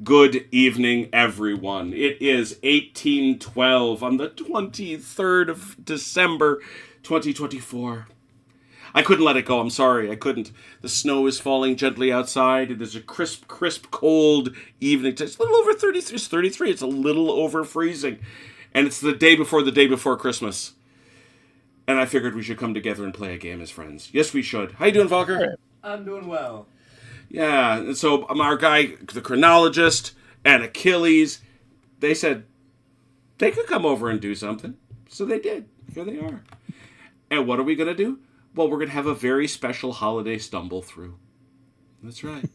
Good evening, everyone. It is 1812 on the 23rd of December, 2024. I couldn't let it go. I'm sorry. I couldn't. The snow is falling gently outside. It is a crisp, cold evening. It's a little over 33. It's 33. It's a little over freezing. And it's the day before Christmas. And I figured we should come together and play a game as friends. Yes, we should. How you doing, Volker? I'm doing well. Yeah, and so our guy, the chronologist, and Achilles, they said they could come over and do something. So they did. Here they are. And what are we going to do? Well, we're going to have a very special holiday Stumblethrough. That's right.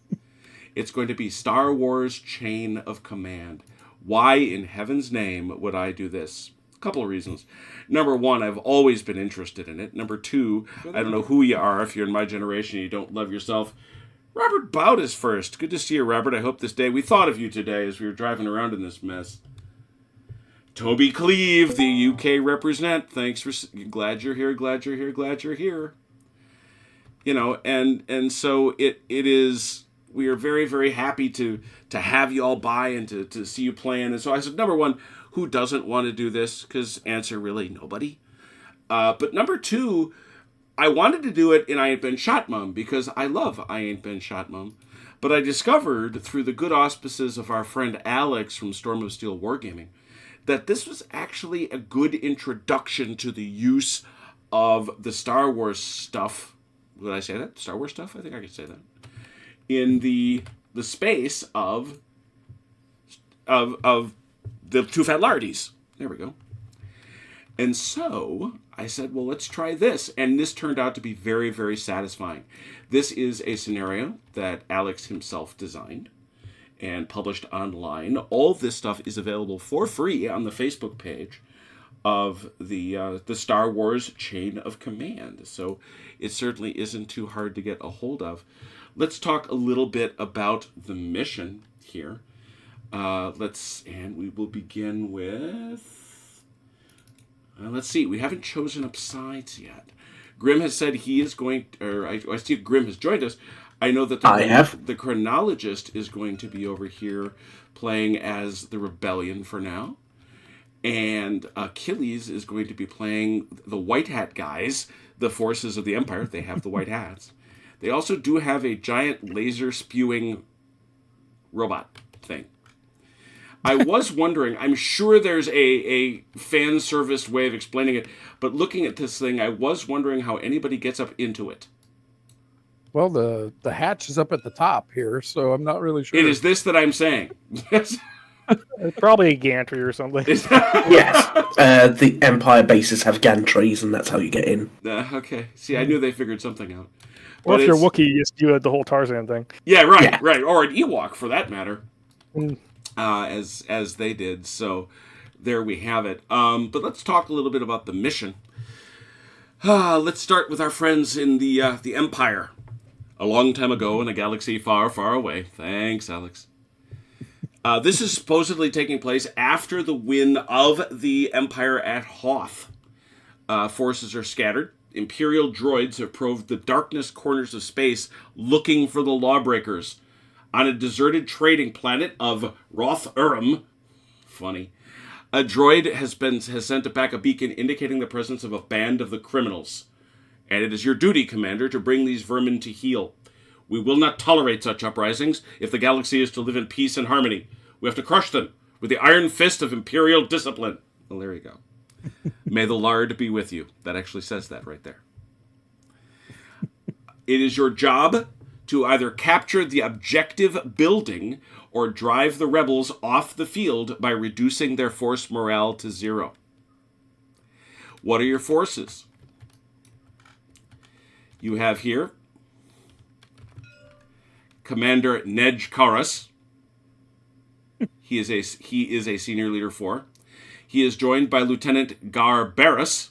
It's going to be Star Wars Chain of Command. Why in heaven's name would I do this? A couple of reasons. Number one, I've always been interested in it. Number two, I don't know who you are. If you're in my generation and you don't love yourself, Robert Bout is first. Good to see you, Robert. I hope this day... We thought of you today as we were driving around in this mess. Toby Cleve, the UK represent. Thanks for... Glad you're here, glad you're here, glad you're here. You know, and so it is... We are very, very happy to have you all by and to see you playing. And so I said, number one, who doesn't want to do this? Because answer, really, nobody. But number two... I wanted to do it in I Ain't Been Shot Mum because I love I Ain't Been Shot Mum. But I discovered through the good auspices of our friend Alex from Storm of Steel Wargaming that this was actually a good introduction to the use of the Star Wars stuff. Would I say that? Star Wars stuff? I think I could say that. In the space of the Two Fat Lardies. There we go. And so I said, well, let's try this. And this turned out to be very, very satisfying. This is a scenario that Alex himself designed and published online. All this stuff is available for free on the Facebook page of the Star Wars Chain of Command. So it certainly isn't too hard to get a hold of. Let's talk a little bit about the mission here. And we will begin with... let's see. We haven't chosen up sides yet. Grim has said he is going... I see Grim has joined us. I know that the chronologist is going to be over here playing as the Rebellion for now. And Achilles is going to be playing the White Hat guys, the forces of the Empire. They have the white hats. They also do have a giant laser-spewing robot thing. I was wondering, I'm sure there's a fan service way of explaining it, but looking at this thing, I was wondering how anybody gets up into it. Well, the hatch is up at the top here, so I'm not really sure. It is this that I'm saying. It's probably a gantry or something. Yes. The Empire bases have gantries, and that's how you get in. Okay. See, I knew they figured something out. Well, if you're Wookiee, you had the whole Tarzan thing. Yeah, right. Or an Ewok, for that matter. Mm. As they did. So there we have it. But let's talk a little bit about the mission. Let's start with our friends in the Empire. A long time ago in a galaxy far, far away. Thanks, Alex. This is supposedly taking place after the win of the Empire at Hoth. Forces are scattered. Imperial droids have probed the darkness corners of space looking for the lawbreakers. On a deserted trading planet of Roth-Urim, funny, a droid has sent back a beacon indicating the presence of a band of the criminals. And it is your duty, Commander, to bring these vermin to heel. We will not tolerate such uprisings if the galaxy is to live in peace and harmony. We have to crush them with the iron fist of Imperial discipline. Well, there you go. May the lard be with you. That actually says that right there. It is your job to either capture the objective building or drive the rebels off the field by reducing their force morale to 0. What are your forces? You have here Commander Nej Karas. He is a senior leader 4. He is joined by Lieutenant Gar Barris.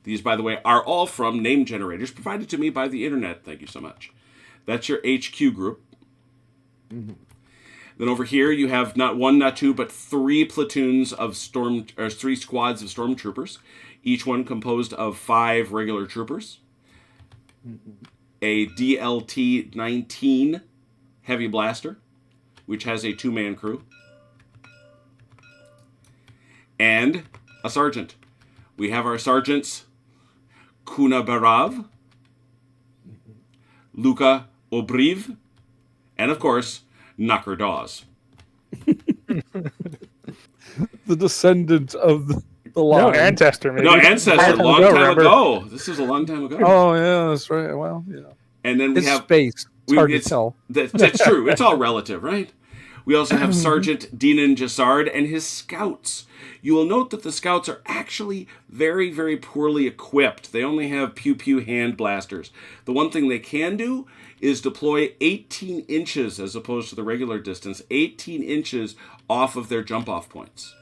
These, by the way, are all from name generators provided to me by the internet. Thank you so much. That's your HQ group. Mm-hmm. Then over here you have not one, not two, but 3 platoons of 3 squads of stormtroopers, each one composed of 5 regular troopers, a DLT-19 heavy blaster, which has a 2-man crew, and a sergeant. We have our sergeants Kuna Barav, Luka Obriv, and of course, Knocker Dawes. The descendant of the line. No, ancestor, maybe. No, ancestor, Long long time ago, time remember? ago. This is a long time ago. Oh, yeah, that's right. Well, And then we it's have space. It's hard to tell. That's true. It's all relative, right? We also have Sergeant Dinan Jassard and his scouts. You will note that the scouts are actually very, very poorly equipped. They only have pew-pew hand blasters. The one thing they can do is deploy 18 inches as opposed to the regular distance, 18 inches off of their jump-off points.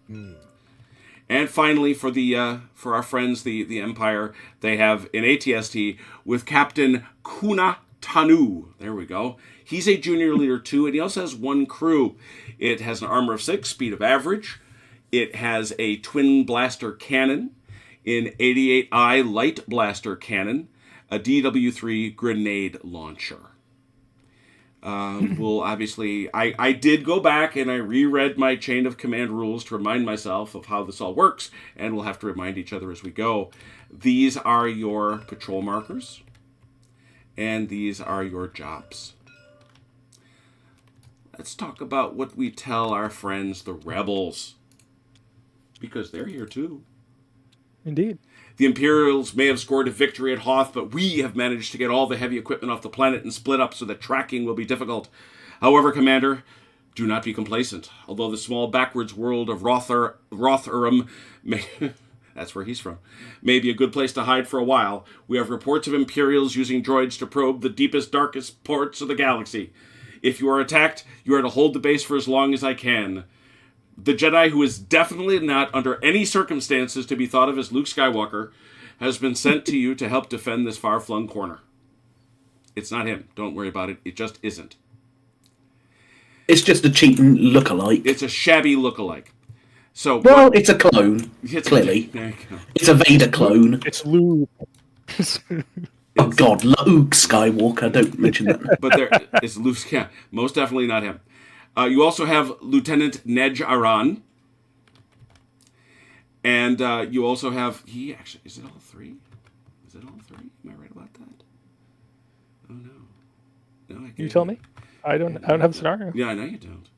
And finally, for our friends, the Empire, they have an ATST with Captain Kuna Tanu. There we go. He's a junior leader too, and he also has 1 crew. It has an armor of 6, speed of average. It has a twin blaster cannon, an 88i light blaster cannon, a DW3 grenade launcher. Well, obviously, I did go back and I reread my chain of command rules to remind myself of how this all works, and we'll have to remind each other as we go. These are your patrol markers, and these are your jobs. Let's talk about what we tell our friends, the rebels, because they're here too. Indeed. The Imperials may have scored a victory at Hoth, but we have managed to get all the heavy equipment off the planet and split up so that tracking will be difficult. However, Commander, do not be complacent. Although the small backwards world of Rotherham may... that's where he's from, may be a good place to hide for a while, we have reports of Imperials using droids to probe the deepest, darkest ports of the galaxy. If you are attacked, you are to hold the base for as long as I can. The Jedi who is definitely not under any circumstances to be thought of as Luke Skywalker has been sent to you to help defend this far-flung corner. It's not him. Don't worry about it. It just isn't. It's just a cheating look-alike. It's a shabby look-alike. So, Well, it's a clone, clearly. There you go. It's a Vader clone. It's Luke. Oh God, Luke Skywalker, don't mention that. But there is Luke. Yeah, most definitely not him. You also have Lieutenant Nej Aran. And you also have... He actually... Is it all 3? Is it all 3? Am I right about that? Oh, no. No, I can't. You tell me. I don't have a scenario. Yeah, I know you don't.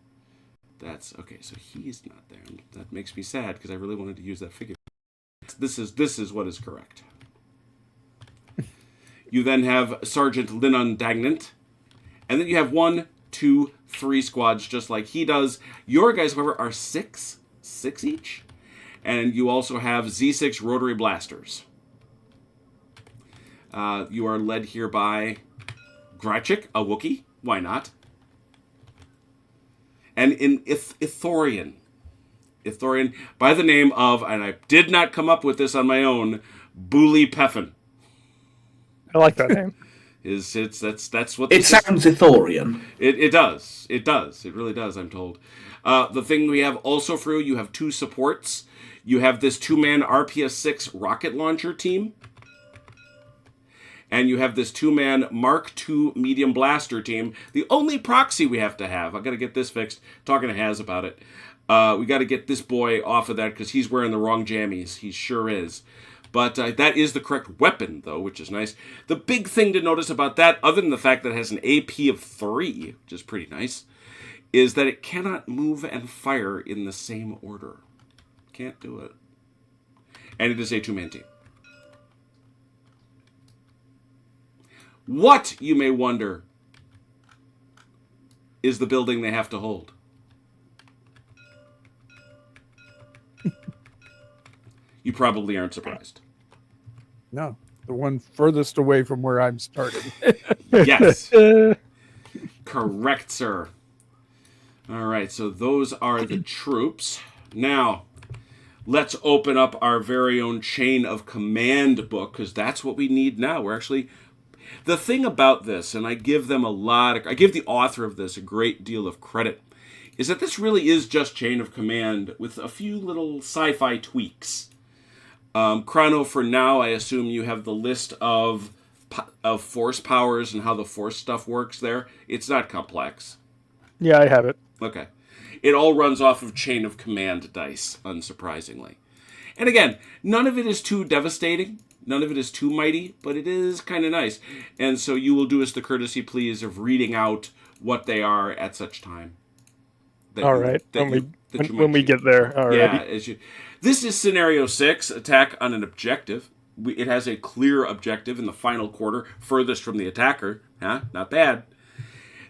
That's... Okay, so he's not there. That makes me sad, because I really wanted to use that figure. This is what is correct. You then have Sergeant Linnon Dagnant. And then you have 1, 2, 3 squads, just like he does. Your guys, however, are 6 each. And you also have Z6 rotary blasters. You are led here by Grachik, a Wookiee. Why not? And in Ithorian, by the name of, and I did not come up with this on my own, Booley Peffin. I like that name. That's what It this sounds Ithorian. It does. It really does, I'm told. The thing we have also for you have 2 supports. You have this 2-man RPS-6 rocket launcher team. And you have this 2-man Mark II medium blaster team. The only proxy we have to have. I've got to get this fixed. Talking to Haz about it. We got to get this boy off of that because he's wearing the wrong jammies. He sure is. But that is the correct weapon, though, which is nice. The big thing to notice about that, other than the fact that it has an AP of 3, which is pretty nice, is that it cannot move and fire in the same order. Can't do it. And it is a 2-man team. What, you may wonder, is the building they have to hold? You probably aren't surprised. No, the one furthest away from where I'm starting. Yes. Correct, sir. All right, so those are the troops. Now, let's open up our very own chain of command book, because that's what we need now. We're actually... The thing about this, and I give them I give the author of this a great deal of credit, is that this really is just chain of command with a few little sci-fi tweaks. Chrono, for now, I assume you have the list of force powers and how the force stuff works there. It's not complex. Yeah, I have it. Okay. It all runs off of chain of command dice, unsurprisingly. And again, none of it is too devastating. None of it is too mighty, but it is kind of nice. And so you will do us the courtesy, please, of reading out what they are at such time. All right. When we get there. All right. Yeah. This is scenario 6, attack on an objective. It has a clear objective in the final quarter, furthest from the attacker. Not bad.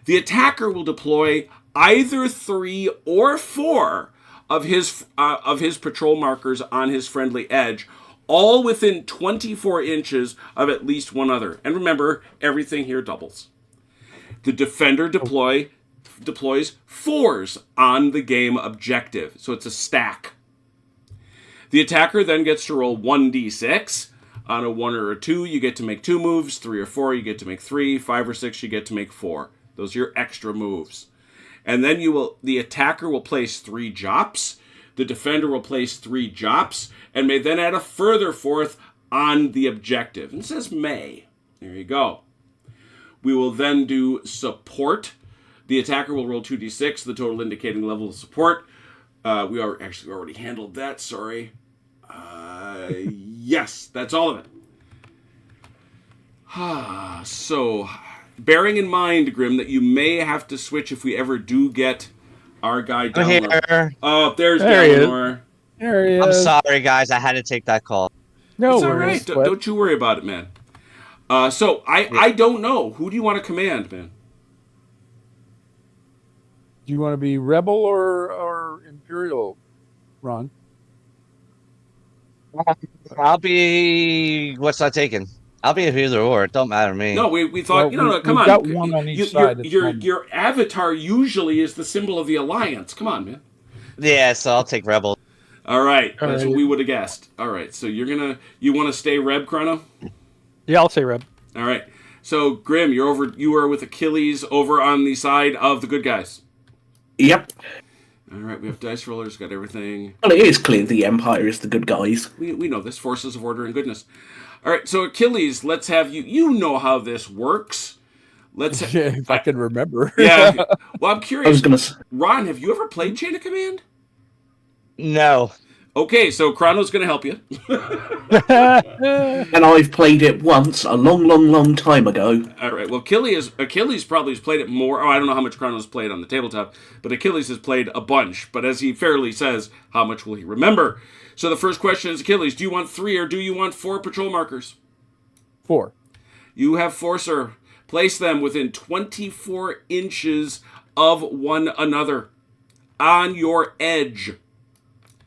The attacker will deploy either 3 or 4 of his patrol markers on his friendly edge, all within 24 inches of at least one other. And remember, everything here doubles. The defender deploys 4s on the game objective, so it's a stack. The attacker then gets to roll 1d6. On a 1 or a 2, you get to make 2 moves. 3 or 4, you get to make 3. 5 or 6, you get to make 4. Those are your extra moves. And then the attacker will place 3 jops. The defender will place 3 jops, and may then add a further 4th on the objective. And it says may. There you go. We will then do support. The attacker will roll 2d6, the total indicating level of support. We already handled that, sorry. Yes, that's all of it. So, bearing in mind, Grim, that you may have to switch if we ever do get our guy down. Here. Oh, there's There Dalmor. There he is. I'm sorry, guys. I had to take that call. No It's all worries. right. Don't you worry about it, man. So, I don't know. Who do you want to command, man? Do you want to be Rebel or Imperial, Ron? I'll be. What's not taken? I'll be either or. It don't matter to me. No, we thought, Well, come we've on. got one on each side at the moment. Your avatar usually is the symbol of the Alliance. Come on, man. Yeah, so I'll take Rebel. All right. All That's right. what we would have guessed. All right. So you want to stay Reb, Chrono? Yeah, I'll say Reb. All right. So Grim, you are with Achilles over on the side of the good guys. Yep. All right. We have dice rollers, got everything. Well, it is clear the Empire is the good guys. We know this. Forces of order and goodness. All right. So Achilles, let's have you. You know how this works. Let's. Yeah, if I can remember. Yeah. Well, I'm I curious. was going to... Ron, have you ever played Chain of Command? No. Okay, so Chrono's going to help you. And I've played it once, a long, long, long time ago. All right. Well, Achilles probably has played it more. Oh, I don't know how much Chrono's played on the tabletop, but Achilles has played a bunch. But as he fairly says, how much will he remember? So the first question is, Achilles, do you want 3 or do you want 4 patrol markers? 4. You have 4, sir. Place them within 24 inches of one another on your edge.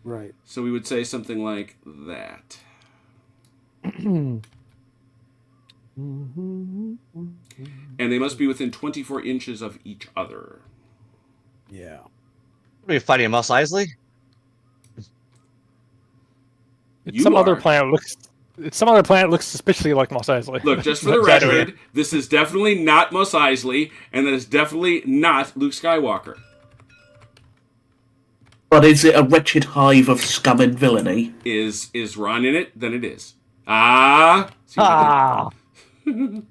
Right. So we would say something like that. And they must be within 24 inches of each other. Yeah. Are we fighting Mos Eisley? You Other are. planet looks suspiciously like Mos Eisley. Look, just for the record, this is definitely not Mos Eisley, and that is definitely not Luke Skywalker. But is it a wretched hive of scum and villainy? Is Ron in it? Then it is. Ah. See what I did?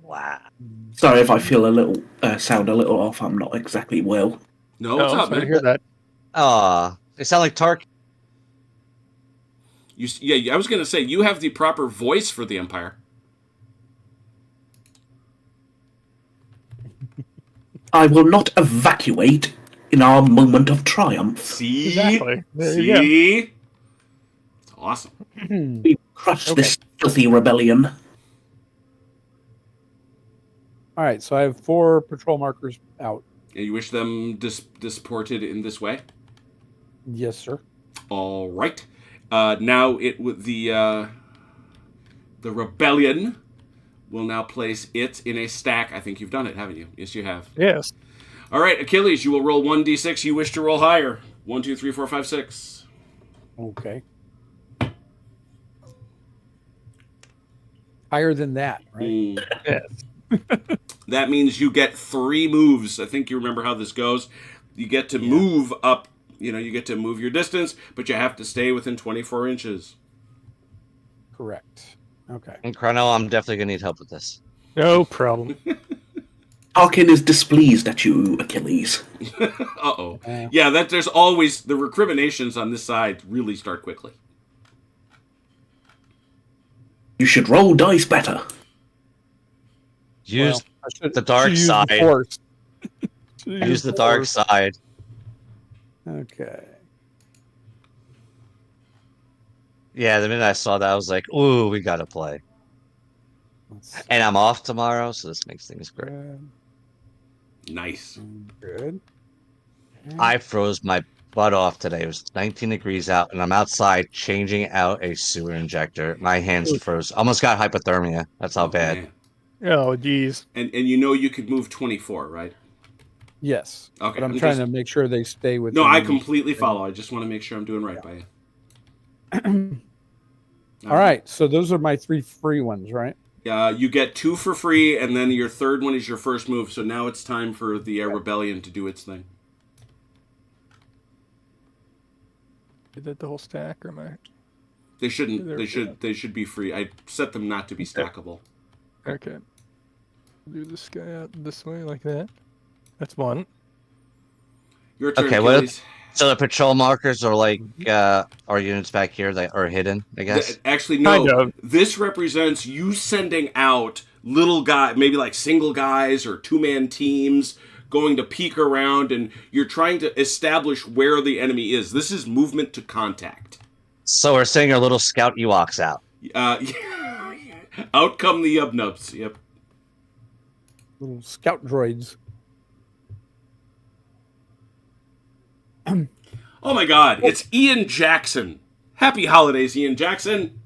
Wow. Sorry if I feel a little, sound a little off. I'm not exactly well. No, what's up, sorry to man? hear that. They sound like Tark. Yeah, I was going to say, you have the proper voice for the Empire. I will not evacuate in our moment of triumph. See? Exactly. There you go. See? It's awesome. We crush this filthy rebellion. All right, so I have 4 patrol markers out. And you wish them disported in this way? Yes, sir. All right. Now the rebellion will now place it in a stack. I think you've done it, haven't you? Yes, you have. Yes. All right, Achilles, you will roll 1d6. You wish to roll higher. 1, 2, 3, 4, 5, 6. Okay. Higher than that, right? Yes. That means you get 3 moves. I think you remember how this goes. You get to move up. You get to move your distance, but you have to stay within 24 inches. Correct. Okay. And Chrono, I'm definitely gonna need help with this. No problem. Tarkin is displeased at you, Achilles. Uh-oh. Yeah, there's always... The recriminations on this side really start quickly. You should roll dice better. Use I the dark use side. The force. Use the dark force. side. Okay. Yeah, the minute I saw that, I was like, "Ooh, we gotta play." And I'm off tomorrow, so this makes things great. Nice. Good. I froze my butt off today. It was 19 degrees out, and I'm outside changing out a sewer injector. My hands froze. Almost got hypothermia. That's how bad. Man. Oh, geez. And you could move 24, right? Yes. Okay. But I'm trying to make sure they stay with. No, I completely follow. I just want to make sure I'm doing right by you. All right. So those are my 3 free ones, right? You get 2 for free, and then your third one is your first move. So now it's time for the rebellion to do its thing. Is that the whole stack, or am I? They shouldn't. They should be free. I set them not to be stackable. Okay. Do this guy out this way like that. That's one. Your turn, Okay, Achilles. So the patrol markers are like our units back here that are hidden, I guess. Actually, no. Kind of. This represents you sending out little guy, maybe like single guys or 2-man teams, going to peek around, and you're trying to establish where the enemy is. This is movement to contact. So we're sending our little scout Ewoks out. Out come the Yub-Nubs. Yep. Little scout droids. Oh my God! It's Ian Jackson. Happy holidays, Ian Jackson.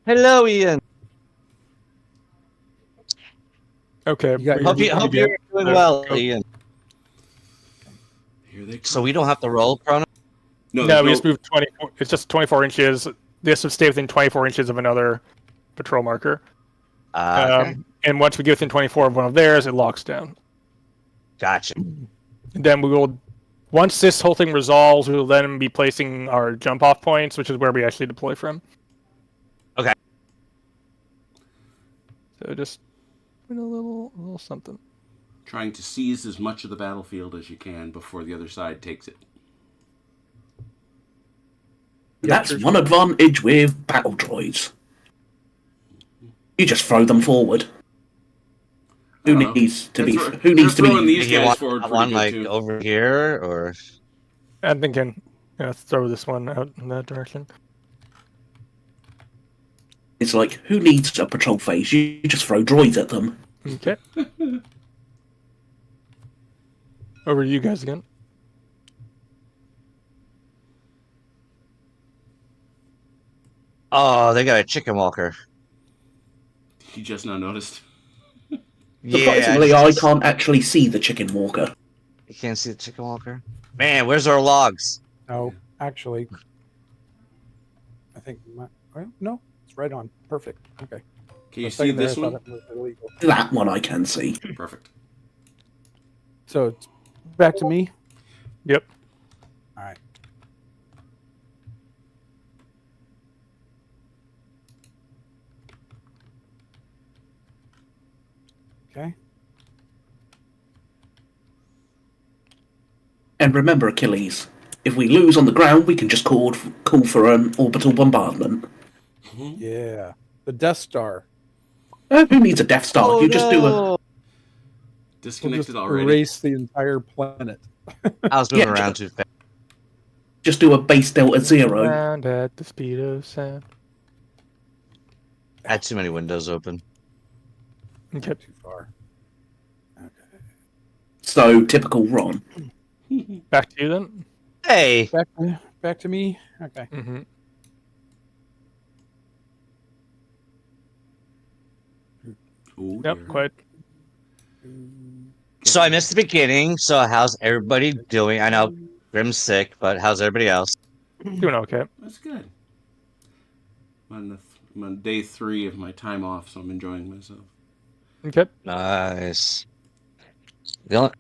Hello, Ian. Okay. You got Hope you're doing well, Ian. Here they come. So we don't have to roll, Chrono? No, we just moved 24. It's just 24 inches. This would stay within 24 inches of another patrol marker. Okay. And once we get within 24 of one of theirs, it locks down. Gotcha. And then we will, once this whole thing resolves, we will then be placing our jump-off points, which is where we actually deploy from. Okay. So just a little something. Trying to seize as much of the battlefield as you can before the other side takes it. That's one advantage with battle droids. You just throw them forward. Who needs to be? Who needs to throwing be? these guys forward pretty one good, like too. over here, or I'm thinking, throw this one out in that direction. It's like, who needs a patrol phase? You just throw droids at them. Okay. Over to you guys again. oh, they got a chicken walker. You just now noticed. Surprisingly, I can't actually see the chicken walker. You can't see the chicken walker. Man, where's our logs? No, actually, I think no, it's right on. Perfect. Okay. Can you see this one? That one I can see. Perfect. So it's back to me. Yep. All right. Okay. And remember, Achilles, if we lose on the ground, we can just call for an orbital bombardment. Yeah. The Death Star. Who needs a Death Star? You just do a... We'll Disconnected just already. erase the entire planet. I was moving Yeah, around too fast. Just do a base Delta Zero. Around at the speed of sound. I had too many windows open. Okay. Too far. Okay. So, typical Ron. Back to you then. Hey, Back to me. Okay. Mm-hmm. Ooh, Yep. dear. Quite. so I missed the beginning. So how's everybody doing? I know Grim's sick, but how's everybody else? Doing okay. That's good. I'm on day 3 of my time off, so I'm enjoying myself. Okay. Nice. The only,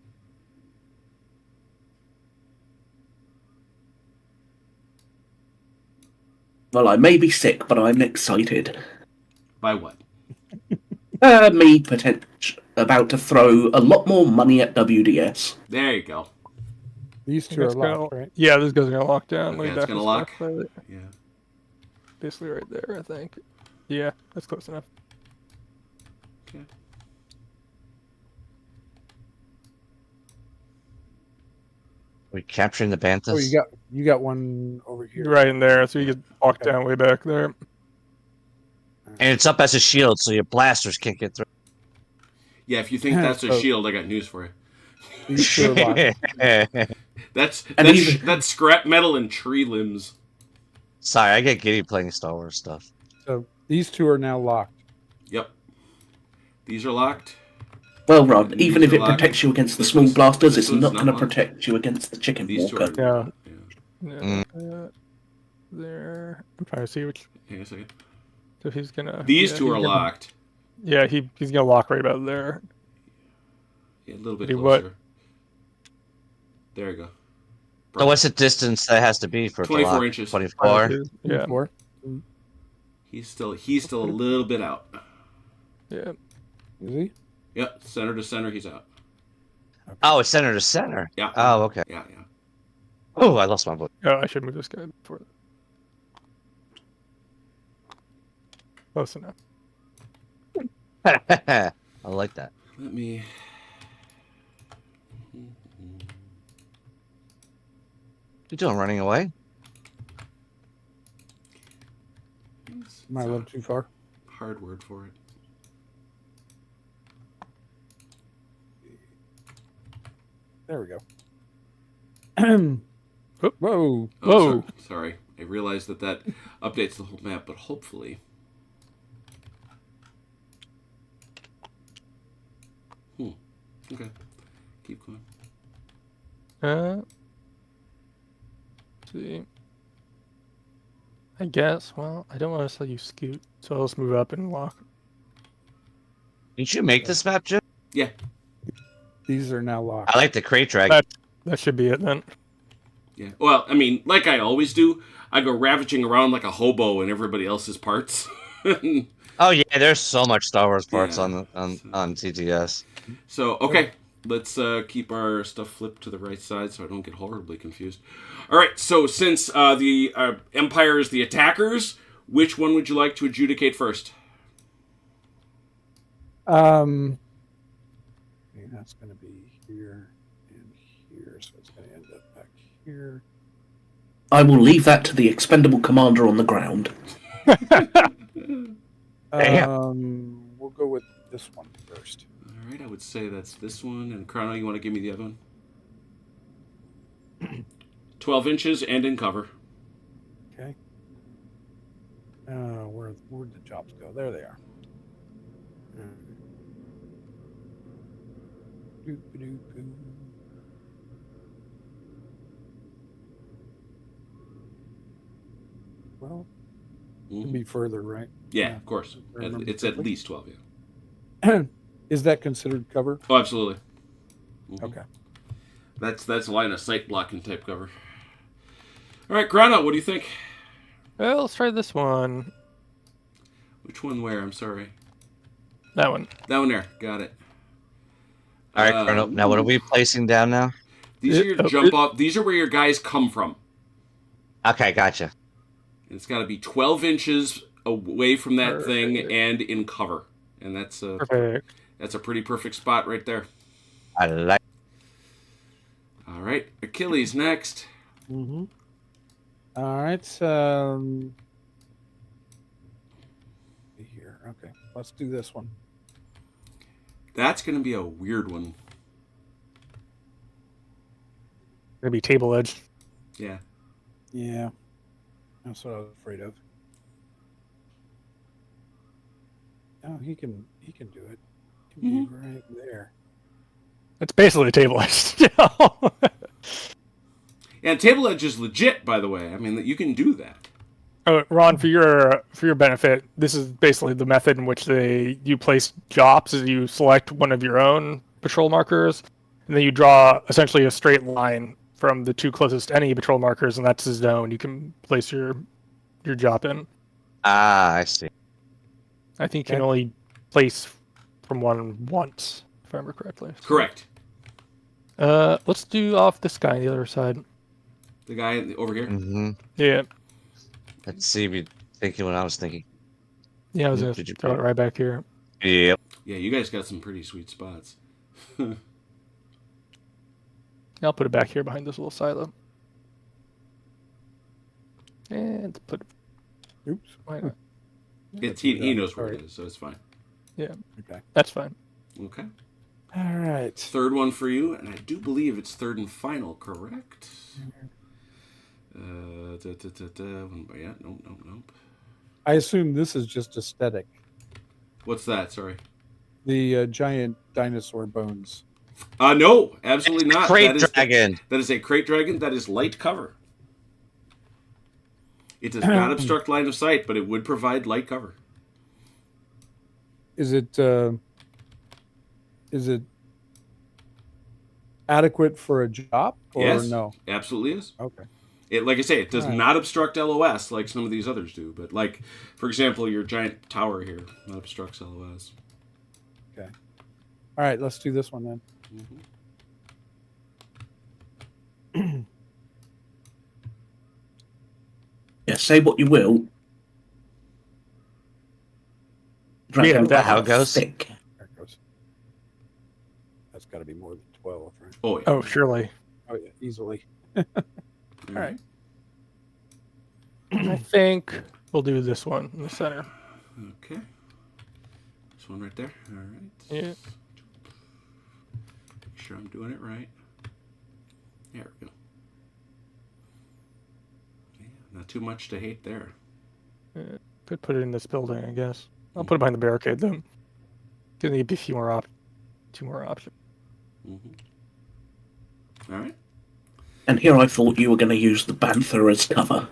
Well, I may be sick, but I'm excited. By what? Me about to throw a lot more money at WDS. There you go. These two are That's gonna- locked, right? Yeah, this guy's gonna lock down. Okay, Let me it's back gonna this lock? stuff. Yeah. Basically right there, I think. Yeah, that's close enough. Okay. We capturing the Banthas? Oh, you got one over here. Right in there, so you can walk down way back there. And it's up as a shield, so your blasters can't get through. Yeah, if you think that's a So- shield, I got news for you. These two are locked. That's scrap metal and tree limbs. Sorry, I get giddy playing Star Wars stuff. So these two are now locked. Yep. These are locked. Well, Rod, These even if are it locked. protects you against the This small one's- blasters, this it's one's not not going to locked. protect you against the chicken These two walker. are. Yeah. There. I'm trying to see which. Hang on a second. So he's gonna. These yeah, two are he's gonna- locked. Yeah, he's gonna lock right about there. Yeah, a little bit Do closer. what? There you go. So what's the distance that has to be for it to 24 lock? inches. 24? Yeah. 4. He's still a little bit out. Yeah. Is he? Yep, center to center, he's out. Oh, it's center to center. Yeah. Oh, okay. Yeah. Oh, I lost my vote. Oh, I should move this guy before. Close enough. I like that. Let me. You doing running away? Am I a little too far? Hard word for it. There we go. Oop. Whoa. Oh, Whoa. Sorry. I realized that updates the whole map, but hopefully. Okay. Keep going. Let's see. I guess. Well, I don't want to let you scoot, so I'll just move up and lock. Did you make this map, Jim? Yeah. These are now locked. I like the crate dragon. That should be it then. Yeah. Well, I mean, like I always do, I go ravaging around like a hobo in everybody else's parts. Oh yeah, there's so much Star Wars parts Yeah. on TTS. So, okay. Let's keep our stuff flipped to the right side so I don't get horribly confused. All right. So, since the Empire is the attackers, which one would you like to adjudicate first? Okay, that's going to be here and here, so it's going to end up back here. I will leave that to the expendable commander on the ground. We'll go with this one first. All right. I would say that's this one. And Chrono, you want to give me the other one? 12 inches and in cover. Okay. Where'd the jobs go? There they are. Doop-a-doop-oo. Well, it'd be further, right? Yeah, of course. I remember It's at correctly. least 12, yeah. Is that considered cover? Oh, absolutely. Mhm. Okay. That's line of sight blocking type cover. All right, Chrono, what do you think? Well, let's try this one. Which one where? I'm sorry. That one. That one there. Got it. All right, Chrono. Now what are we placing down now? These are your jump off. These are where your guys come from. Okay, gotcha. And it's got to be 12 inches away from that thing Perfect. and in cover. And that's a Perfect. pretty perfect spot right there. I like. All right, Achilles next. Mm-hmm. All right. Here. Okay. Let's do this one. That's going to be a weird one. Gonna be table edge. Yeah. Yeah. That's what I was afraid of. Oh, he can do it. He can be right there. It's basically a table edge. You know? And table edge is legit, by the way. I mean, you can do that. Oh, Ron, for your benefit, this is basically the method in which you place jobs. Is you select one of your own patrol markers, and then you draw essentially a straight line from the two closest to any patrol markers, and that's the zone you can place your job in. Ah, I see. I think you can only place from one once, if I remember correctly. So, Correct. let's do off this guy on the other side. The guy over here. Mm-hmm. Yeah. Let's see if you're thinking what I was thinking. Yeah, I was gonna Did you throw it right back here. Yep. Yeah, you guys got some pretty sweet spots. I'll put it back here behind this little silo. And put it. Oops. Why not? He knows where it is, so it's fine. Yeah, Okay. that's fine. Okay. All right. Third one for you, and I do believe it's third and final, correct? Yeah, nope. I assume this is just aesthetic. What's that? Sorry. The giant dinosaur bones. No, absolutely not. Crate dragon. That is a crate dragon. That is light cover. It does not obstruct line of sight, but it would provide light cover. Is it adequate for a job or Yes, no? absolutely is. Okay. It, like I say, it does Alright. not obstruct LOS like some of these others do. But like, for example, your giant tower here that obstructs LOS. All right, let's do this one then. Yeah, say what you will. Yeah, that's how it goes. Thick. There it goes. That's got to be more than 12, right? Oh yeah. Oh, surely. Oh yeah, easily. All right. I think we'll do this one in the center. Okay. This one right there. All right. Yeah. Make sure I'm doing it right. There we go. Yeah, not too much to hate there. Could put it in this building, I guess. I'll put it behind the barricade then. Gonna need a few more two more options. All right. And here I thought you were going to use the Bantha as cover.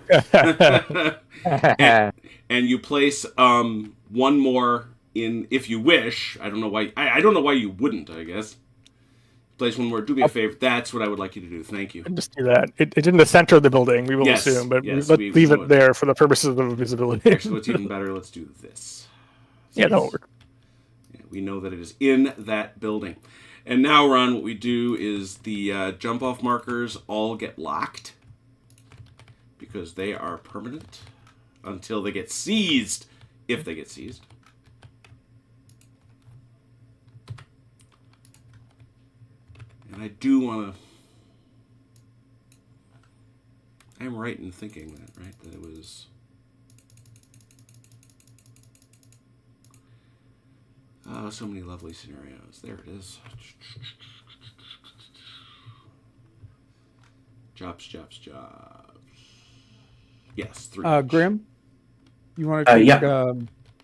And you place one more in if you wish. I don't know why. I don't know why you wouldn't. I guess place one more. Do me a favor. That's what I would like you to do. Thank you. Just do that. It's in the center of the building, we will Yes, assume, but yes, let's we leave it would. there for the purposes of visibility. Actually, what's even better? Let's do this. Yeah, that'll work. Yeah, we know that it is in that building. And now, Ron, what we do is the jump-off markers all get locked because they are permanent until they get seized, if they get seized. And I do want to... I'm right in thinking that, right? That it was... Oh, so many lovely scenarios. There it is. Jobs. Yes, 3. Grim, you want to take yeah.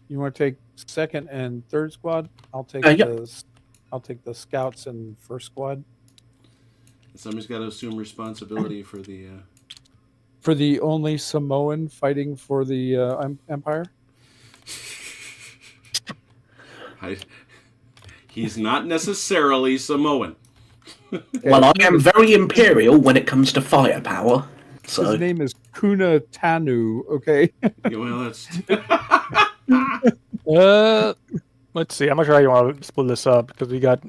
You want to take second and third squad? I'll take Yeah. I'll take the scouts and first squad. Somebody's got to assume responsibility for the only Samoan fighting for the Empire. He's not necessarily Samoan. Well, I am very imperial when it comes to firepower. So His name is Kuna Tanu. Okay. Yeah, well, that's Let's see. I'm not sure how you want to split this up because we got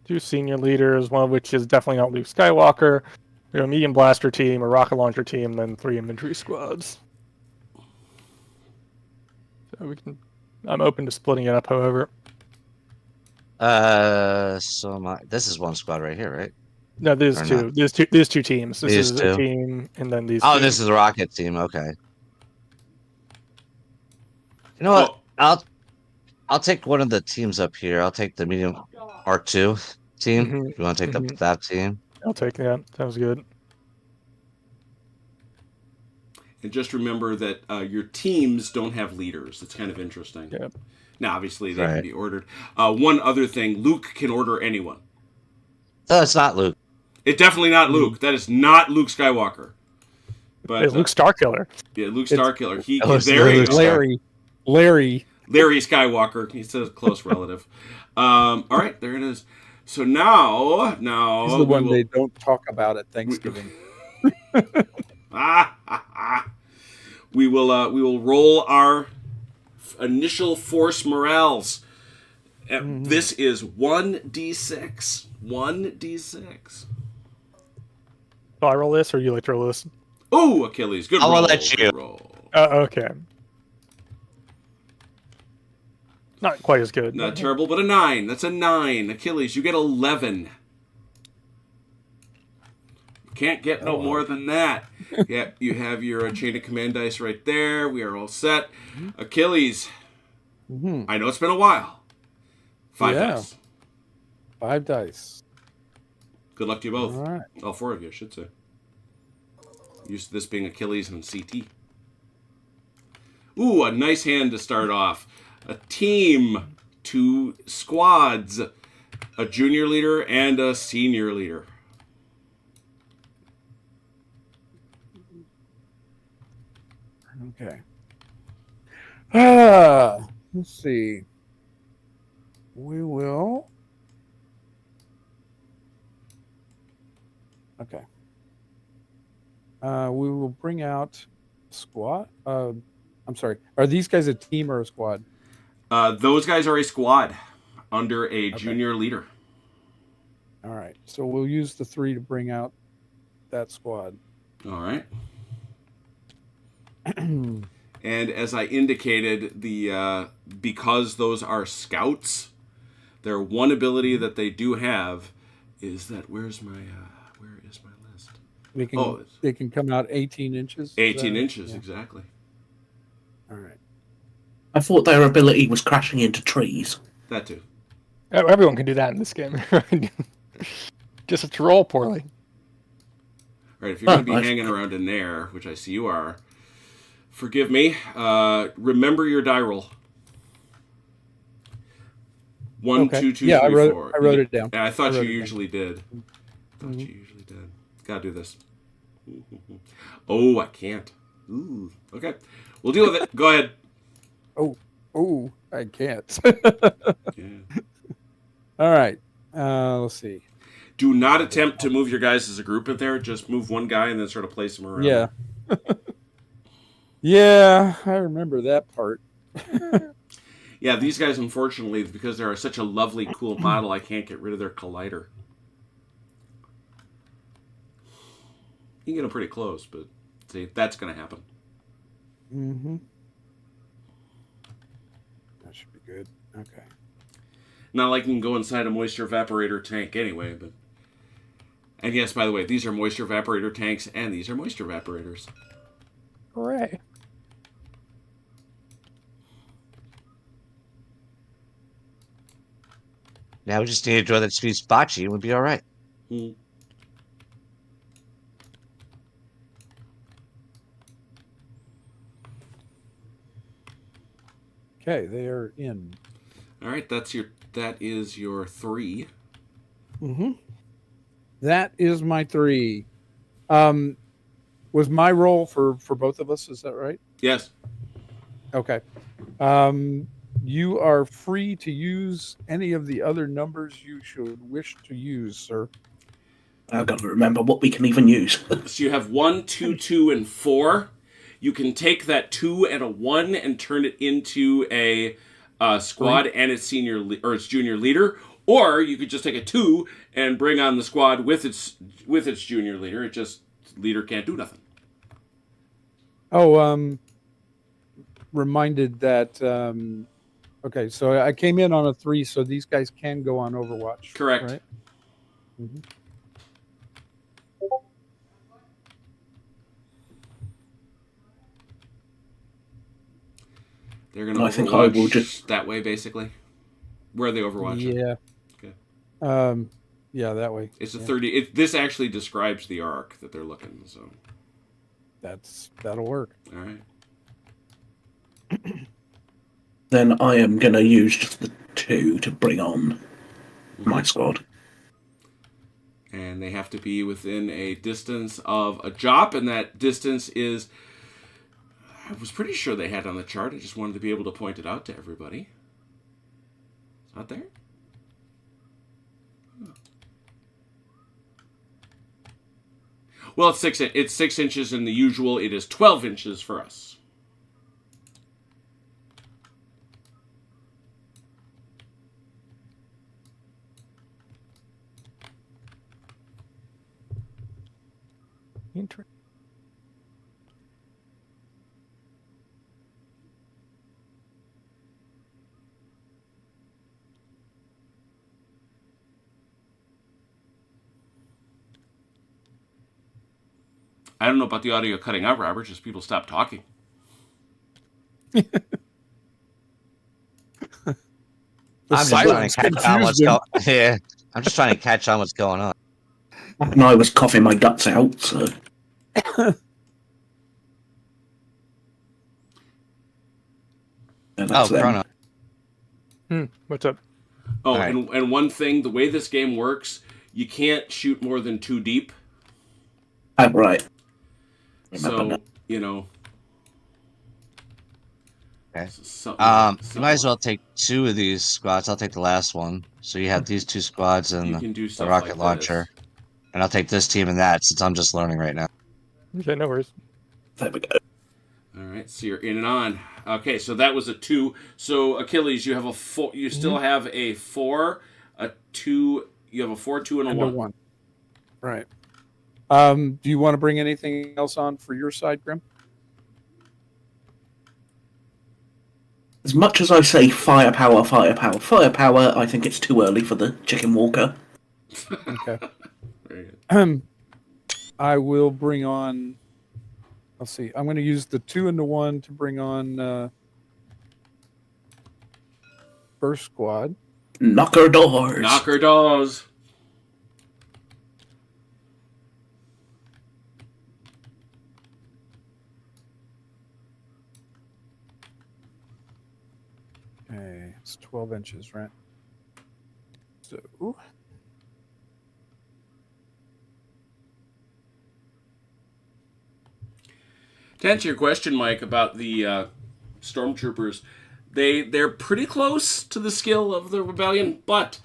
2 senior leaders, one of which is definitely not Luke Skywalker. We have a medium blaster team, a rocket launcher team, and then 3 infantry squads. So we can. I'm open to splitting it up, however. This is one squad right here, right? No, there's Or two. not. There's two teams. This These is two? a team, and then these. Oh, two. this is the rocket team. Okay. You know what? I'll take one of the teams up here. I'll take the medium R2 team. Mhm, If you want to take mhm. that team. I'll take that. Sounds good. and just remember that your teams don't have leaders. It's kind of interesting. Yeah. Now, obviously, they can Right. be ordered. One other thing: Luke can order anyone. No, it's not Luke. It's definitely not Luke. That is not Luke Skywalker. But It's Luke Starkiller. yeah, Luke It's- Starkiller. He Oh, it's there you Luke go. Larry. Larry Skywalker. He's a close relative. All right, there it is. So now He's the one they don't talk about at Thanksgiving. we will roll our initial force morales. This is 1d6. 1d6. So I roll this, or you like to roll this? Oh, Achilles. Good roll. I'll let you. Good roll. Okay. Not quite as good. Not terrible, but a 9. That's a 9. Achilles, you get 11. Can't get no more than that. Yeah, you have your chain of command dice right there. We are all set. Achilles, I know it's been a while. 5 dice. 5 dice. Good luck to you both. All right. All 4 of you, I should say. Used to this being Achilles and CT. Ooh, a nice hand to start off. A team, 2 squads, a junior leader and a senior leader. Okay. Let's see. We will. Okay. We will bring out squad. I'm sorry. Are these guys a team or a squad? Those guys are a squad under a junior leader. All right. So we'll use the 3 to bring out that squad. All right. And as I indicated, the because those are scouts, their one ability that they do have is that where is my list? They can come out 18 inches. 18 inches, exactly. All right. I thought their ability was crashing into trees. That too. Everyone can do that in this game. Just to roll poorly. All right, if you're going to be hanging around in there, which I see you are, forgive me. Remember your die roll. 1, 2, 2, 3, 4. I wrote it down. Yeah, I thought you usually did. Gotta do this. Oh, I can't. Ooh. Okay. We'll deal with it. Go ahead. Oh, I can't. Yeah. All right. Let's see. Do not attempt to move your guys as a group in there. Just move one guy and then sort of place them around. Yeah. Yeah, I remember that part. Yeah, these guys, unfortunately, because they're such a lovely, cool model, I can't get rid of their collider. You can get them pretty close, but see, that's going to happen. Mm-hmm. That should be good. Okay. Not like you can go inside a moisture evaporator tank anyway, but... And yes, by the way, these are moisture evaporator tanks, and these are moisture evaporators. Hooray. Now we just need to draw that speed bocce and we'll be all right. Hmm. Okay, they are in. All right, that is your 3. Mm-hmm. That is my 3. Was my roll for both of us? Is that right? Yes. Okay. You are free to use any of the other numbers you should wish to use, sir. I've got to remember what we can even use. So you have 1, 2, 2, and 4. You can take that 2 and a 1 and turn it into a squad and its its junior leader, or you could just take a 2 and bring on the squad with its junior leader. It just leader can't do nothing. Oh, reminded that. Okay, so I came in on a 3, so these guys can go on Overwatch. Correct. Right? Mm-hmm. They're going to I think I will just that way, basically. Where are they Overwatching? Yeah. Okay. Yeah, that way. It's a 30. This actually describes the arc that they're looking. So that'll work. all right. Then I am going to use just the 2 to bring on my squad. And they have to be within a distance of a Jop, and that distance is... I was pretty sure they had on the chart. I just wanted to be able to point it out to everybody. It's not there? Oh. Well, it's 6 inches in the usual. It is 12 inches for us. Interesting. I don't know about the audio cutting out, Robert. Just people stop talking. I'm just trying to catch on what's going. Yeah, I'm just trying to catch on what's going on. And I was coughing my guts out, so. Chrono. What's up? Oh, Right. and one thing, the way this game works, you can't shoot more than 2 deep. Right. So, you know. Okay. Something You might as well take 2 of these squads. I'll take the last one. So you have these 2 squads and You can do the stuff rocket like launcher. this. And I'll take this team and that since I'm just learning right now. Okay, no worries. There we go. All right, so you're in and on. Okay, so that was a 2. So Achilles, you have a 4. You still have a 4, a 2. You have a 4, 2, and a 1. Right. Do you want to bring anything else on for your side, Grim? As much as I say firepower, I think it's too early for the chicken walker. Okay. Very good. I will bring on. Let's see. I'm going to use the 2 and the 1 to bring on first squad. Knocker doors. Knocker doors. Okay, it's 12 inches, right? So. To answer your question, Mike, about the stormtroopers, they're pretty close to the skill of the rebellion, but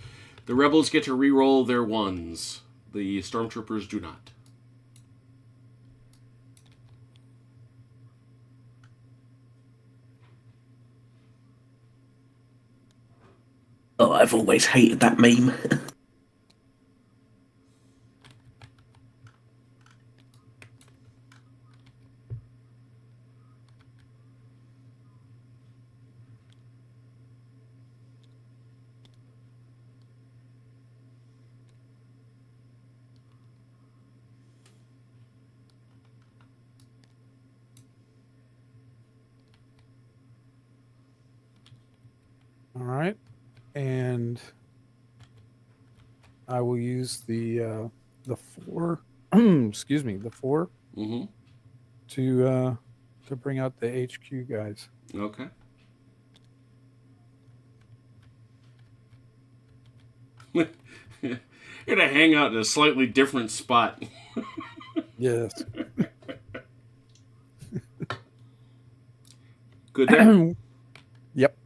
the rebels get to re-roll their 1s. The stormtroopers do not. Oh, I've always hated that meme. All right, and I will use the 4. Excuse me, the 4 Mm-hmm. to bring out the HQ guys. Okay. You're gonna hang out in a slightly different spot. Yes. Good there. Yep.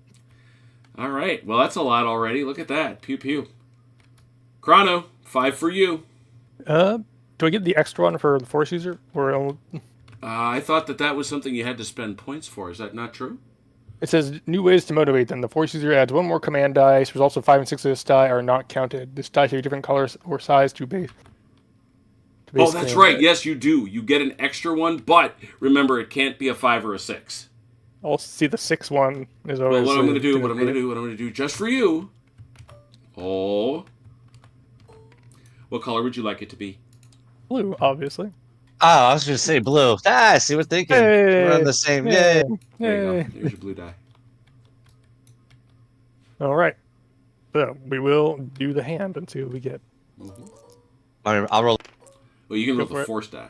All right. Well, that's a lot already. Look at that. Pew pew. Chrono, 5 for you. Do I get the extra one for the Force user? Or I thought that was something you had to spend points for. Is that not true? it says new ways to motivate them. The Force user adds 1 more command dice. Results of 5 and 6 of this die are not counted. This die should be different colors or size to base. Oh, that's right. Yes, you do. You get an extra one, but remember, it can't be a 5 or a 6. I'll see the 6 one is Well, always. what I'm going to do, just for you. Oh. What color would you like it to be? Blue, obviously. Oh, I was going to say blue. See, we're thinking. Hey, We're on the same. Yay. There you go. There's your blue die. All right. So we will do the hand and see what we get. Mm-hmm. I'll roll. Well, you can roll Go for the it. force die.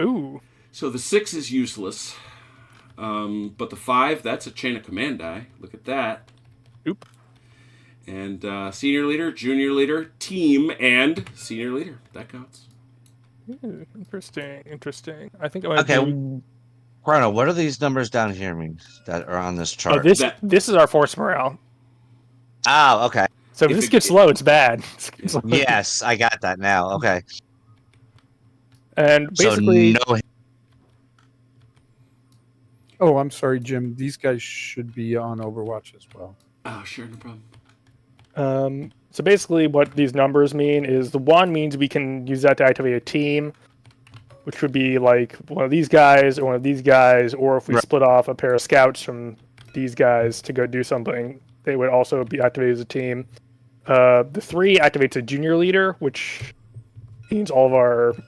Ooh. So the 6 is useless. But the 5, that's a chain of command die. Look at that. Oop. And senior leader, junior leader, team, and senior leader. That counts. Ooh, interesting. I think I might Okay. do... Chrono, what are these numbers down here mean that are on this Oh, chart? this is our force morale. Oh, okay. So if this gets low, it's bad. Yes, I got that now. Okay. And basically, so no. Oh, I'm sorry, Jim. These guys should be on Overwatch as well. Oh, sure, no problem. so basically what these numbers mean is the 1 means we can use that to activate a team. which would be like one of these guys or one of these guys, or if we Right. split off a pair of scouts from these guys to go do something, they would also be activated as a team. The 3 activates a junior leader, which means all of these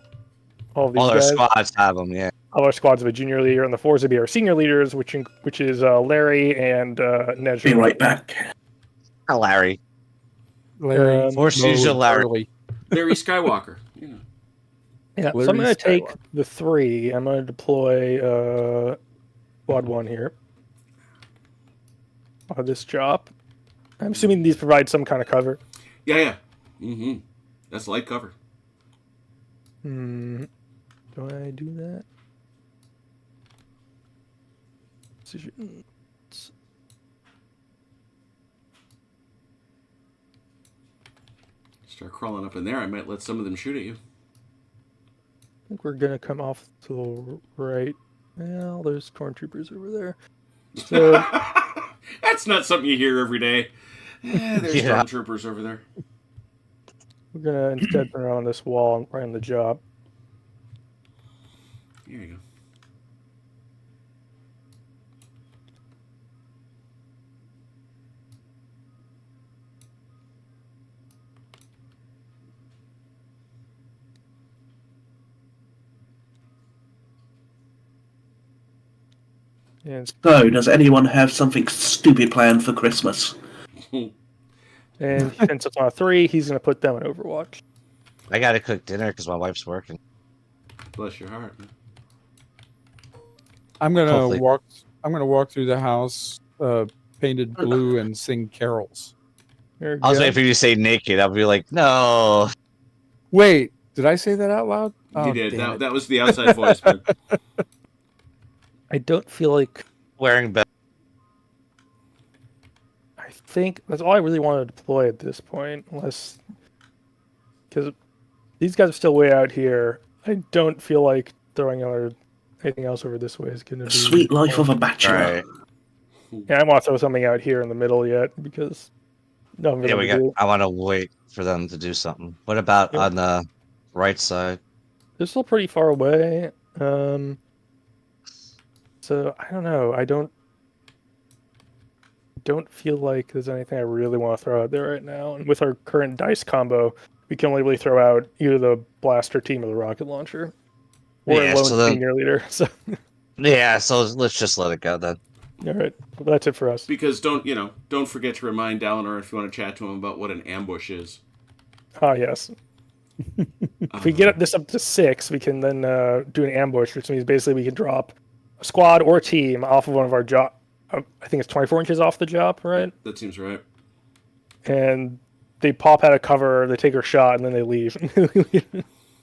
All our guys, squads have them. Yeah. all our squads have a junior leader, and the 4s would be our senior leaders, which is Larry and Be Nejra. right back. Hi, Larry. Larry, Force Mo, user and Larry. Charlie. Larry Skywalker. You know. Yeah, so I'm Larry going to take Skywalker. the 3. I'm going to deploy squad 1 here on this job. I'm assuming these provide some kind of cover. Yeah. Mm-hmm. That's light cover. Do I do that? Decisions. Start crawling up in there. I might let some of them shoot at you. I think we're gonna come off to the right. Well, there's stormtroopers over there. So That's not something you hear every day. There's Yeah. stormtroopers over there. we're gonna instead turn around this wall right on the job. Here you go. And So, does anyone have something stupid planned for Christmas? since it's on a 3, he's gonna put them in Overwatch. I gotta cook dinner because my wife's working. Bless your heart. Man. I'm gonna Hopefully. walk. I'm gonna walk through the house, painted blue, and sing carols. There we I was go. waiting for you to say naked. I'll be like, no. Wait, did I say that out loud? You Oh, did. damn it. That was the outside voice, man. I don't feel like. Wearing belt. I think that's all I really want to deploy at this point, unless because these guys are still way out here. I don't feel like throwing anything else over this way is going to be Sweet life of a bachelor. Right. Yeah, I want to throw something out here in the middle yet because nothing for Yeah, them we to got. do. I want to wait for them to do something. What about Yeah. on the right side? They're still pretty far away. So I don't know. I don't feel like there's anything I really want to throw out there right now. And with our current dice combo, we can only really throw out either the blaster team or the rocket launcher, or Yeah, a lone so then- senior leader. So Yeah, so let's just let it go then. all right, well, that's it for us. Because don't forget to remind Dalinar if you want to chat to him about what an ambush is. Ah, yes. If we get this up to 6, we can then do an ambush, which means basically we can drop a squad or a team off of one of our job. I think it's 24 inches off the job, right? That seems right. And they pop out of cover, they take our shot, and then they leave.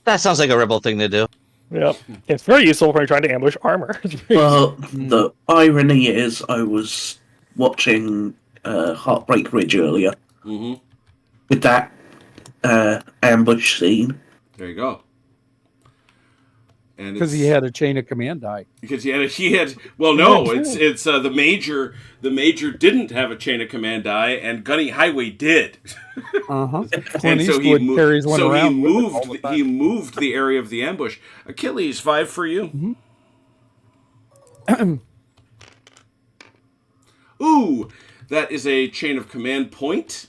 That sounds like a rebel thing to do. Yep. It's very useful when you're trying to ambush armor. Well, the irony is, I was watching Heartbreak Ridge earlier Mm-hmm. with that ambush scene. There you go. And Because he had a chain of command die. Because he had well no it's the major didn't have a chain of command die and Gunny Highway did. Uh-huh. And Clint so Eastwood carries one around with him all the time. he moved the area of the ambush. Achilles, 5 for you. Ooh, that is a chain of command point,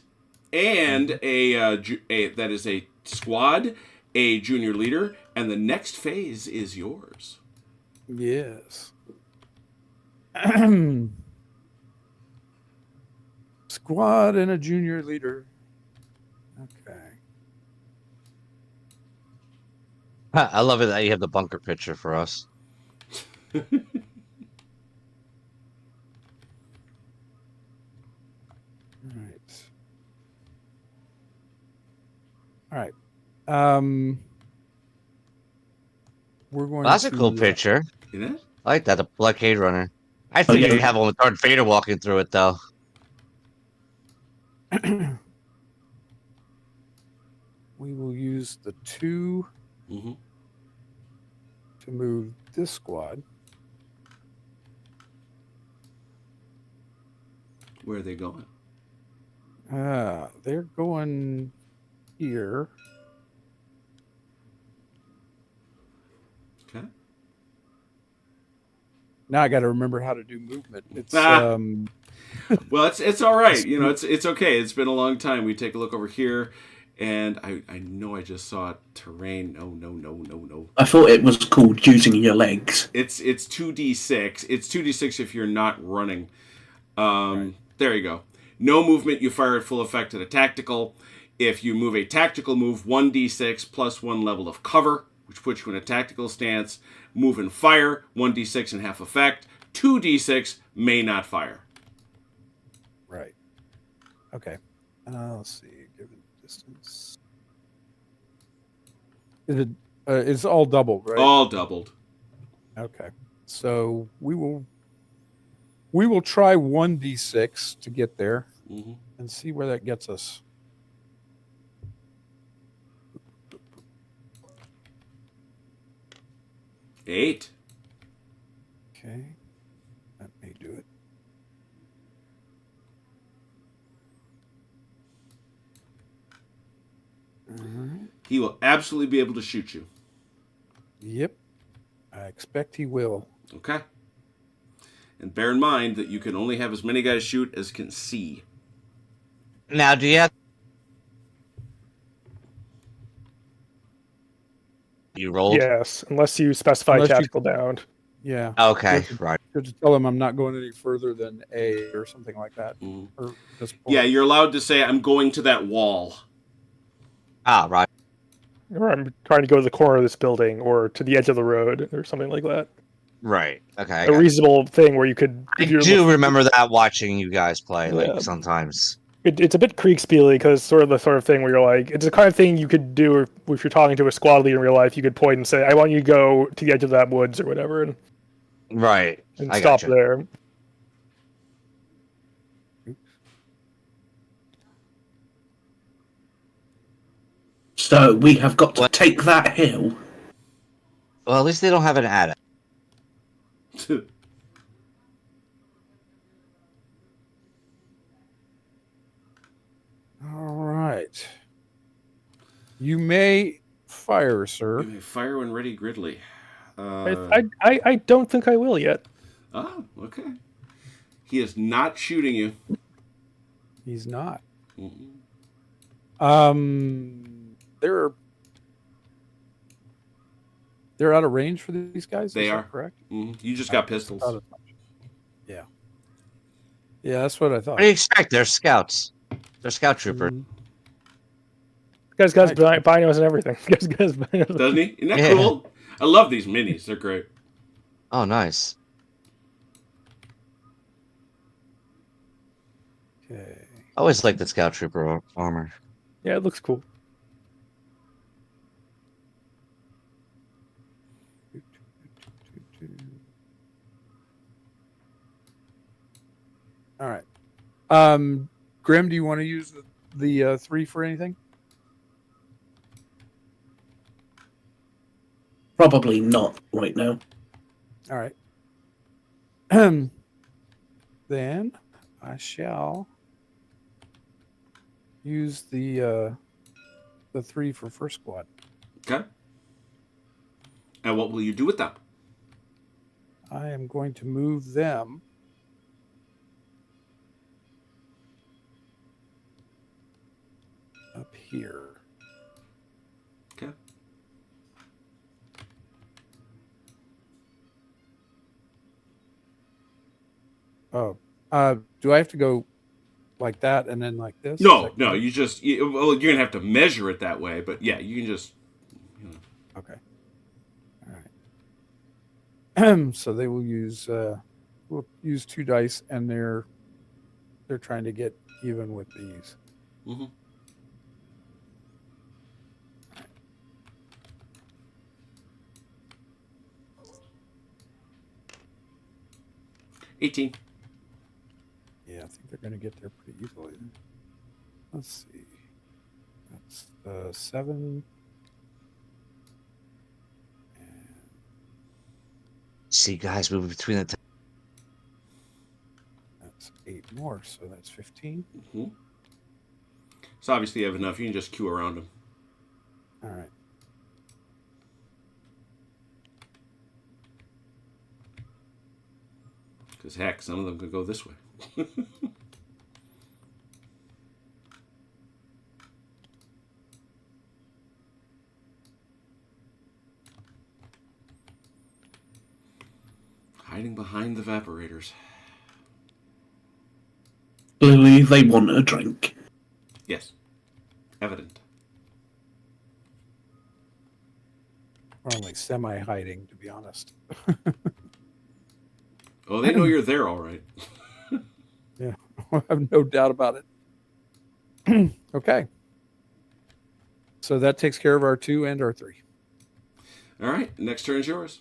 and that is a squad, a junior leader, and the next phase is yours. Yes. Squad and a junior leader. Okay. I love it that you have the bunker picture for us. All right. We're going. Well, that's a to, cool picture. You know? I like that, the blockade runner. I think yeah. you'd have one with Darth Vader walking through it, though. We will use the 2 Mm-hmm. to move this squad. Where are they going? They're going here. Okay. Now I got to remember how to do movement. It's Well, it's all right. You know, it's okay. It's been a long time. We take a look over here, and I know I just saw terrain. No. I thought it was called using your legs. It's 2d6. It's 2d6 if you're not running. There you go. No movement. You fire at full effect at a tactical. If you move a tactical move, 1d6 plus 1 level of cover, which puts you in a tactical stance. Move and fire, 1d6 and half effect. 2d6 may not fire. right. Okay. Let's see. Given distance. Is it? It's all doubled, right? All doubled. Okay. So we will try 1d6 to get there Mm-hmm. and see where that gets us. Eight. Okay. That may do it. All right. He will absolutely be able to shoot you. Yep. I expect he will. Okay. And bear in mind that you can only have as many guys shoot as can see. Now, do you have... You rolled? Yes, unless you specify Unless you- tactical down. Yeah. Okay, right. Good to tell him I'm not going any further than A or something like that. Mhm. Or this point. Yeah, you're allowed to say, I'm going to that wall. Ah, right. Or I'm trying to go to the corner of this building or to the edge of the road or something like that. Right. Okay. I A got it. reasonable thing where you could. I if you're do remember that watching you guys play, Yeah. like, sometimes. It's a bit Kriegspiel-y because it's sort of the sort of thing where you're like, it's the kind of thing you could do if you're talking to a squad leader in real life. You could point and say, I want you to go to the edge of that woods or whatever and Right. I stop gotcha. there. So we have got to take that hill. Well, at least they don't have an attic. All right. You may fire, sir. You may fire when ready, Gridley. I don't think I will yet. Oh, okay. He is not shooting you. He's not. Mhm. They're out of range for these guys. They Is that are. correct. Mhm. You just got pistols. Thought as much. Yeah. Yeah, that's what I thought. What do you expect? They're scouts. They're scout troopers. Mhm. This guy's got binos and everything. This guy's binos. Doesn't he? Isn't that Yeah. cool? I love these minis. They're great. Oh, nice. Okay. I always like the scout trooper armor. Yeah, it looks cool. All right. Grim, do you want to use the 3 for anything? Probably not right now. All right. Then I shall use the 3 for first squad. Okay. And what will you do with them? I am going to move them up here. Okay. Oh, do I have to go like that and then like this? Is No, that no. correct? Well, you're gonna have to measure it that way, but yeah, you can just. Okay. All right. So they will use we'll use 2 dice, and they're trying to get even with these. Mm-hmm. $18. Yeah, I think they're going to get there pretty easily. Let's see. That's 7. See, guys, moving between the... That's 8 more, so that's 15. Mm-hmm. So obviously you have enough. You can just queue around them. All right. Because heck, some of them could go this way. Hiding behind the evaporators. Clearly, they want a drink. Yes. Evident. Or only semi-hiding, to be honest. Oh, they know you're there, all right. Yeah, I have no doubt about it. Okay. So that takes care of our 2 and our 3. All right, next turn's yours.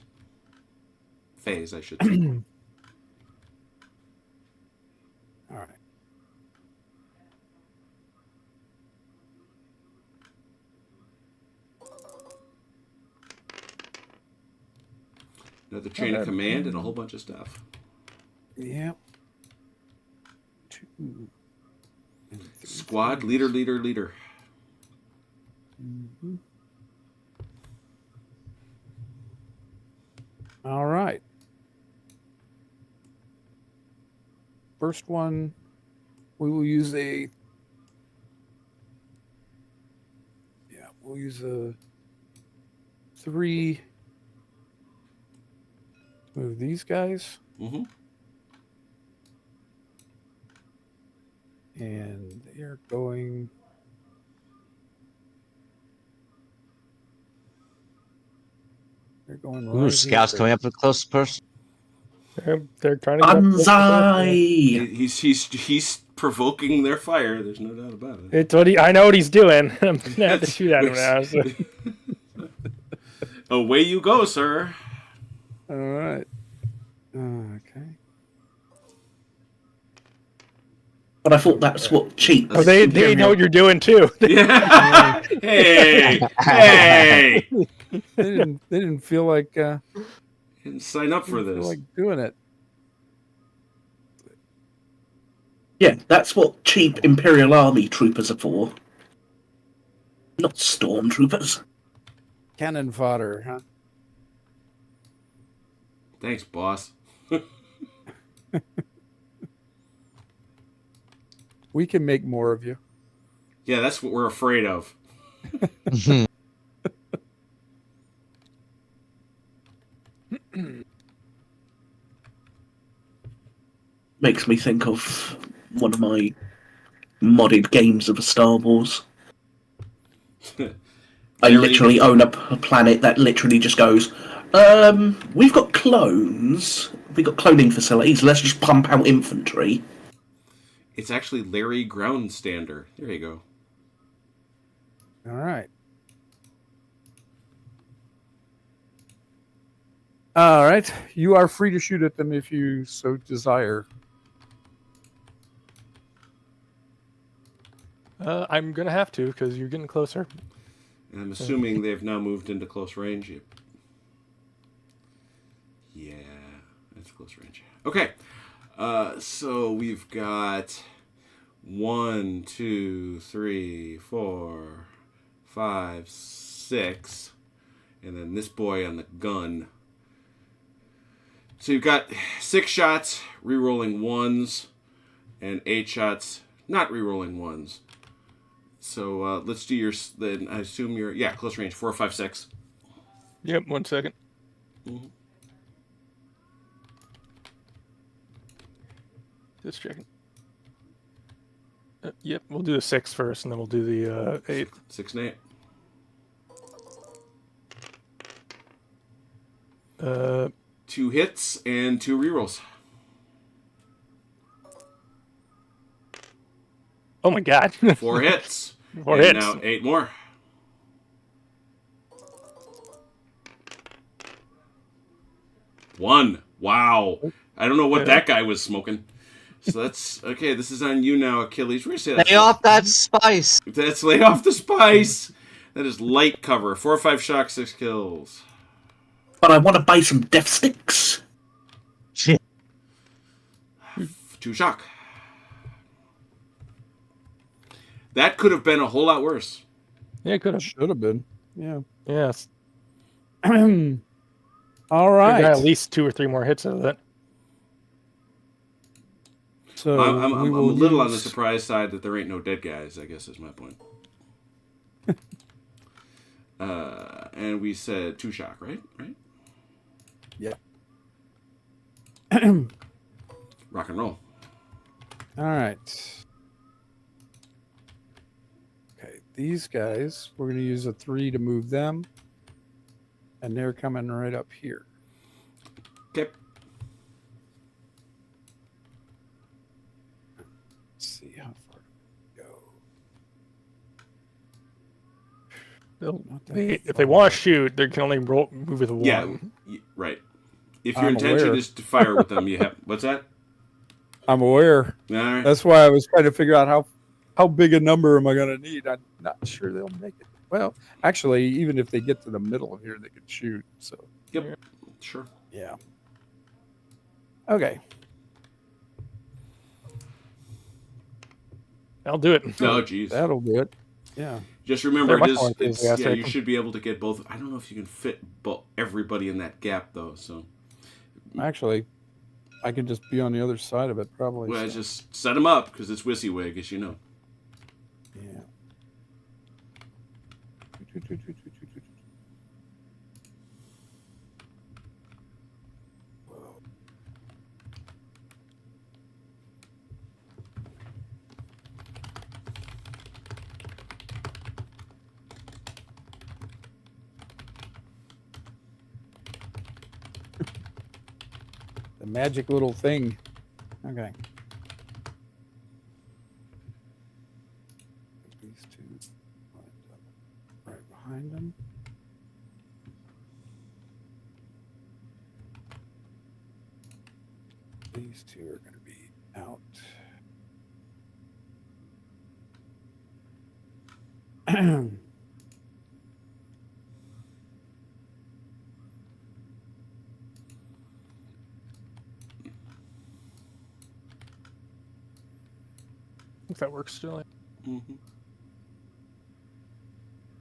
Phase, I should say. All right. Another chain of command and a whole bunch of stuff. Yep. 2. and 3. Squad leader. Mm-hmm. All right. First one, we will use a. Yeah, we'll use a 3. Move these guys. Mm-hmm. And they're going. They're going right. Ooh, scouts coming up with close person. They're trying to get up close to Banzai! He's provoking their fire. There's no doubt about it. It's what I know what he's doing. I'm gonna have to shoot at him now. So. Away you go, sir. All right. Okay. But I thought that's what cheap. Oh, they know what you're doing too. Yeah. Hey. They didn't feel like Didn't sign up for feel this. like doing it. Yeah, that's what cheap Imperial Army troopers are for. Not stormtroopers. Cannon fodder, huh? Thanks, boss. We can make more of you. Yeah, that's what we're afraid of. Makes me think of one of my modded games of Star Wars. I literally own a planet that literally just goes, we've got clones. We've got cloning facilities. Let's just pump out infantry. It's actually Larry Groundstander. There you go. All right. All right. You are free to shoot at them if you so desire. I'm gonna have to because you're getting closer. And I'm assuming they've now moved into close range. Yep. Yeah, that's close range. Okay. So we've got 1, 2, 3, 4, 5, 6, and then this boy on the gun. So you've got 6 shots, re-rolling 1s, and 8 shots, not re-rolling 1s. So let's do your. Then I assume you're close range 4, 5, 6. Yep. 1 second. Mm-hmm. Just checking. Yep, we'll do the 6 first, and then we'll do the 8. 6 and 8. 2 hits and 2 rerolls. Oh my god. 4 hits. 4 and hits. Now 8 more. One. Wow. I don't know what that guy was smoking. So that's okay. This is on you now, Achilles. We're gonna say Lay off that spice. That's lay off the spice. That is light cover. 4 or 5 shock, 6 kills. But I want to buy some death sticks. 2 shock. That could have been a whole lot worse. Yeah, it could have. Should have been. Yeah. Yes. All I right. got at least 2 or 3 more hits out of that. So I'm a we will little on the use- surprise side that there ain't no dead guys, I guess is my point. And we said 2 shock, right? Yeah. Rock and roll. All right. Okay, these guys, we're going to use a 3 to move them. And they're coming right up here. Okay. Let's see how far we go. Not that If they far. want to shoot, they can only move with 1. Yeah, right. If your I'm intention aware. is to fire with them, you have... What's that? I'm aware. All right. That's why I was trying to figure out how big a number am I going to need. I'm not sure they'll make it. Well, actually, even if they get to the middle of here, they could shoot. So, Yep. Sure. yeah. Okay. I'll do it. No, jeez. That'll do it. Yeah. Just remember, They're it much more is. Yeah, enthusiastic. you should be able to get both. I don't know if you can fit everybody in that gap though. So, Actually, I could just be on the other side of it, probably. well, so, just set them up because it's WYSIWYG, as you know. yeah. Whoa. The magic little thing. Okay. These two lined up right behind them. These two are going to be out. If that works, still. Mm-hmm.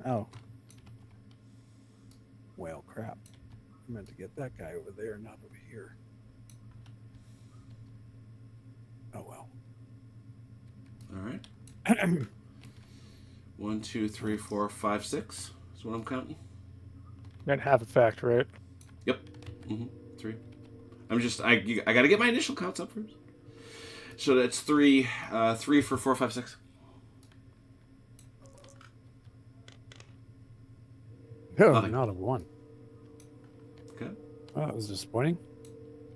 Oh. Well, crap. I meant to get that guy over there, not over here. Oh, well. All right. 1, 2, 3, 4, 5, 6 is what I'm counting. Meant half effect, right? Yep. 3. I got to get my initial counts up first. So that's 3. 3 for 4, 5, 6. Oh, Nothing. not a 1. Okay. Oh, that was disappointing.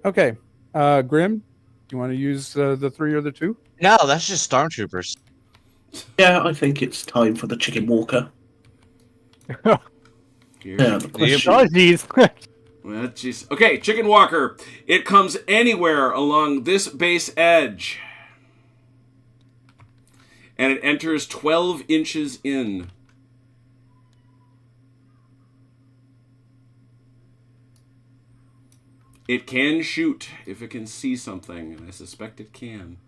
Okay. Grim, you want to use the 3 or the 2? No, that's just stormtroopers. Yeah, I think it's time for the chicken walker. Here. Yeah, the question. Oh, jeez. Well, jeez. Okay, Chicken Walker. It comes anywhere along this base edge. And it enters 12 inches in. It can shoot if it can see something, and I suspect it can.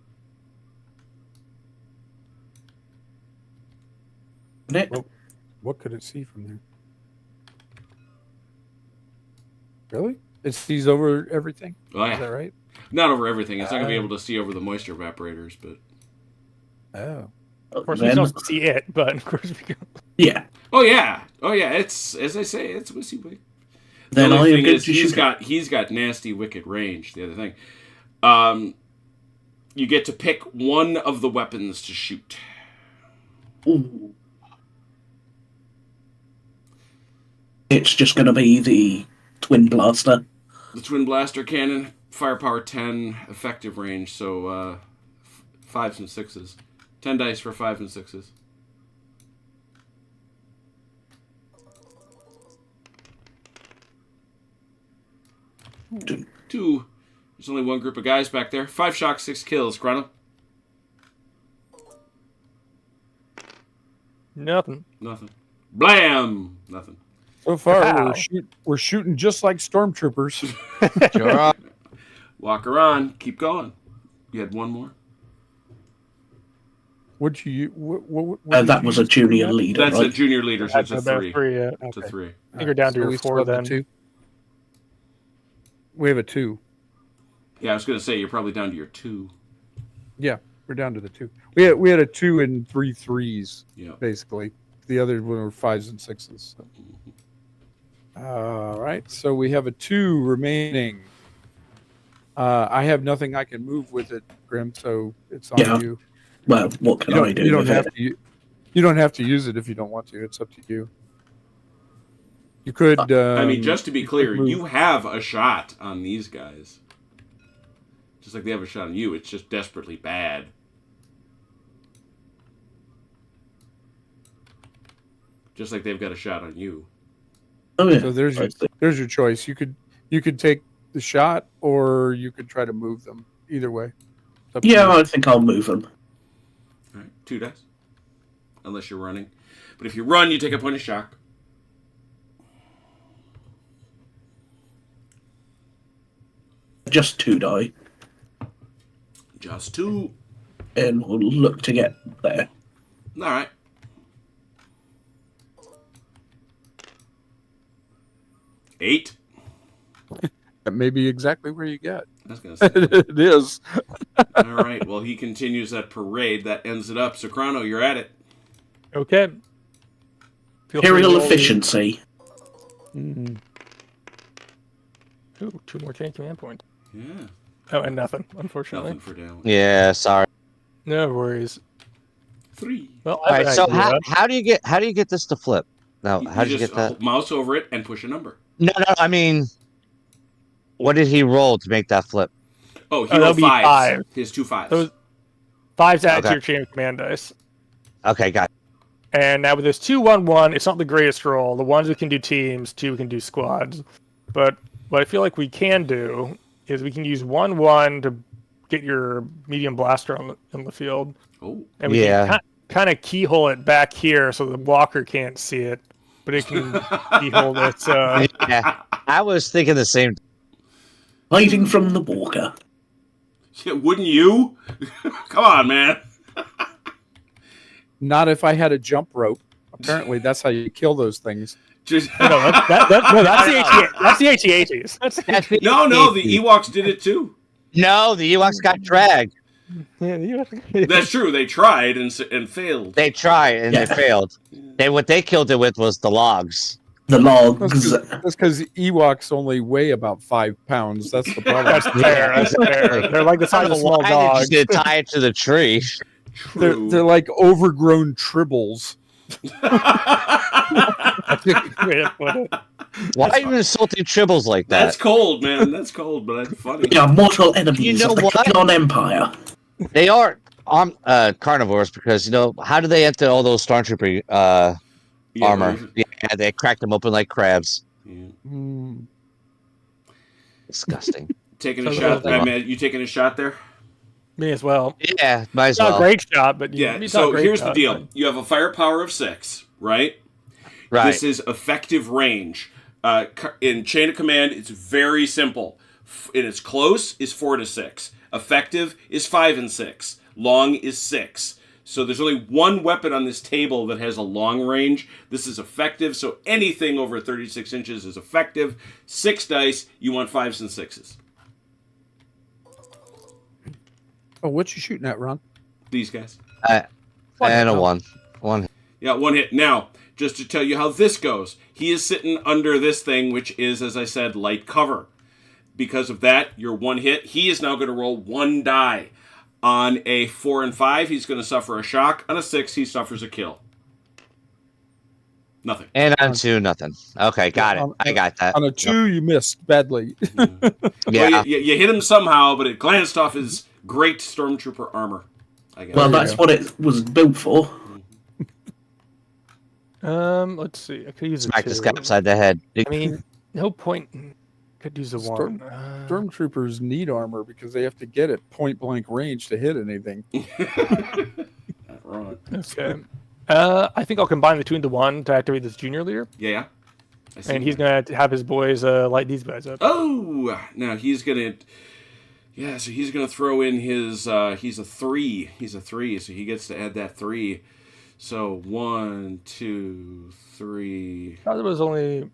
What could it see from there? Really? It sees over everything? Oh, Is that yeah. right? Not over everything. It's not going to be able to see over the moisture evaporators, but... Oh. Of course, we Then- don't see it, but of course we can. Yeah. Oh, yeah. Oh, yeah. It's, as I say, it's WYSIWYG. The Then I only am thing good is to he's shoot. got nasty, wicked range. The other thing, you get to pick one of the weapons to shoot. Ooh. It's just going to be the twin blaster. The twin blaster cannon, firepower 10, effective range, so 5s and 6s. 10 dice for 5s and 6s. Two. There's only one group of guys back there. 5 shock, 6 kills. Chrono? Nothing. Nothing. Blam! Nothing. So far, Wow. we're shooting just like stormtroopers. Sure. Walker on. Keep going. You had one more? Would you? What did That you was a use for junior that? leader, That's a right? junior leader, so it's a That's about 3. 3, yeah. It's a Okay. 3. I think you're down to your we 4 still have a then. 2. We have a 2. Yeah, I was going to say, you're probably down to your 2. Yeah, we're down to the 2. We had a 2 and 3 threes, Yeah. basically. The other one were 5s and 6s. So. All right, so we have a 2 remaining. I have nothing I can move with it, Grim, so it's on Yeah. you. Well, what can I do You don't with have it? to. You don't have to use it if you don't want to. It's up to you. You could. I mean, just to be you could clear, move- you have a shot on these guys. Just like they have a shot on you. It's just desperately bad. Just like they've got a shot on you. Oh yeah. So there's your choice. You could take the shot, or you could try to move them. Either way. It's up to Yeah, you. I think I'll move them. All right, 2 dice. Unless you're running. But if you run, you take a point of shock. Just 2 die, Just 2. and we'll look to get there. All right. Eight. That may be exactly where you get. I was gonna say. It is. All right. Well, he continues that parade. That ends it up. Soprano, you're at it. Okay. Feel free to Imperial roll. efficiency. Mhm. Ooh, 2 more chain command points. Yeah. Oh, and nothing, unfortunately. Nothing for down. Yeah, sorry. No worries. 3. Well, All I have right, an so idea. how do you get this to flip? No, how did you just get that? mouse over it and push a number. No, I mean, what did he roll to make that flip? Oh, he that'll rolled be 5s. 5. His 2 5s. Those 5s add to Okay. your chain of command dice. Okay, got it. And now with this 2-1-1, it's not the greatest roll. The ones we can do teams, 2 we can do squads. But what I feel like we can do is we can use 1-1 to get your medium blaster on the field. Oh. And we Yeah. can kind of keyhole it back here so the walker can't see it. But it can keyhole it. Yeah, I was thinking the same. Hiding from the walker. Shit, wouldn't you? Come on, man. Not if I had a jump rope. Apparently, that's how you kill those things. Just No, that's the AT. That's the AT-ATs. That's the, no, the Ewoks did it too. No, the Ewoks got dragged. That's true. They tried and failed. They tried and Yeah. they failed. What they killed it with was the logs. The logs. That's because Ewoks only weigh about 5 pounds. That's the problem. That's fair. That's fair. They're like the size of a small Why dog. did you just tie it to the tree? True. They're like overgrown tribbles. That's a good way to put it. Why are you insulting tribbles like that? That's cold, man. That's cold, but that's funny. We are mortal enemies You know of the what? Klingon Empire. They are carnivores because how do they enter all those stormtrooper Yeah, armor? Yeah, they cracked them open like crabs. yeah. Mm. Disgusting. Taking a So shot. those- Man, you taking a shot there? Me as well. Yeah, might as It's not well. a great shot, but Yeah. it's not So a great here's the shot, deal. but- You have a firepower of 6, right? Right. This is effective range. In chain of command, it's very simple. And it's close is 4 to 6. Effective is 5 and 6. Long is 6. So there's only one weapon on this table that has a long range. This is effective, so anything over 36 inches is effective. 6 dice, you want 5s and 6s. Oh, what you shooting at, Ron? These guys. And a one. Yeah, 1 hit. Now, just to tell you how this goes, he is sitting under this thing, which is, as I said, light cover. Because of that, your 1 hit, he is now going to roll 1 die. On a 4 and 5, he's going to suffer a shock. On a 6, he suffers a kill. Nothing. And on 2, nothing. Okay, got it. on- I got that. On a 2, you missed badly. Yeah. Well, you hit him somehow, but it glanced off his great stormtrooper armor. I guess. Well, There you that's go. what it was built for. Let's see. I could use a Smack 2. this guy upside the head. I mean, no point. Could use a 1. Stormtroopers need armor because they have to get at point blank range to hit anything. Not wrong. Okay. I think I'll combine the 2 into 1 to activate this junior leader, Yeah. I see and he's that. gonna have his boys light these guys up. Oh! Now he's going to... Yeah, so he's going to throw in his... he's a 3. He's a 3, so he gets to add that 3. So 1, 2, 3... I thought it was only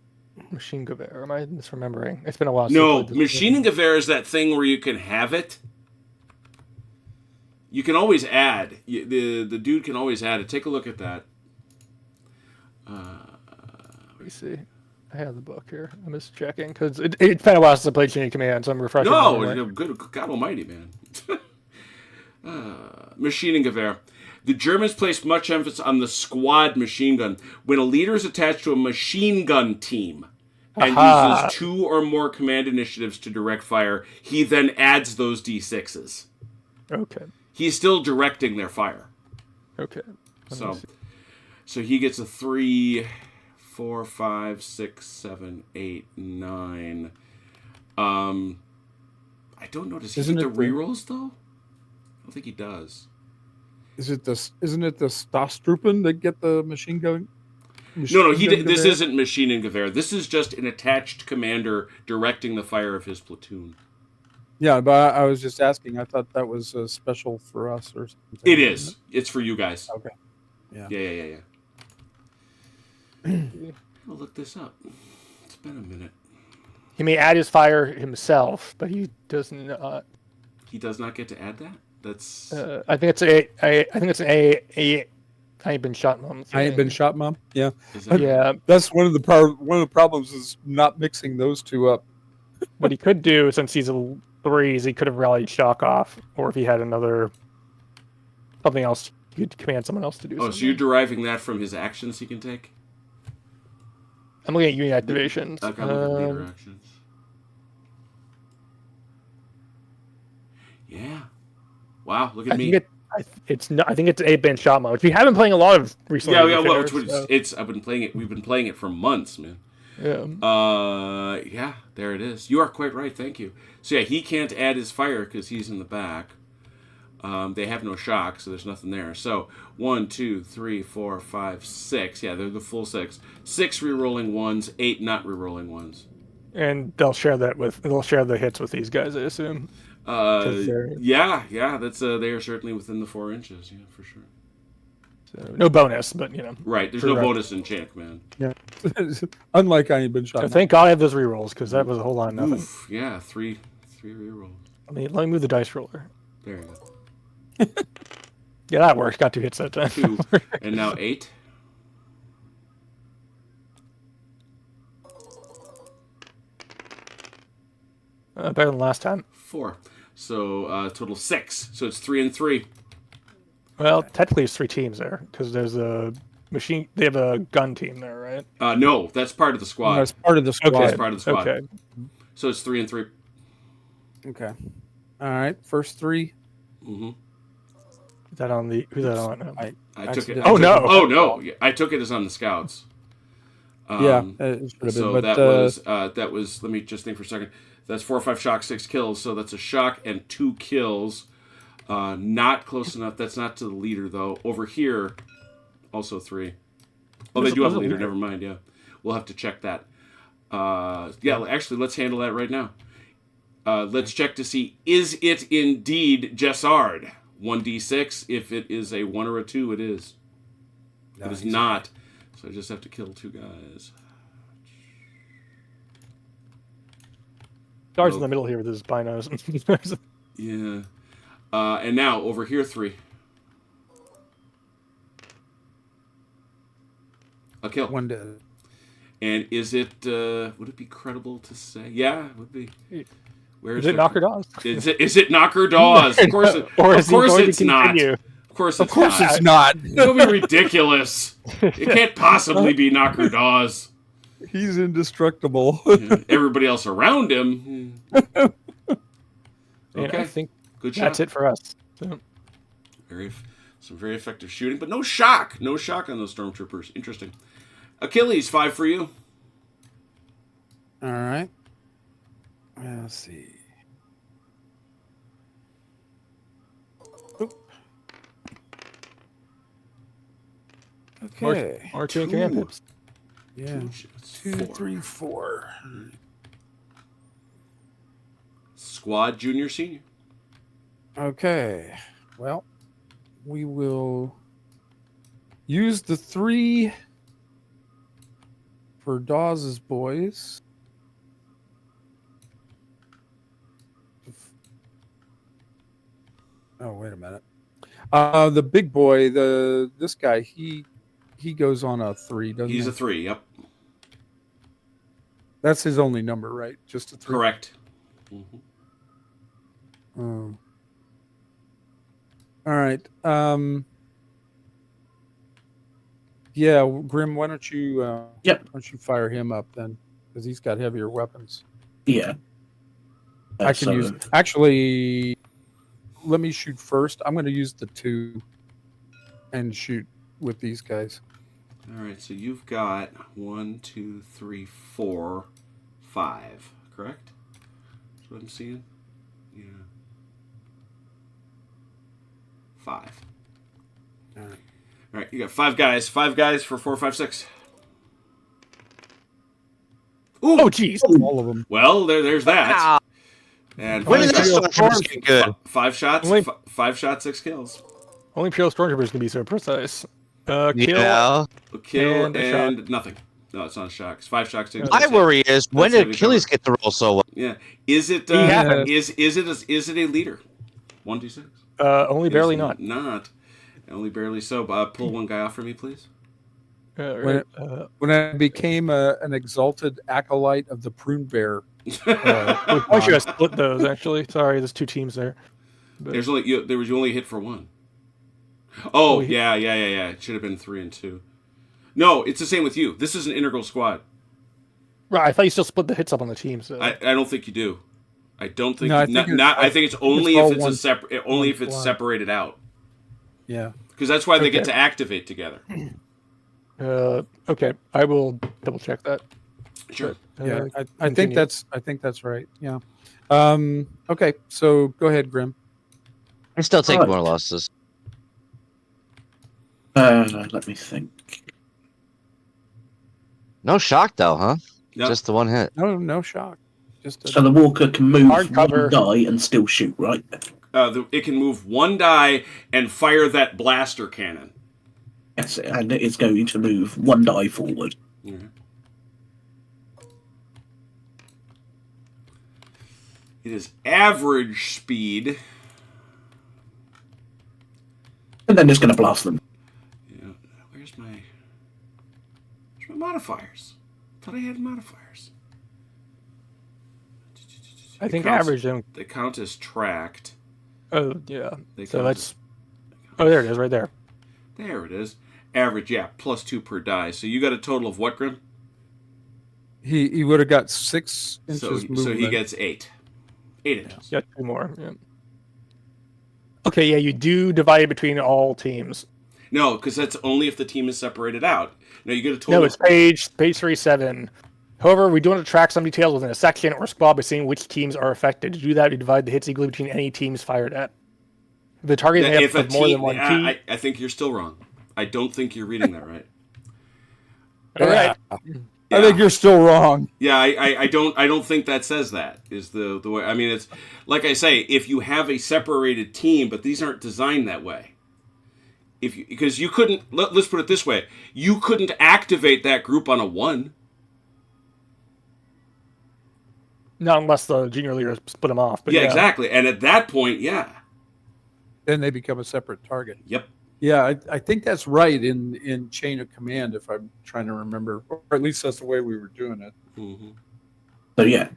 machine gewehr. Am I misremembering? It's been a while. since I No, played this machining gewehr is that thing where you can have it. You can always add. The dude can always add it. Take a look at that. Let me see. I have the book here. I'm just checking because it's been a while since I played Chain of Command, so I'm refreshing. No, good God Almighty, man. Maschinen Gewehr. The Germans placed much emphasis on the squad machine gun. When a leader is attached to a machine gun team and uses 2 or more command initiatives to direct fire, he then adds those D6s. Okay. He's still directing their fire. Okay. So he gets a 3, 4, 5, 6, 7, 8, 9. I don't know. Does he get the rerolls though? I don't think he does. Isn't it the Stumblethrough that get the machine gun? No. This isn't Maschinengewehr. This is just an attached commander directing the fire of his platoon. Yeah, but I was just asking. I thought that was special for us or something. It is. It's for you guys. Okay. Yeah. Yeah. I'll look this up. It's been a minute. He may add his fire himself, but he does not. He does not get to add that. That's. I think it's I think it's an A. I ain't been shot, Mom. I ain't been shot, Mom. Yeah. Yeah. That's one of the problems is not mixing those two up. What he could do, since he's a 3, is he could have rallied shock off, or if he had something else, he could command someone else to do. Oh, so you're deriving that from his actions he can take? I'm looking at unit activations. Okay, I'm looking at leader actions. Yeah. Wow, look at me. I think it's a Ben Shotma, which we have been playing a lot of recently. Yeah. Well, I've been playing it. We've been playing it for months, man. Yeah. Yeah. There it is. You are quite right. Thank you. So yeah, he can't add his fire because he's in the back. They have no shock, so there's nothing there. So 1, 2, 3, 4, 5, 6. Yeah, they're the full 6. 6 rerolling ones, 8 not rerolling ones. And they'll share the hits with these guys, I assume. Yeah. That's they are certainly within the 4 inches. Yeah, for sure. So, no bonus, but Right. There's no bonus in Chain of Command. Yeah. Unlike I ain't been shot. So thank God I have those rerolls because that was a whole lot of nothing. Oof, yeah, 3 rerolls. Let me move the dice roller. There you go. Yeah, that worked. Got 2 hits that time. 2, and now 8. Better than last time. 4. So total 6. So it's 3 and 3. Well, technically it's 3 teams there because there's a machine. They have a gun team there, right? No, that's part of the squad. That's part of the squad. That's part of the squad. Okay. So it's 3 and 3. Okay. All right. First 3. Mm-hmm. Is that on the? Who's that on? I took it. Oh no! Oh no! I took it as on the scouts. Yeah, it should have so been. But, that was. Let me just think for a second. That's 4 or 5 shock, 6 kills. So that's a shock and 2 kills. Not close enough. That's not to the leader though. Over here, also 3. Oh, they do have a leader. Never mind. Yeah, we'll have to check that. Yeah, actually, let's handle that right now. Let's check to see, is it indeed Jessard? 1d6. If it is a 1 or a 2, it is. No, it is not. So I just have to kill 2 guys. Guards in the middle here with his binos. Yeah. And now, over here, 3. A kill. 1 dead. And is it, would it be credible to say? Yeah, it would be. Where is it Knocker Dawes? Is it Knocker Dawes? Of course it's not. Of course it's not. It'll be ridiculous. It can't possibly be Knocker Dawes. He's indestructible. Yeah. Everybody else around him. Okay. I think good shot. That's it for us. So. Some very effective shooting, but no shock. No shock on those stormtroopers. Interesting. Achilles, 5 for you. All right. Let's see. Oop. Okay. R2 and command pips. Yeah. 2, 3, 4. Squad, junior, senior. Okay. Well, we will use the 3 for Dawes's boys. Oh, wait a minute. The big boy, this guy, he goes on a 3, doesn't he? He's a 3. Yep. That's his only number, right? Just a 3. Correct. Oh. All right. Yeah, Grim, why don't you Why don't you fire him up then? Because he's got heavier weapons. Yeah. I can use actually let me shoot first. I'm gonna use the 2 and shoot with these guys. All right, so you've got 1, 2, 3, 4, 5, correct? That's what I'm seeing? Yeah. 5. All right. All right, you got 5 guys. 5 guys for 4, 5, 6. Ooh. Oh, jeez. All of them. Well, there's that. And When did five, this stormtroopers get good? 5 shots, Only- 5 shots, 6 kills. Only Imperial Stormtroopers can be so precise. Kill. Yeah. A kill And and, a nothing. No, it's not a shock. It's 5 shocks. 6 My kills. worry is when That's did heavy Achilles cover. get the roll so well? Yeah. Is it Yeah. is it a leader? 1, 2, 6. Only barely Is not. Not. Only barely so. Pull one guy off for me, please. Right. When I became an exalted acolyte of the prune bear. I should have split those, actually. Sorry, there's 2 teams there. But- There was only hit for 1. Oh, Oh, yeah. It should have been 3 and 2. No, it's the same with you. This is an integral squad. Right, I thought you still split the hits up on the team. So. I don't think you do. I don't think. No, I I think think it's only all if it's one- a separate. Only if it's squad. separated out. Yeah. Because that's why they get Okay. to activate together. Okay, I will double check that. Sure. Yeah. I continue. think that's right. Yeah. Okay, so go ahead, Grim. I still take Right. more losses. Let me think. No shock though, huh? Yep. Just the one hit. No shock. Just So the walker can move Hard cover. one die and still shoot, right? It can move 1 die and fire that blaster cannon. Yes, and it's going to move 1 die forward. It is average speed. And then it's going to blast them. Yeah. Where's my modifiers? Thought I had modifiers. I think It counts- average. Then, They count as tracked. oh yeah. They So count that's. Oh, there it is, right there. There it is. Average, yeah, plus 2 per die. So you got a total of what, Grim? He would have got 6 inches So movement. he gets 8. 8 inches. Yeah, 2 more. Yeah. Okay, yeah, you do divide it between all teams. No, because that's only if the team is separated out. No, you get a total. No, it's page 37. However, we do want to track some details within a section or squad by seeing which teams are affected. To do that, we divide the hits equally between any teams fired at. If the target is If made a up of more team, than one team. I think you're still wrong. I don't think you're reading that right. All right. I think you're still wrong. Yeah, I don't think that says that is the way. I mean, it's like I say, if you have a separated team, but these aren't designed that way. Because you couldn't. Let's put it this way: you couldn't activate that group on a 1. Not unless the junior leader split them off. But Yeah, exactly. And at that point, yeah. Then they become a separate target. Yep. Yeah, I think that's right in chain of command, if I'm trying to remember, or at least that's the way we were doing it. Mm-hmm. So yeah,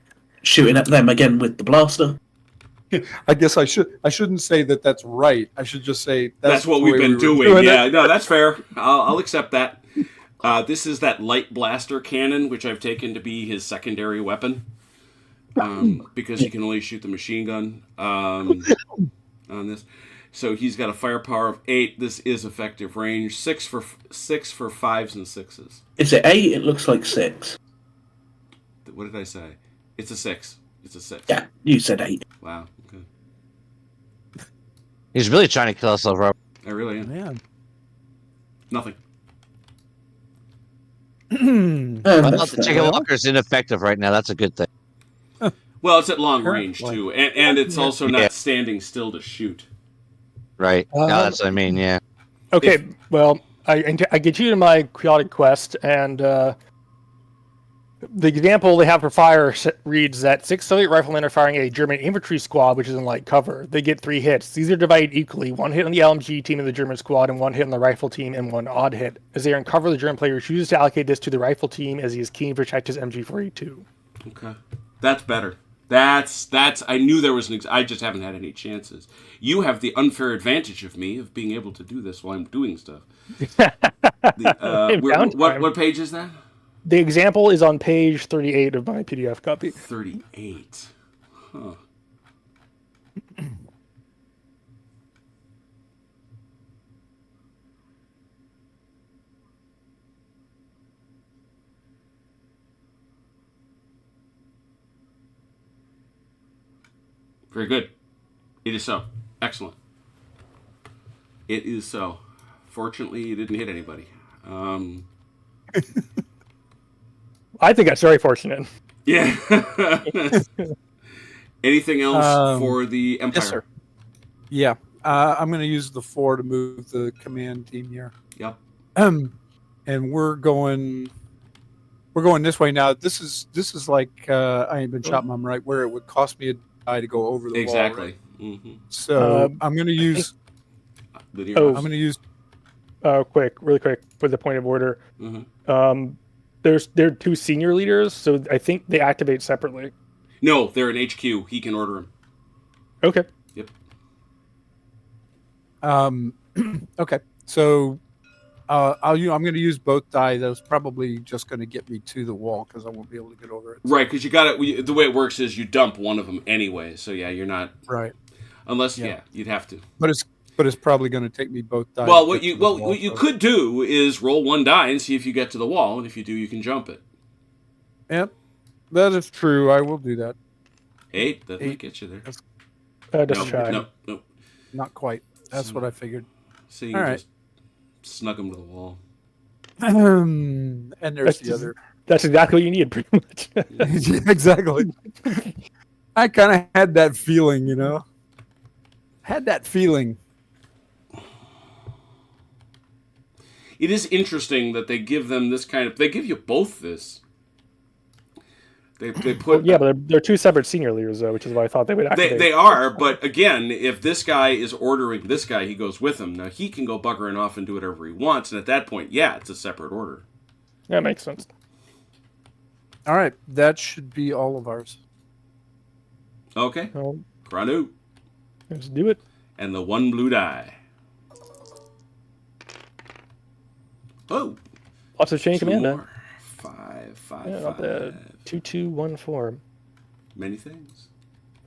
shooting at them again with the blaster. I guess I shouldn't say that that's right. I should just say That's what the we've way been we were doing. it. Yeah, no, that's fair. I'll accept that. This is that light blaster cannon, which I've taken to be his secondary weapon, because he can only shoot the machine gun on this. So he's got a firepower of 8. This is effective range 6 for 5s and 6s. Is it 8? It looks like 6. What did I say? It's a 6. It's a 6. Yeah, you said 8. Wow. Okay. He's really trying to kill us over. I really am. Man. Nothing. Well, the chicken walker's ineffective right now. That's a good thing. Well, it's at long range Apparently. too, and it's also Yeah. not standing still to shoot. Right. No, that's what I mean. Yeah. Okay, well, I get you to my chaotic quest, and The example they have for fire reads that 6 Soviet riflemen are firing a German infantry squad, which is in light cover. They get 3 hits. These are divided equally: 1 hit on the LMG team of the German squad, and 1 hit on the rifle team, and 1 odd hit. As they are in cover, the German player chooses to allocate this to the rifle team as he is keen to protect his MG42. Okay, that's better. That's. I knew there was I just haven't had any chances. You have the unfair advantage of me of being able to do this while I'm doing stuff. What page is that? The example is on page 38 of my PDF copy. 38. Huh. Very good. It is so. Excellent. It is so. Fortunately, you didn't hit anybody. I think that's very fortunate. Yeah. Anything else for the Empire? Yes, sir. Yeah. I'm going to use the 4 to move the command team here. Yep. And we're going this way now. This is like I ain't been shot, Mom, right? Where it would cost me a die to go over the wall. Exactly. Right? Mm-hmm. So I'm going to use. I'm going to use. Really quick, for the point of order. Mm-hmm. There are 2 senior leaders, so I think they activate separately. No, they're in HQ. He can order them. Okay. Yep. Okay. So I'm going to use both die. That's probably just going to get me to the wall because I won't be able to get over it. Right, because you got it. The way it works is you dump one of them anyway. So yeah, you're not right. Unless you'd have to. But it's probably going to take me both die. Well, what you could do is roll 1 die and see if you get to the wall, and if you do, you can jump it. Yep, that is true. I will do that. 8, that might get you there. Just try. No. Not quite. That's what I figured. So you can just snug them to the wall. And there's the other. That's exactly what you need, pretty much. Yeah, exactly. I kind of had that feeling, Had that feeling. It is interesting that they give them this kind of. They give you both this. They put. Yeah, but they're 2 separate senior leaders, though, which is why I thought they would activate. They are, but again, if this guy is ordering this guy, he goes with him. Now, he can go buggering off and do whatever he wants, and at that point, it's a separate order. That makes sense. All right, that should be all of ours. Okay. Kranu. Let's do it. And the 1 blue die. Oh. Lots of chain command. More. 5, 5, yeah, 5. 2, 2, 1, 4. Many things.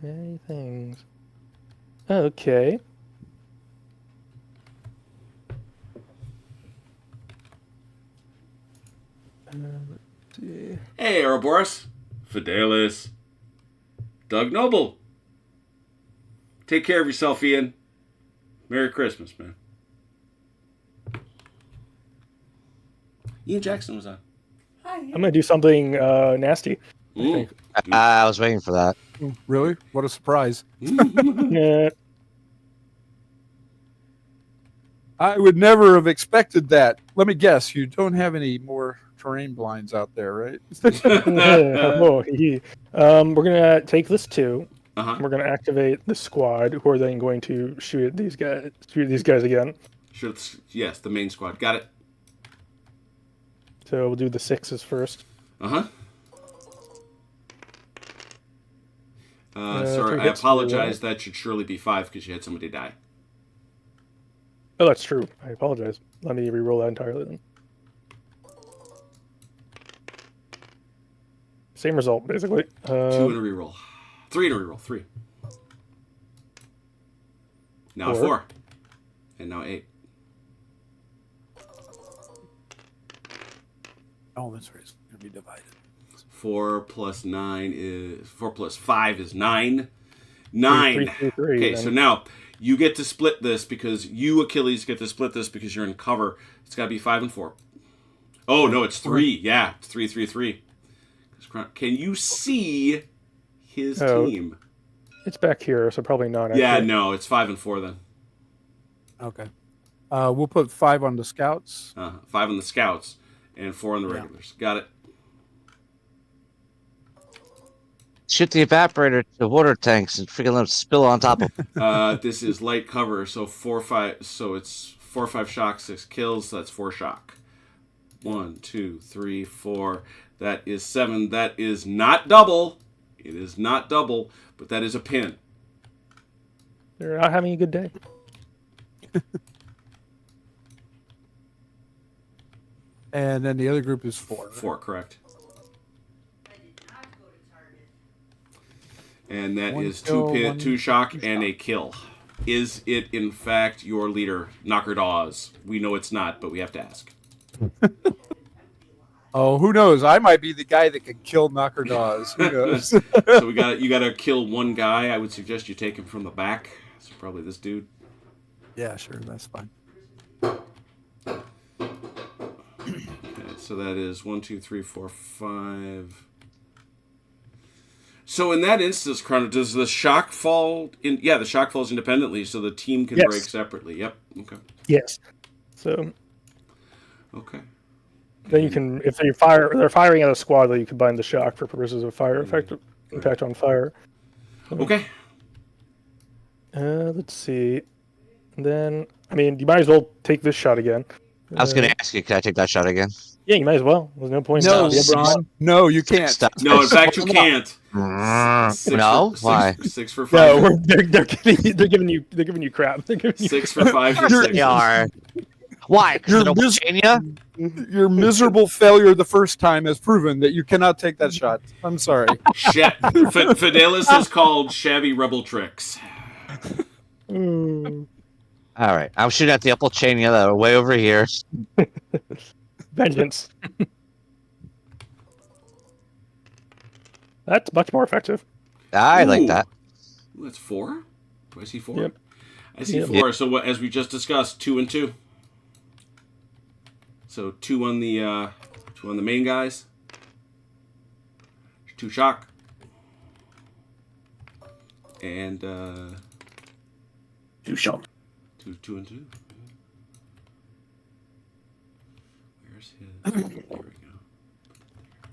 Many things. Okay. Let's see. Hey, Ouroboros. Fidelis. Doug Noble. Take care of yourself, Ian. Merry Christmas, man. Ian Jackson was on. Hi. I'm gonna do something nasty. I was waiting for that. Really? What a surprise. Yeah. I would never have expected that. Let me guess, you don't have any more terrain blinds out there, right? We're gonna take this 2. We're gonna activate the squad, who are then going to shoot at these guys. Shoot these guys again. Sure. Yes, the main squad. Got it. So we'll do the 6s first. Sorry, I apologize. That should surely be 5 because you had somebody die. Oh, that's true. I apologize. Let me re-roll that entirely then. Same result, basically. 2 in a reroll. 3 in a reroll. 3. Now 4. And now 8. Oh, that's right. It's going to be divided. 4 plus 5 is 9. 9. 3, okay, so now you get to split this because you, Achilles, get to split this because you're in cover. It's got to be 5 and 4. Oh, no, it's 3. Yeah, it's 3, 3, 3. Can you see his team? It's back here, so probably not. Yeah, no, it's 5 and 4 then. Okay. We'll put 5 on the scouts. 5 on the scouts and 4 on the regulars. Got it. Shoot the evaporator to the water tanks and freaking let them spill on top of them. This is light cover, so 4, 5. So it's 4, 5 shock, 6 kills. So that's 4 shock. 1, 2, 3, 4. That is 7. That is not double. It is not double, but that is a pin. They're not having a good day. And then the other group is 4. 4, correct. And that One is kill, 2 pin, one 2 shock, shock. and a kill. Is it in fact your leader, Knocker Dawes? We know it's not, but we have to ask. Oh, who knows? I might be the guy that can kill Knocker Dawes. Who knows? So you got to kill one guy. I would suggest you take him from the back. So probably this dude. Yeah, sure. That's fine. Okay, so that is 1, 2, 3, 4, 5. So in that instance, Chrono, does the shock fall in? Yeah, the shock falls independently, so the team can Yes. break separately. Yep. Okay. Yes. So Okay. then you can, if they're firing at a squad, then you combine the shock for purposes of fire effect, impact on fire. Okay. Let's see. Then, I mean, you might as well take this shot again. I was going to ask you, can I take that shot again? Yeah, you might as well. There's no point. No, in LeBron. No, you can't. Stop. No, in fact, you can't. No? Why? 6 for 5. No, they're giving you crap. They're giving you 6 for 5. You're You're- 6. They are. Why? Because You're of Virginia? Your miserable failure the first time has proven that you cannot take that shot. I'm sorry. Fidelis is called shabby rebel tricks. Mm, All right. I'm shooting at the Upper Chania that are way over here. vengeance. That's much more effective. I like Ooh. that. Ooh, that's 4? Do I see 4? Yep. I see Yep. 4. So what, as we just discussed, 2 and 2. So 2 on the main guys. 2 shock. And 2 shot. 2 and 2. Where's his? There we go.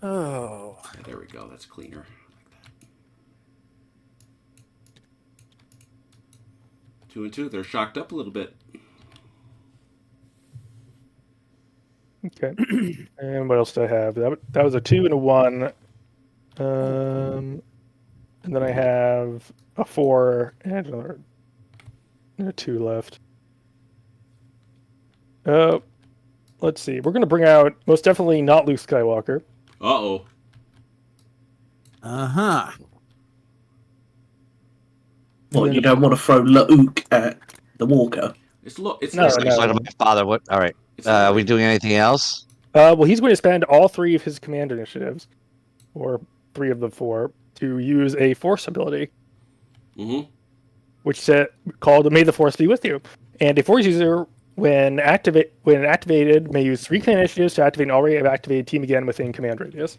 Oh. Yeah, there we go. That's cleaner. Like that. 2 and 2. They're shocked up a little bit. Okay. And what else do I have? That was a 2 and a 1. And then I have a 4 and a 2 left. Let's see. We're going to bring out most definitely not Luke Skywalker. Uh-oh. Uh-huh. What, you don't want to throw Luke at the Walker? It's no. No, It's like my father. What? All right. Are we doing anything else? Well, he's going to spend all 3 of his command initiatives, or 3 of the 4, to use a Force ability, Mm-hmm. which is called "May the Force be with you." And a Force user, when activated, may use 3 command initiatives to activate an already activated team again within command radius.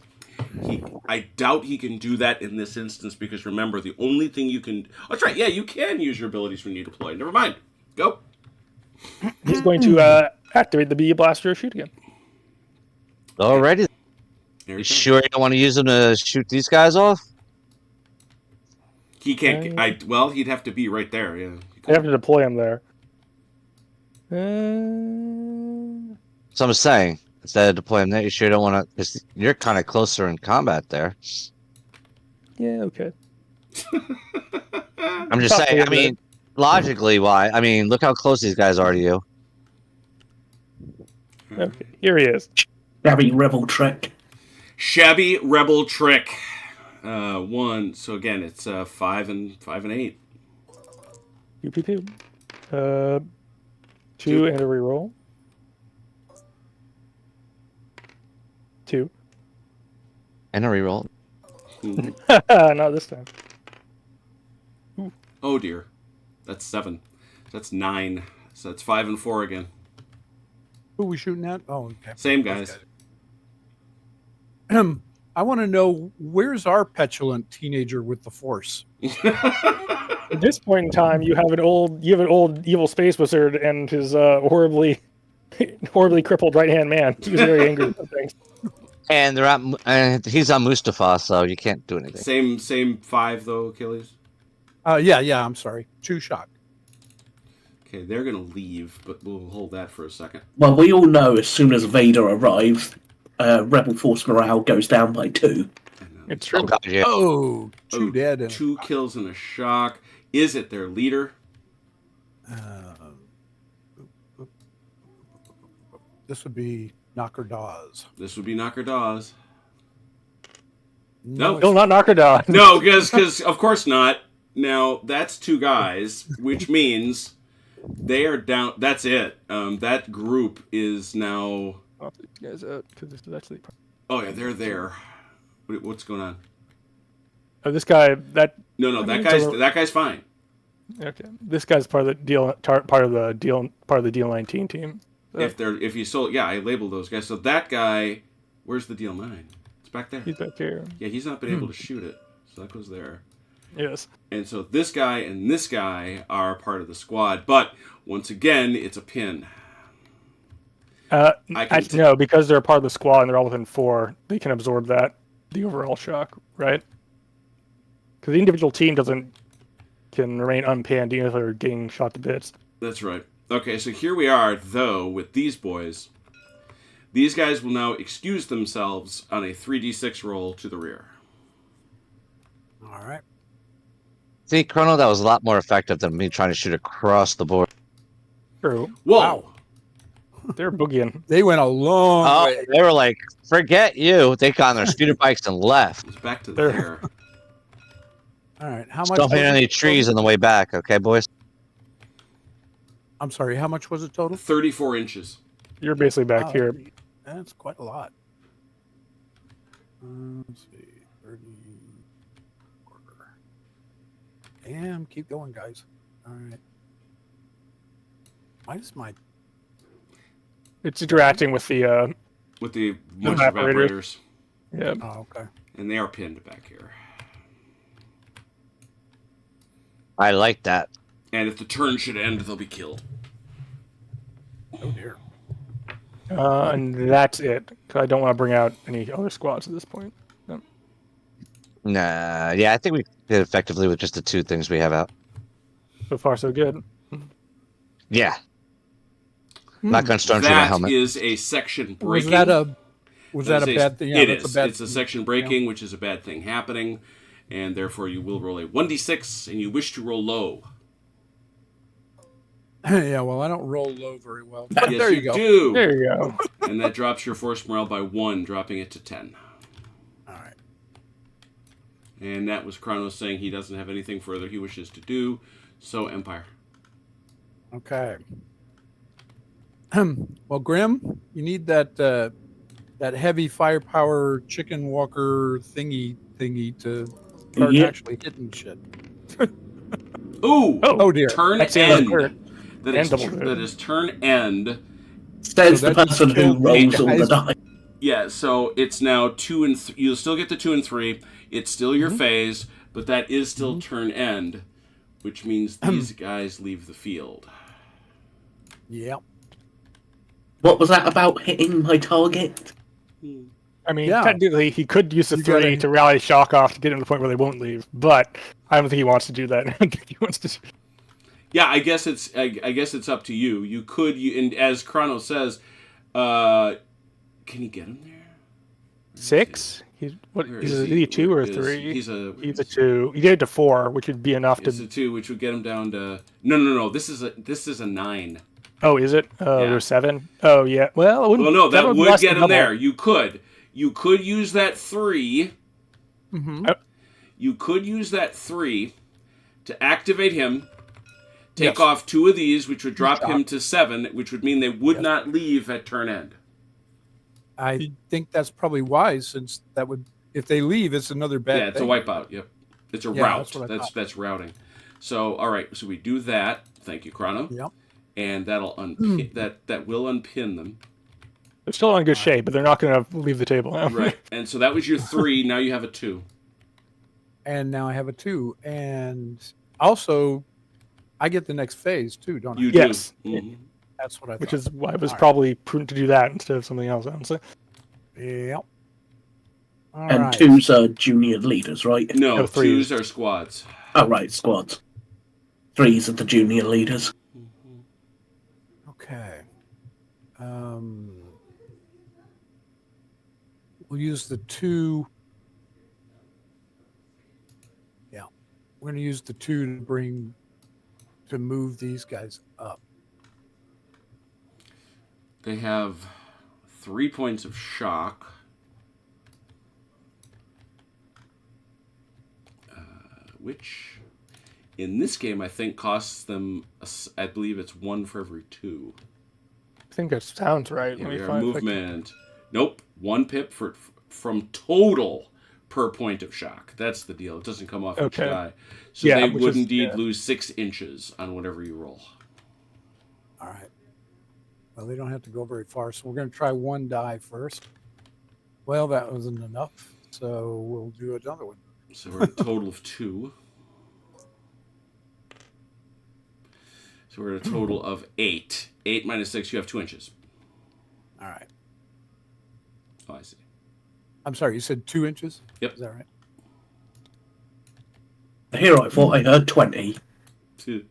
I doubt he can do that in this instance because remember, the only thing you can... Oh, that's right. Yeah, you can use your abilities when you deploy. Never mind. Go. He's going to activate the BE blaster to shoot again. Alrighty. There You you go. sure you don't want to use them to shoot these guys off? He can't... he'd have to be right there. Yeah. I have to deploy him there. So I'm saying, instead of deploying that, you sure don't want to, because you're kind of closer in combat there. Yeah, okay. I'm just saying, I mean, logically, why? I mean, look how close these guys are to you. Okay, here he is. Shabby rebel trick. Shabby rebel trick. 1. So again, it's 5 and 8. Pew, pew, pew. 2 and a reroll. 2. And a reroll. Not this time. Oh dear. That's 7. That's 9. So that's 5 and 4 again. Who are we shooting at? Oh, okay. Same guys. I want to know, where's our petulant teenager with the Force? At this point in time, you have an old evil space wizard and his horribly crippled right hand man. He was very angry about things. And they're at, and he's on Mustafa, so you can't do anything. Same 5 though, Achilles. Yeah. I'm sorry. 2 shock. Okay, they're gonna leave, but we'll hold that for a second. Well, we all know as soon as Vader arrives, Rebel Force morale goes down by 2. It's true. Oh, God, yeah. Oh, 2 Oh, dead. And 2 kills and a shock. Is it their leader? This would be Knocker Dawes. This would be Knocker Dawes. No, No, not knock her down. No, because of course not. Now that's 2 guys, which means they are down. That's it. That group is now. I'll take you guys out because this is actually. Oh yeah, they're there. What's going on? This guy, that No, I that mean, that guy's fine. okay. This guy's part of the deal. Part of the deal 19 team. So If you sold, yeah, I labeled those guys. So that guy, where's the deal 9? It's back there. he's back here. Yeah, he's not been able to shoot it, so that goes there. Yes. And so this guy and this guy are part of the squad, but once again, it's a pin. No, because they're a part of the squad and they're all within 4, they can absorb the overall shock, right? Because the individual team can remain unpinned even if they're getting shot to bits. That's right. Okay, so here we are, though, with these boys. These guys will now excuse themselves on a 3d6 roll to the rear. All right. See, Chrono, that was a lot more effective than me trying to shoot across the board. True. Whoa! Wow. They're boogieing. They went a long Oh, way. they were like, forget you. They got on their scooter bikes and left. It's back to There. there. All right. How much? Don't hit was any it trees total? on the way back, okay, boys? I'm sorry. How much was it total? 34 inches. You're basically back Wow, here. That's quite a lot. Let's see. 30. Damn. Keep going, guys. All right. Why does my It's interacting with the With the The moisture evaporators. evaporators. yeah. Oh, okay. And they are pinned back here. I like that. And if the turn should end, they'll be killed. Oh dear. And that's it. 'Cause I don't want to bring out any other squads at this point. No. Nah, yeah, I think we did effectively with just the 2 things we have out. So far, so good. Yeah. Not going to storm through my That helmet. is a section breaking. Was that a bad thing? Yeah, It that's is. a bad It's a section breaking, which is a bad thing happening, and therefore you will roll a 1d6, and you wish to roll low. Yeah, well, I don't roll low very well. But Yes, there you go. do. There you go. And that drops your force morale by 1, dropping it to 10. All right. And that was Kronos saying he doesn't have anything further he wishes to do. So Empire. Okay. Well, Grim, you need that heavy firepower chicken walker thingy to start Yeah. actually hitting shit. Ooh! Oh dear. Turn That's the end of end. the turn. That And is, double turn. that is turn end. Says So the that person who killed rolls eight all the guys. die. Yeah, so it's now 2 and 3. You'll still get the 2 and 3. It's still your phase, but that is still turn end, which means these guys leave the field. Yep. What was that about hitting my target? I mean, Yeah. technically, he could use the You 3 gotta- to rally shock off to get him to the point where they won't leave, but I don't think he wants to do that. I think he wants to. Yeah, I guess it's up to you. You could, and as Chrono says, can you get him there? 6? He's what? Where He's is a, he? is he a 2 or a Where is- 3? He's a 2. You get it to 4, which would be enough It's to. a 2, which would get him down to no. This is a 9. Oh, is it? Oh, Yeah. there's 7. Oh, yeah. Well, it wouldn't, Well, no, that be would less get than him double. there. You could use that 3. Mm-hmm. You could use that 3 to activate him. Take Yes. off 2 of these, which would drop Shot. him to 7, which would mean they would Yes. not leave at turn end. I think that's probably wise, since that would, if they leave, it's another bad Yeah, it's thing. a wipeout. Yep, it's a Yeah, route. that's what I thought. That's routing. So all right, so we do that. Thank you, Chrono. Yep. And that'll unpin that will unpin them. They're still in good shape, but they're not going to leave the table now. Right. And so that was your 3. Now you have a 2. And now I have a 2, and also I get the next phase too, don't I? You Yes. do. Mhm. That's what I thought. Which is why it was All right. probably prudent to do that instead of something else, honestly. Yep. All And right. twos are junior leaders, right? No, No, threes. twos are squads. Oh, right, squads. Threes are the junior leaders. Okay. We'll use the two. Yeah. We're going to use the two to move these guys up. They have 3 points of shock. Which, in this game, I think costs them, I believe it's 1 for every 2. I think that sounds right. Let me Your find if I can- movement. Nope, 1 pip from total per point of shock. That's the deal. It doesn't come off each Okay. die. So Yeah, they which would is- indeed yeah. lose 6 inches on whatever you roll. All right. Well, they don't have to go very far. So we're going to try one die first. Well, that wasn't enough. So we'll do another one. So we're at a total of 2. So we're at a total of 8. 8 minus 6, you have 2 inches. All right. Oh, I see. I'm sorry. You said 2 inches? Yep. Is that right? Here I thought I heard 20. 2.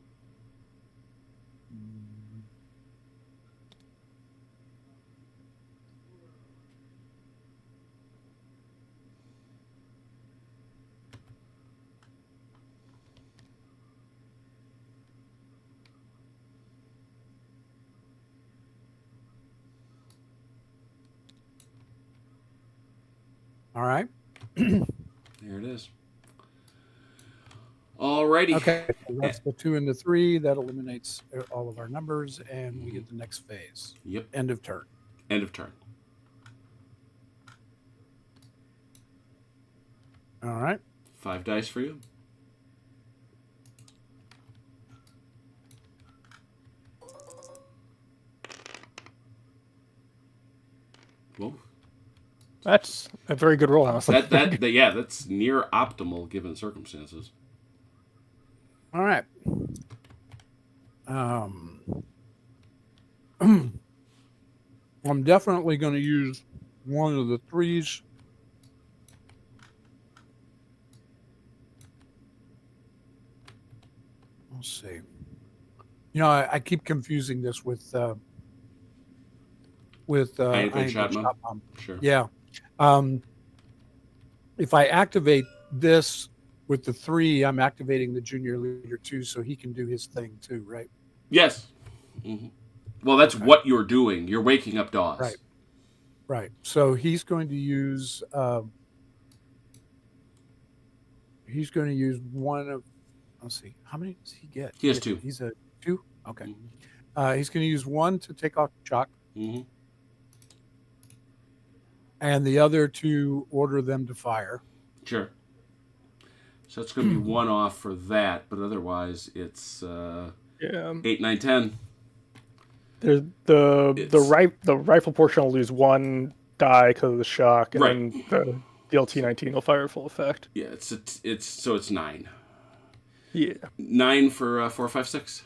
All right. There it is. Alrighty. Okay. So that's the 2 and the 3. That eliminates all of our numbers, and we get the next phase. Yep. End of turn. End of turn. All right. 5 dice for you. Whoa. That's a very good roll, honestly. Yeah, that's near optimal given circumstances. All right. I'm definitely going to use one of the 3s. Let's see. You know, I keep confusing this with Iron Iron Shot Mom? Shot Mom. Sure. Yeah. If I activate this with the 3, I'm activating the junior leader too, so he can do his thing too, right? Yes. Mm-hmm. Well, that's what you're doing. You're waking up Dawes. Right. Right. So he's going to use one of, let's see, how many does he get? He has 2. He's a 2? Okay. Mm-hmm. He's going to use 1 to take off shock, Mm-hmm. and the other to order them to fire. Sure. So it's going to be 1 off for that, but otherwise it's Yeah. 8, 9, 10. There's the rifle portion will lose 1 die because of the shock, and Right. then the LT-19 will fire at full effect. Yeah, it's 9. Yeah. 9 for 4, 5, 6.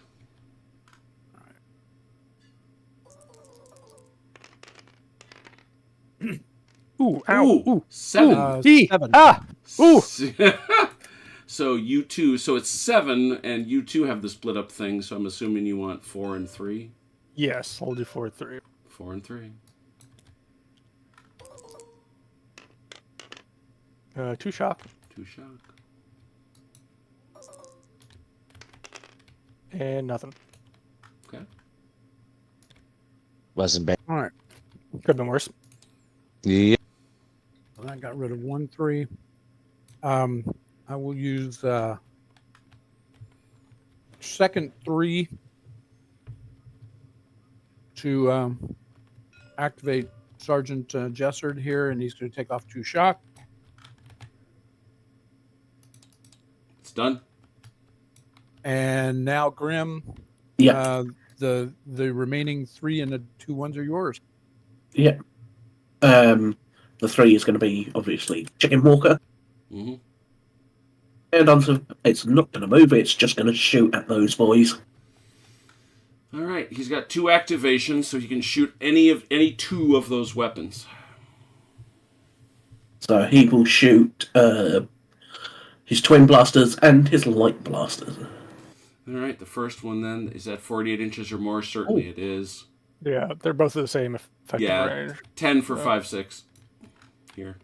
Ooh, ow. Ooh. 7. D. 7. Ah. Ooh. So you 2, so it's 7, and you 2 have the split up thing. So I'm assuming you want 4 and 3. Yes, I'll do 4-3. 4 and 3. 2 shock 2 shock. and nothing. Okay. Wasn't bad. All right. Could have been worse. Yeah. Well, I got rid of 1 3. I will use second 3 to activate Sergeant Jessard here, and he's going to take off 2 shock. It's done. And now Grim, Yeah. the remaining 3 and the 2 ones are yours. Yeah. The 3 is going to be obviously Chicken Walker. Mm-hmm. And it's not going to move, it's just going to shoot at those boys. All right. He's got 2 activations, so he can shoot any 2 of those weapons. So he will shoot his twin blasters and his light blasters. All right, the first one then is at 48 inches or more. Certainly it is. Yeah, they're both the same effective Yeah, range. 10 for 5.6 here.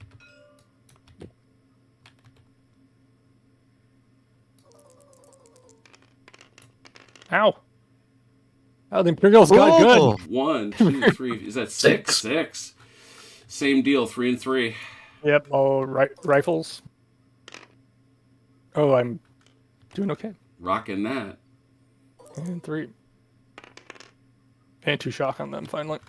Ow. Oh, the Imperials got Whoa. good. 1, 2, 3. Is that 6? 6. Same deal, 3 and 3. Yep, all rifles. Oh, I'm doing okay. Rocking that. And 3. And 2 shock on them, finally.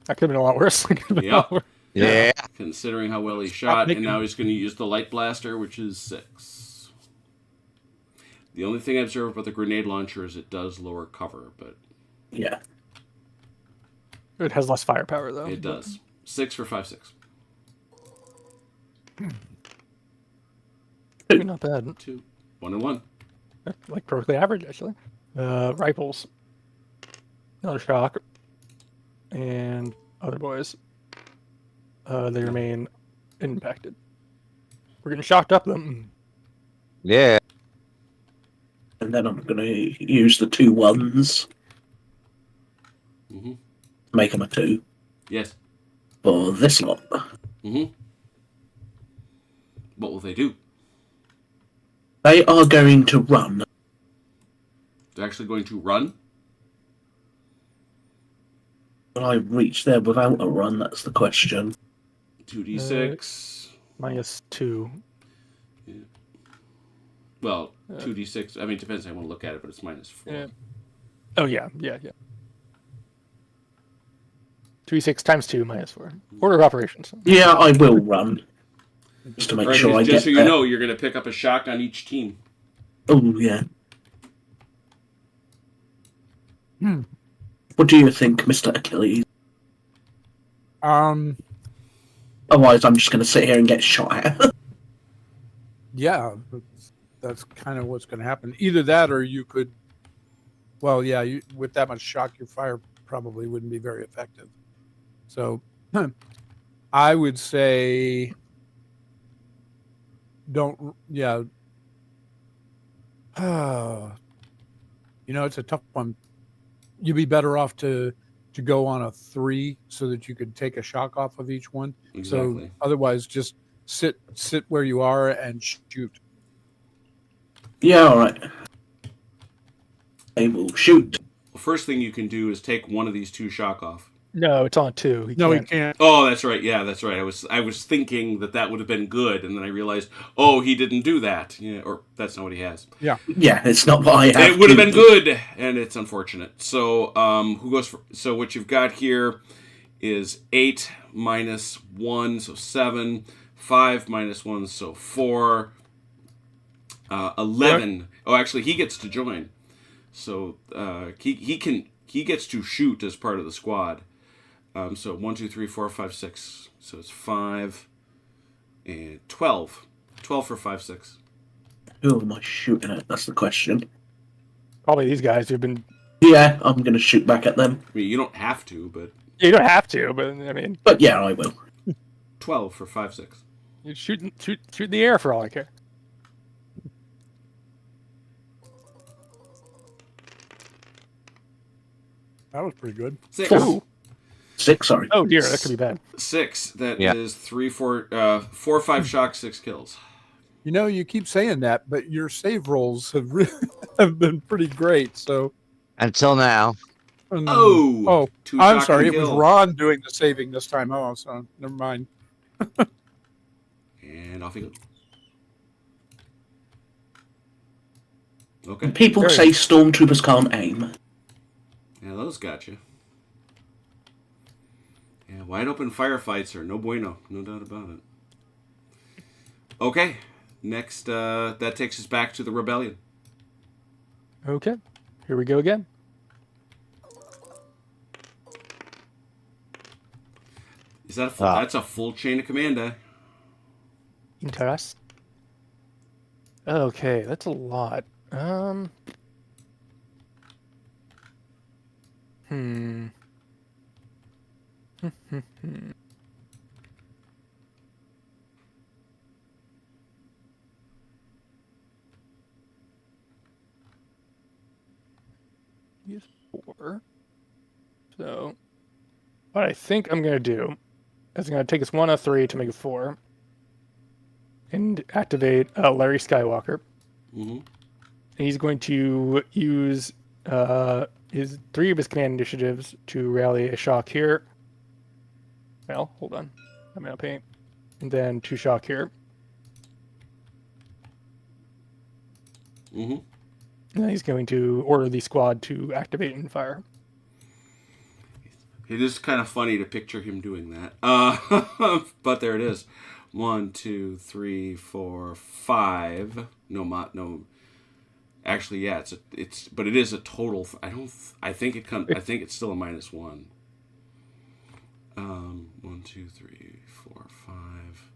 That could have been a lot worse. Yep. Yeah. Considering how well he shot, and now he's going to use the light blaster, which is 6. The only thing I observed about the grenade launcher is it does lower cover, but Yeah. It has less firepower, though. it does. 6 for 5.6. Not bad. 2. 1 and 1. Like perfectly average, actually. Rifles. Another shock. And other boys. They remain impacted. We're getting shocked up them. Yeah. And then I'm going to use the 2 1s. Mm-hmm. Make them a 2 Yes. for this lot. Mm-hmm. What will they do? They are going to run. They're actually going to run? Will I reach there without a run? That's the question. 2d6. -2. Well, 2d6. I mean, it depends how you want to look at it, but it's -4. Yeah. Oh, yeah. 2d6 times 2 -4. Order of operations. Yeah, I will run. Just to make Right, sure I just get so you there. know, you're going to pick up a shock on each team. Oh, yeah. What do you think, Mr. Achilles? Otherwise, I'm just going to sit here and get shot at. Yeah, that's kind of what's going to happen. Either that, or you could. Well, yeah, with that much shock, your fire probably wouldn't be very effective. So, I would say, don't. Yeah. It's a tough one. You'd be better off to go on a 3 so that you could take a shock off of each one. Exactly. So otherwise, just sit where you are and shoot. Yeah, all right. I will shoot. The first thing you can do is take one of these 2 shock off. No, it's on 2. He No, can't. he can't. Oh, that's right. Yeah, that's right. I was thinking that would have been good, and then I realized, oh, he didn't do that. Yeah, or that's not what he has. Yeah, it's not what I have. It would have been good, and it's unfortunate. So, who goes for? So, what you've got here is 8 minus 1, so 7. 5 minus 1, so 4. 11. Oh, actually, he gets to join. So he gets to shoot as part of the squad. So 1, 2, 3, 4, 5, 6. So it's 5 and 12. 12 for 5.6. Who am I shooting at? That's the question. Probably these guys who've been. Yeah, I'm going to shoot back at them. I mean, you don't have to, but You don't have to, but I mean, But yeah, I will. 12 for 5.6. you shoot in the air for all I care. That was pretty good. 6. Ooh. 6, sorry. Oh dear, that could be bad. 6. That Yeah. is 4, 5 shock, 6 kills. You keep saying that, but your save rolls have really, have been pretty great. So, Until now. oh, 2 I'm shock sorry. and It was kill. Ron doing the saving this time. Oh, so never mind. And off he goes. Okay. People say stormtroopers can't aim. Yeah, those got you. Yeah, wide open firefights are no bueno. No doubt about it. Okay. Next, that takes us back to the rebellion. Okay, here we go again. Is that a full, that's a full chain of command, eh? Interest. Okay, that's a lot. Use 4. So, what I think I'm going to do is I'm going to take this 1 of 3 to make it 4. And activate Larry Skywalker. Mm-hmm. He's going to use his 3 of his command initiatives to rally a shock here. Well, hold on. I'm going to paint. And then 2 shock here. Mm-hmm. And then he's going to order the squad to activate and fire. It is kind of funny to picture him doing that. But there it is. 1, 2, 3, 4, 5. No. Actually, yeah, but it is a total. I think it's still a -1. 1, 2, 3, 4, 5.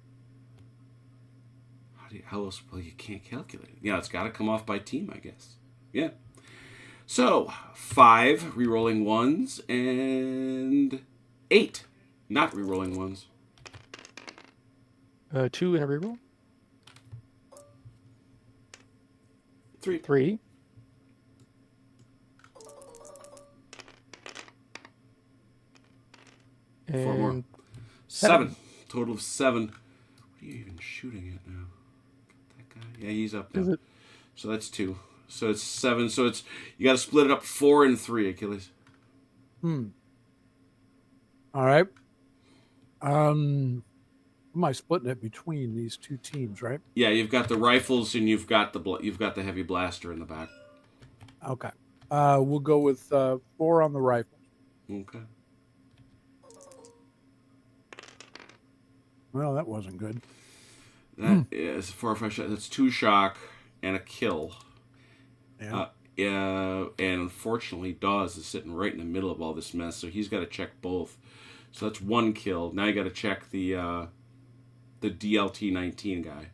How else? Well, you can't calculate it. Yeah, it's got to come off by team, I guess. Yeah. So 5 rerolling 1s and 8 not rerolling 1s. 2 in a reroll. 3. 3. And 4 more. 7. Total of 7. What are you even shooting at now? That guy? Yeah, he's up now. So that's 2. So it's 7. So it's you got to split it up 4 and 3. Achilles. All right. Am I splitting it between these 2 teams, right? Yeah, you've got the rifles and you've got the heavy blaster in the back. Okay. We'll go with 4 on the rifle. Okay. Well, that wasn't good. That is 4 or 5 shots. That's 2 shock and a kill. Yeah. And unfortunately, Dawes is sitting right in the middle of all this mess, so he's got to check both. So that's 1 kill. Now you got to check the DLT 19 guy.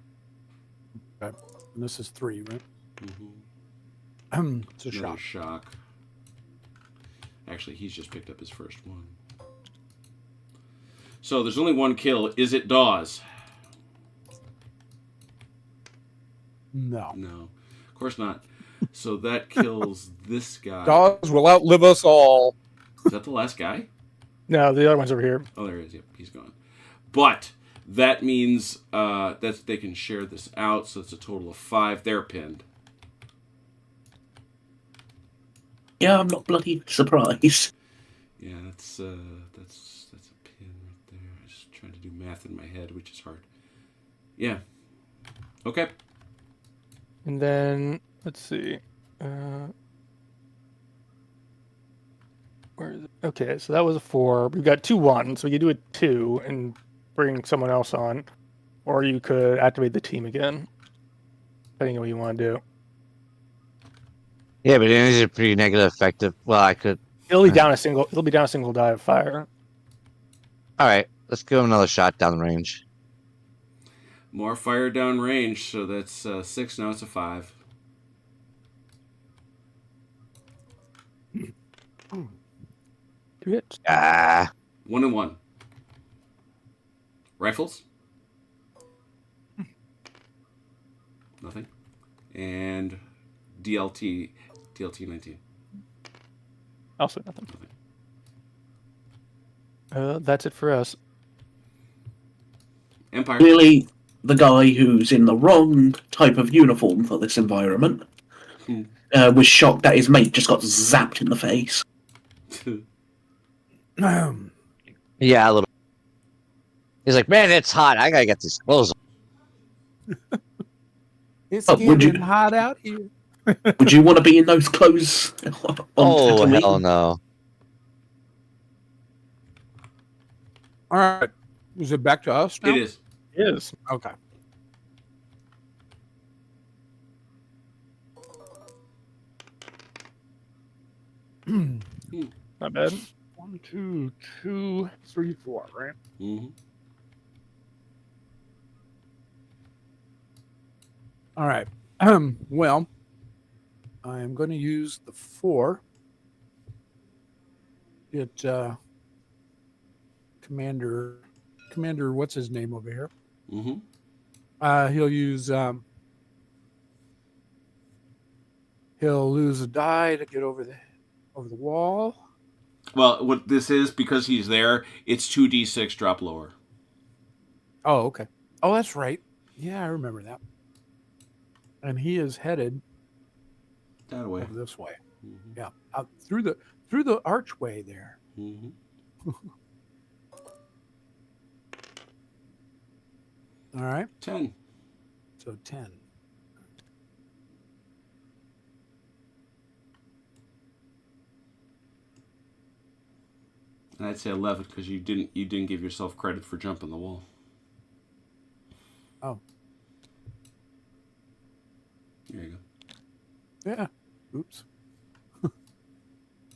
Okay. And this is 3, right? Mm-hmm. It's a Another shot. shock. Actually, he's just picked up his first one. So there's only 1 kill. Is it Dawes? No. No, of course not. So that kills this guy. Dawes will outlive us all. Is that the last guy? no, the other one's over here. Oh, there he is. Yep, he's gone. But that means that they can share this out, so it's a total of 5. They're pinned. Yeah, I'm not bloody surprised. Yeah, that's a pin right there. I'm just trying to do math in my head, which is hard. Yeah. Okay. And then, let's see. Where is it? Okay, so that was a 4. We've got 2 1s, so we could do a 2 and bring someone else on. Or you could activate the team again, depending on what you want to do. Yeah, but it is a pretty negative effective. Well, I could. It'll be down a single die of fire. All right, let's give him another shot down the range. More fire down range, so that's 6. Now it's a 5. Do it. 1 and 1. Rifles. Nothing. And DLT 19. Also nothing. That's it for us. Empire. Clearly, the guy who's in the wrong type of uniform for this environment was shocked that his mate just got zapped in the face. Yeah, a little. He's like, man, it's hot. I gotta get these clothes on. It's would getting you- hot out here. Would you want to be in those clothes? Oh, Tatooine? hell no. All right. Is it back to us now? It is. Yes. Okay. Not bad. 1, 2, 2, 3, 4, right? Mm-hmm. All right. Well, I am going to use the 4. It Commander, what's his name over here? Mm-hmm. He'll use. He'll lose a die to get over the wall. Well, what this is, because he's there, it's 2d6 drop lower. Oh, okay. Oh, that's right. Yeah, I remember that. And he is headed That way. over this way. Mm-hmm. Yeah, out through the archway there. Mm-hmm. All right. 10. So 10. And I'd say 11 because you didn't give yourself credit for jumping the wall. Oh. There you go. Yeah. Oops.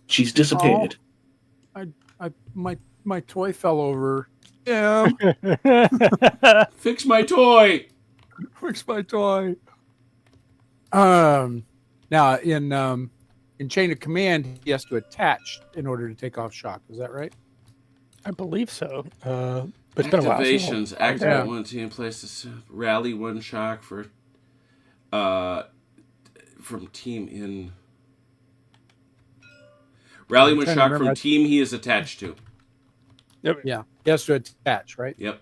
She's disappeared. My toy fell over. Yeah. Fix my toy. Fix my toy. Now in chain of command, he has to attach in order to take off shock. Is that right? I believe so. But it's been a while. Activations. Activate Yeah. one team places. Rally one shock for from team in. Rally I'm one trying to shock remember. from team he is attached to. Yep. Yeah. He has to attach, right? Yep.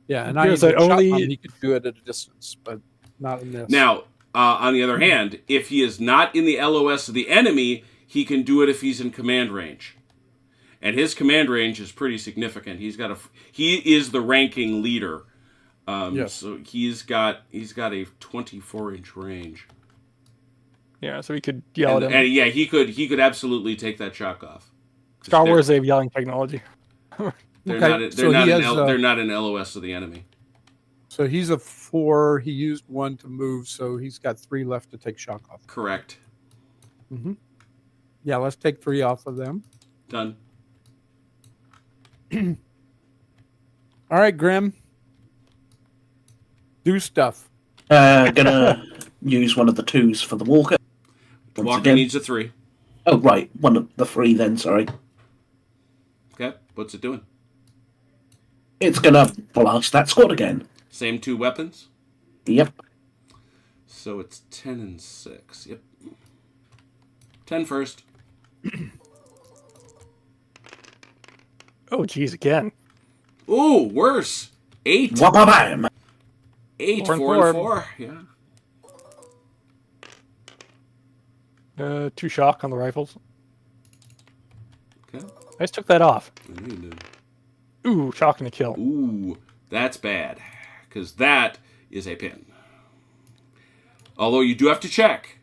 Yeah. And Because I I only- he could do it at a distance, but not in this. Now, on the other hand, if he is not in the LOS of the enemy, he can do it if he's in command range. And his command range is pretty significant. He is the ranking leader. Yes. So he's got a 24-inch range. Yeah, so we could yell at him. And yeah, he could absolutely take that shock off. Star Wars, they have yelling technology. They're Okay, not in LOS of the enemy. So he's a 4. He used 1 to move, so he's got 3 left to take shock off. Correct. Mm-hmm. Yeah, let's take 3 off of them. Done. All right, Grim. Do stuff. Gonna use one of the 2s for the walker. Once Walker again. needs a 3. Oh, right. One of the 3 then, sorry. Okay, what's it doing? It's gonna blast that squad again. Same 2 weapons. Yep. So it's 10 and 6. Yep. 10 first. Oh, geez, again. Ooh, worse. 8. Wabam! 8, 4 and 4 and 4. 4. Yeah. 2 shock on the rifles. Okay. I just took that off. I knew you did. Ooh, shock and a kill. Ooh, that's bad. Because that is a pin. Although you do have to check.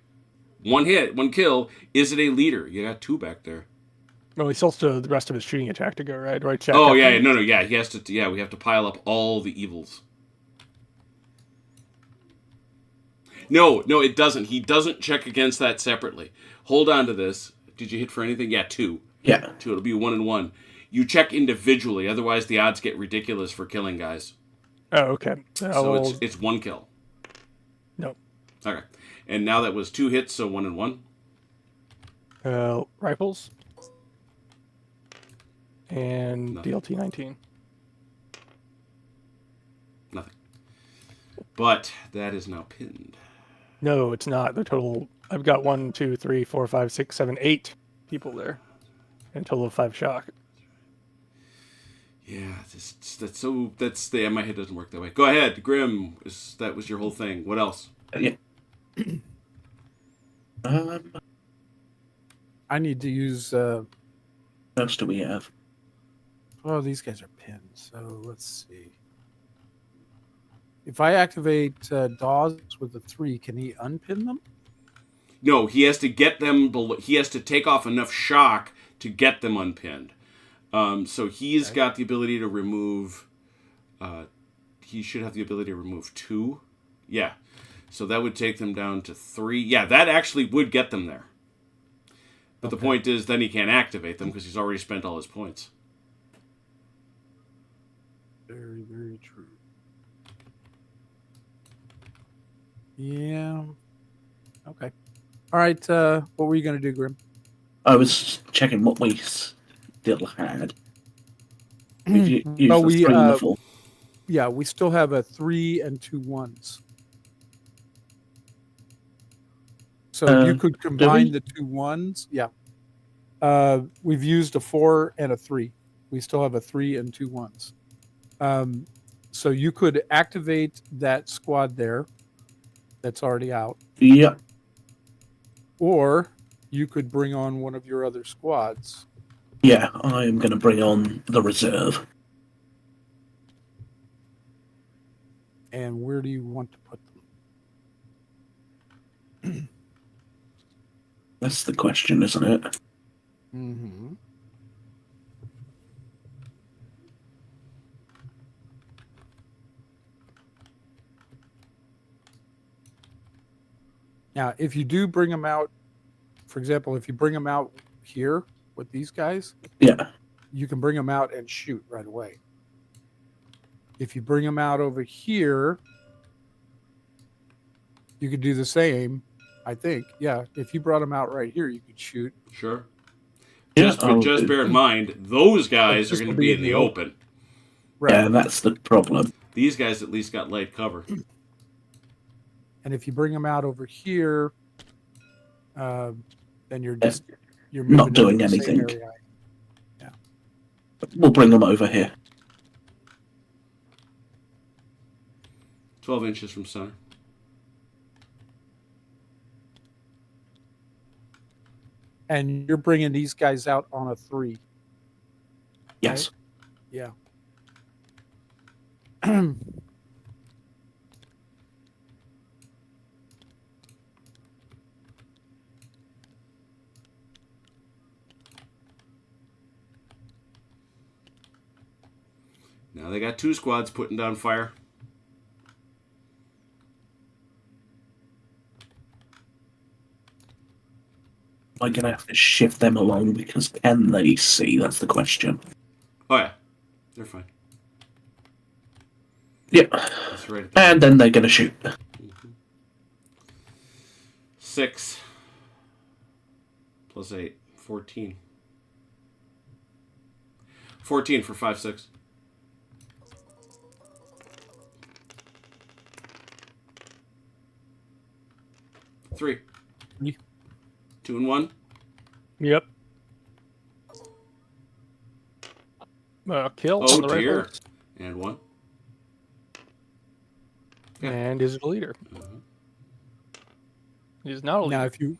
1 hit, 1 kill. Is it a leader? You got 2 back there. Well, he still has the rest of his shooting attack to go, right? Do I check? Oh, after? yeah, no, yeah. He has to, yeah, we have to pile up all the evils. No, it doesn't. He doesn't check against that separately. Hold on to this. Did you hit for anything? Yeah, 2. Yeah. 2. It'll be 1 and 1. You check individually, otherwise the odds get ridiculous for killing guys. Oh, okay. So it's 1 kill. No. Okay. And now that was 2 hits, so 1 and 1. Rifles. And Nothing. DLT 19. Nothing. But that is now pinned. No, it's not. The total. I've got 1, 2, 3, 4, 5, 6, 7, 8 people there. And a total of 5 shock. Yeah, my head doesn't work that way. Go ahead, Grim. That was your whole thing. What else? Yeah. I need to use. What else do we have? Oh, these guys are pinned. So let's see. If I activate Dawes with a 3, can he unpin them? No, he has to get them. He has to take off enough shock to get them unpinned. So he's got the ability to remove. He should have the ability to remove 2. Yeah. So that would take them down to 3. Yeah, that actually would get them there. But the point is, then he can't activate them because he's already spent all his points. Very, very true. Yeah. Okay. All right. What were you going to do, Grim? I was checking what we still had. We've used Well, the we 3 and the 4. yeah, we still have a 3 and 2 1s. So you could combine we? the 2 1s. Yeah. We've used a 4 and a 3. We still have a 3 and 2 1s. So you could activate that squad there that's already out, Yep. or you could bring on one of your other squads. Yeah, I am going to bring on the reserve. And where do you want to put them? That's the question, isn't it? Mm-hmm. Now, if you do bring them out, for example, if you bring them out here with these guys, Yeah. you can bring them out and shoot right away. If you bring them out over here, you could do the same, I think. Yeah, if you brought them out right here, you could shoot. Sure. Yeah, Just bear in mind, those guys are this going to will be in the open. Right. Yeah, that's the problem. These guys at least got light cover. And if you bring them out over here, then you're Not moving doing into the same anything. area. We'll bring them over here. 12 inches from center. And you're bringing these guys out on a 3. Yes. Yeah. Now they got 2 squads putting down fire. I'm going to have to shift them along because can they see? That's the question. Oh, yeah. They're fine. Yeah. That's right. At the And then they're going to shoot. 6 plus 8. 14. 14 for 5, 6. Three. 2 and 1. Yep. Kill Oh on the dear. rifles. And 1. Yeah. And is the leader. Mm-hmm. He's not a leader. Now, if you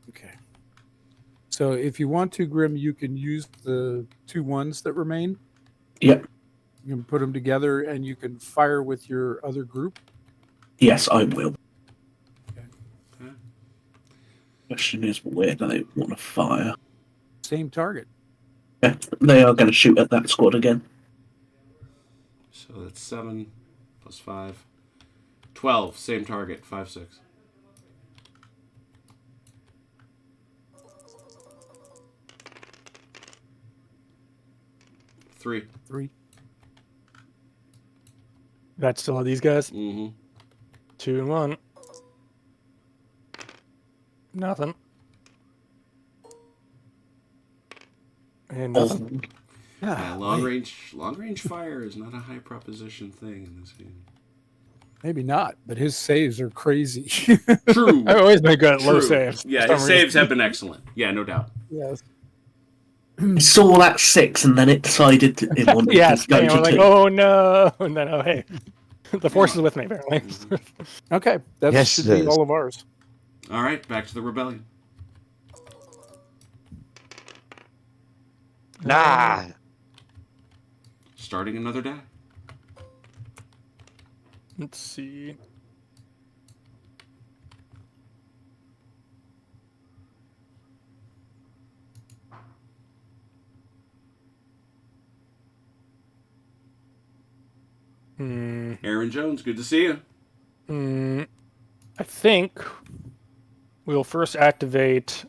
okay, so if you want to, Grim, you can use the 2 1s that remain. Yep. You can put them together, and you can fire with your other group. Yes, I will. Okay. Question is, where do they want to fire? Same target. Yeah, they are going to shoot at that squad again. So that's 7 plus 5. 12. Same target. 5, 6. Three. 3. That's still these guys. Mm-hmm. 2 and 1. Nothing. And nothing. Yeah, long range fire is not a high proposition thing in this game. Maybe not, but his saves are crazy. True. I always make good at low True. saves. Yeah, for his some saves reason. have been excellent. Yeah, no doubt. Yes. I saw that 6 and then it decided it wanted Yes, to go and to I'm like, 2. oh no, and then oh hey, the force is with me apparently. Okay, that Yes, should it be is. all of ours. All right, back to the rebellion. Nah. Starting another die. Let's see. Aaron Jones, good to see you. I think we'll first activate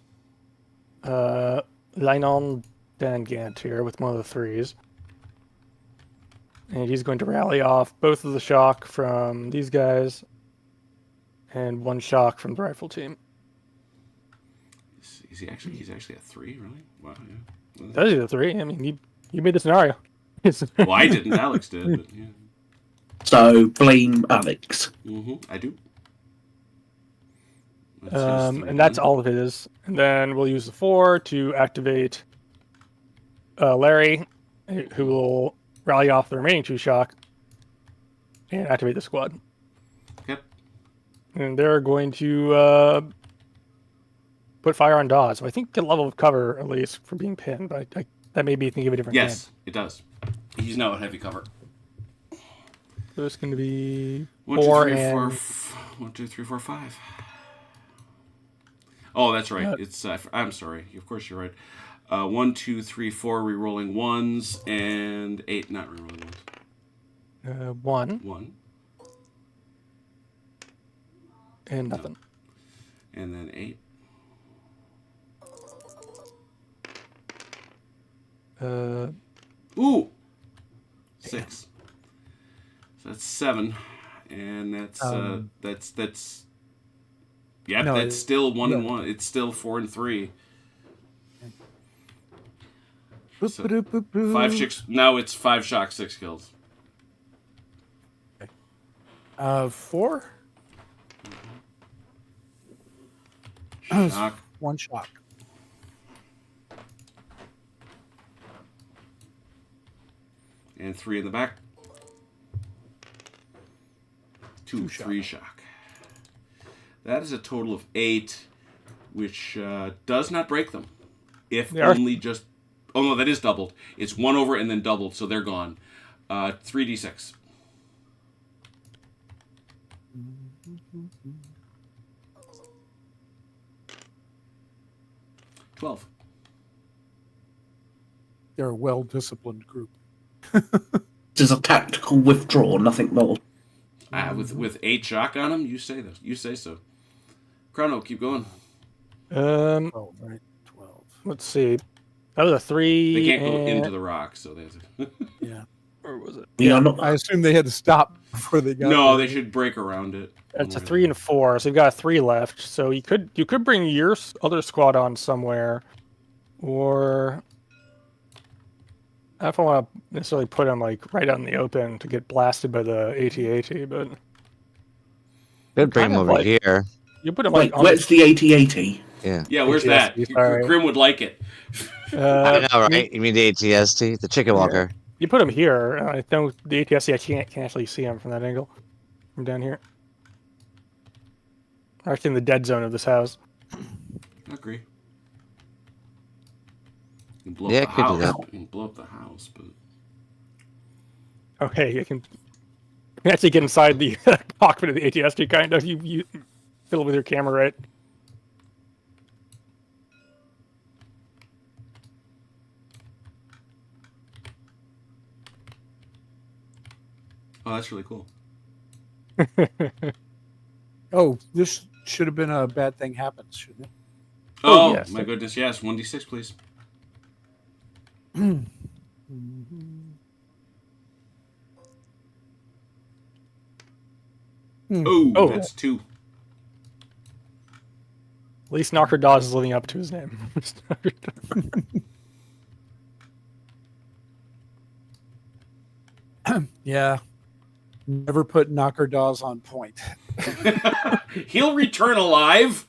Linon Dangant here with one of the 3s. And he's going to rally off both of the shock from these guys and 1 shock from the rifle team. He's actually at 3, really? Wow, yeah. Those are the three. I mean, you made the scenario. Well, I didn't. Alex did. But yeah. So blame Alex. I do. That's his three and that's done. all of his. And then we'll use the 4 to activate Larry, who will rally off the remaining 2 shock and activate the squad. Yep. And they're going to put fire on Dawes. So I think get level of cover, at least, for being pinned. But that made me think of a different Yes, game. it does. He's now at heavy cover. So it's going to be 1, 2, 4 3, and... 4, 1, 2, 3, 4, 5. Oh, that's right. It's. I'm sorry. Of course, you're right. 1, 2, 3, 4. Rerolling ones and 8. Not rerolling ones. 1 1 and nothing. and then 8. Ooh. 6. So that's 7, and that's. Yep, No, that's still 1 and no. 1. It's still 4 and 3. Boop, So, boop, boop, boop. 5 6. Now it's 5 shock, 6 kills. 4. Shock. 1 shock. And 3 in the back. 2, 2 3 shock. That is a total of 8, which does not break them. If They are- only just... Oh, no, that is doubled. It's 1 over and then doubled, so they're gone. 3d6. $12. They're a well-disciplined group. This is a tactical withdrawal, nothing more. With 8 shock on them, you say that. You say so. Chrono, keep going. Oh, right. 12. Let's see. That was a 3. They can't go and... into the rock, so they have to... Yeah. Or was it? We are not. I assume they had to stop before they got No, there. they should break around it. It's a 3 and a 4, so you've got a 3 left. So you could bring your other squad on somewhere, or I don't want to necessarily put them like right out in the open to get blasted by the AT-AT, but Could bring kind him of over like- here. you put them Wait, like on where's the 8080? Yeah. Yeah, where's that? PTSD, sorry. Grim would like it. I know, right? You mean the ATST? The chicken walker. You put them here. I know the AT-ST, I can't actually see them from that angle, from down here. Actually, in the dead zone of this house. I agree. You can blow Yeah, up the could do house. that. You can blow up the house, but Okay, you can actually get inside the cockpit of the AT-ST, kind of. You fiddle with your camera, right? oh, that's really cool. Oh, this should have been a bad thing happens, shouldn't it? Oh, yes. my goodness, yes. 1d6, please. Oh, Oh. that's 2. At least Knocker Dawes is living up to his name. Yeah. Never put knocker Dawes on point. He'll return alive.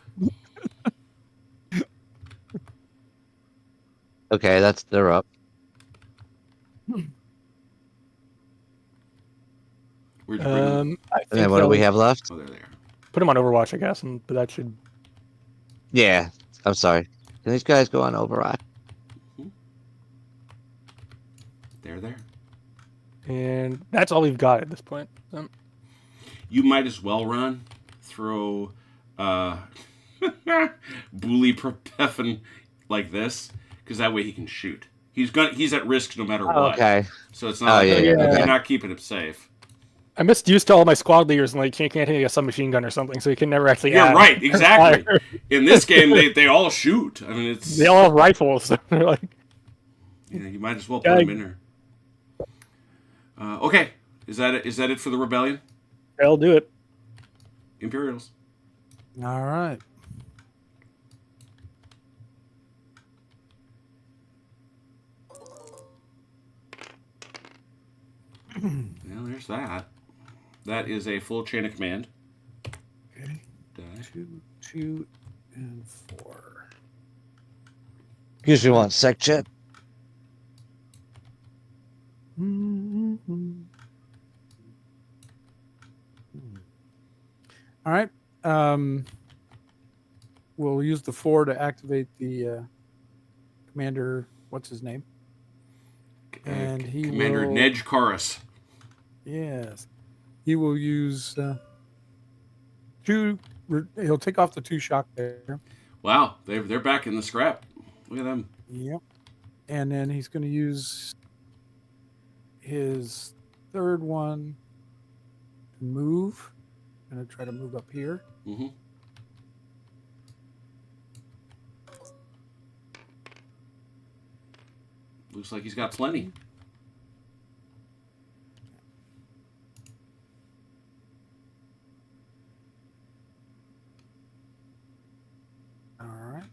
Okay, they're up. Where'd you bring them? I And think then what do we have left? Oh, there they are. Put him on Overwatch, I guess, but that should. Yeah. I'm sorry. Can these guys go on override? They're there. And that's all we've got at this point. You might as well, Ron, throw Bully Perpefin like this, because that way he can shoot. He's at risk no matter what. Okay. So it's not yeah, you're okay. not keeping him safe. I misused all my squad leaders and like can't hit a submachine gun or something, so you can never actually. You're add right, exactly. fire. In this game, they all shoot. I mean, it's They all have rifles. So they're like, you might as well put them in there. Okay, is that it for the rebellion? they'll do it. Imperials. All right. Well, there's that. That is a full chain of command. Okay. Die. 2, 2, and 4. Excuse me one sec, Chet. Mm-hmm. All right. We'll use the 4 to activate the commander. What's his name? And he Commander will, Nedge Chorus. Yes. He will use 2. He'll take off the 2 shock there. Wow, they're back in the scrap. Look at them. Yep. And then he's going to use his 3rd one to move. I'm going to try to move up here. Mm-hmm. Looks like he's got plenty. All right.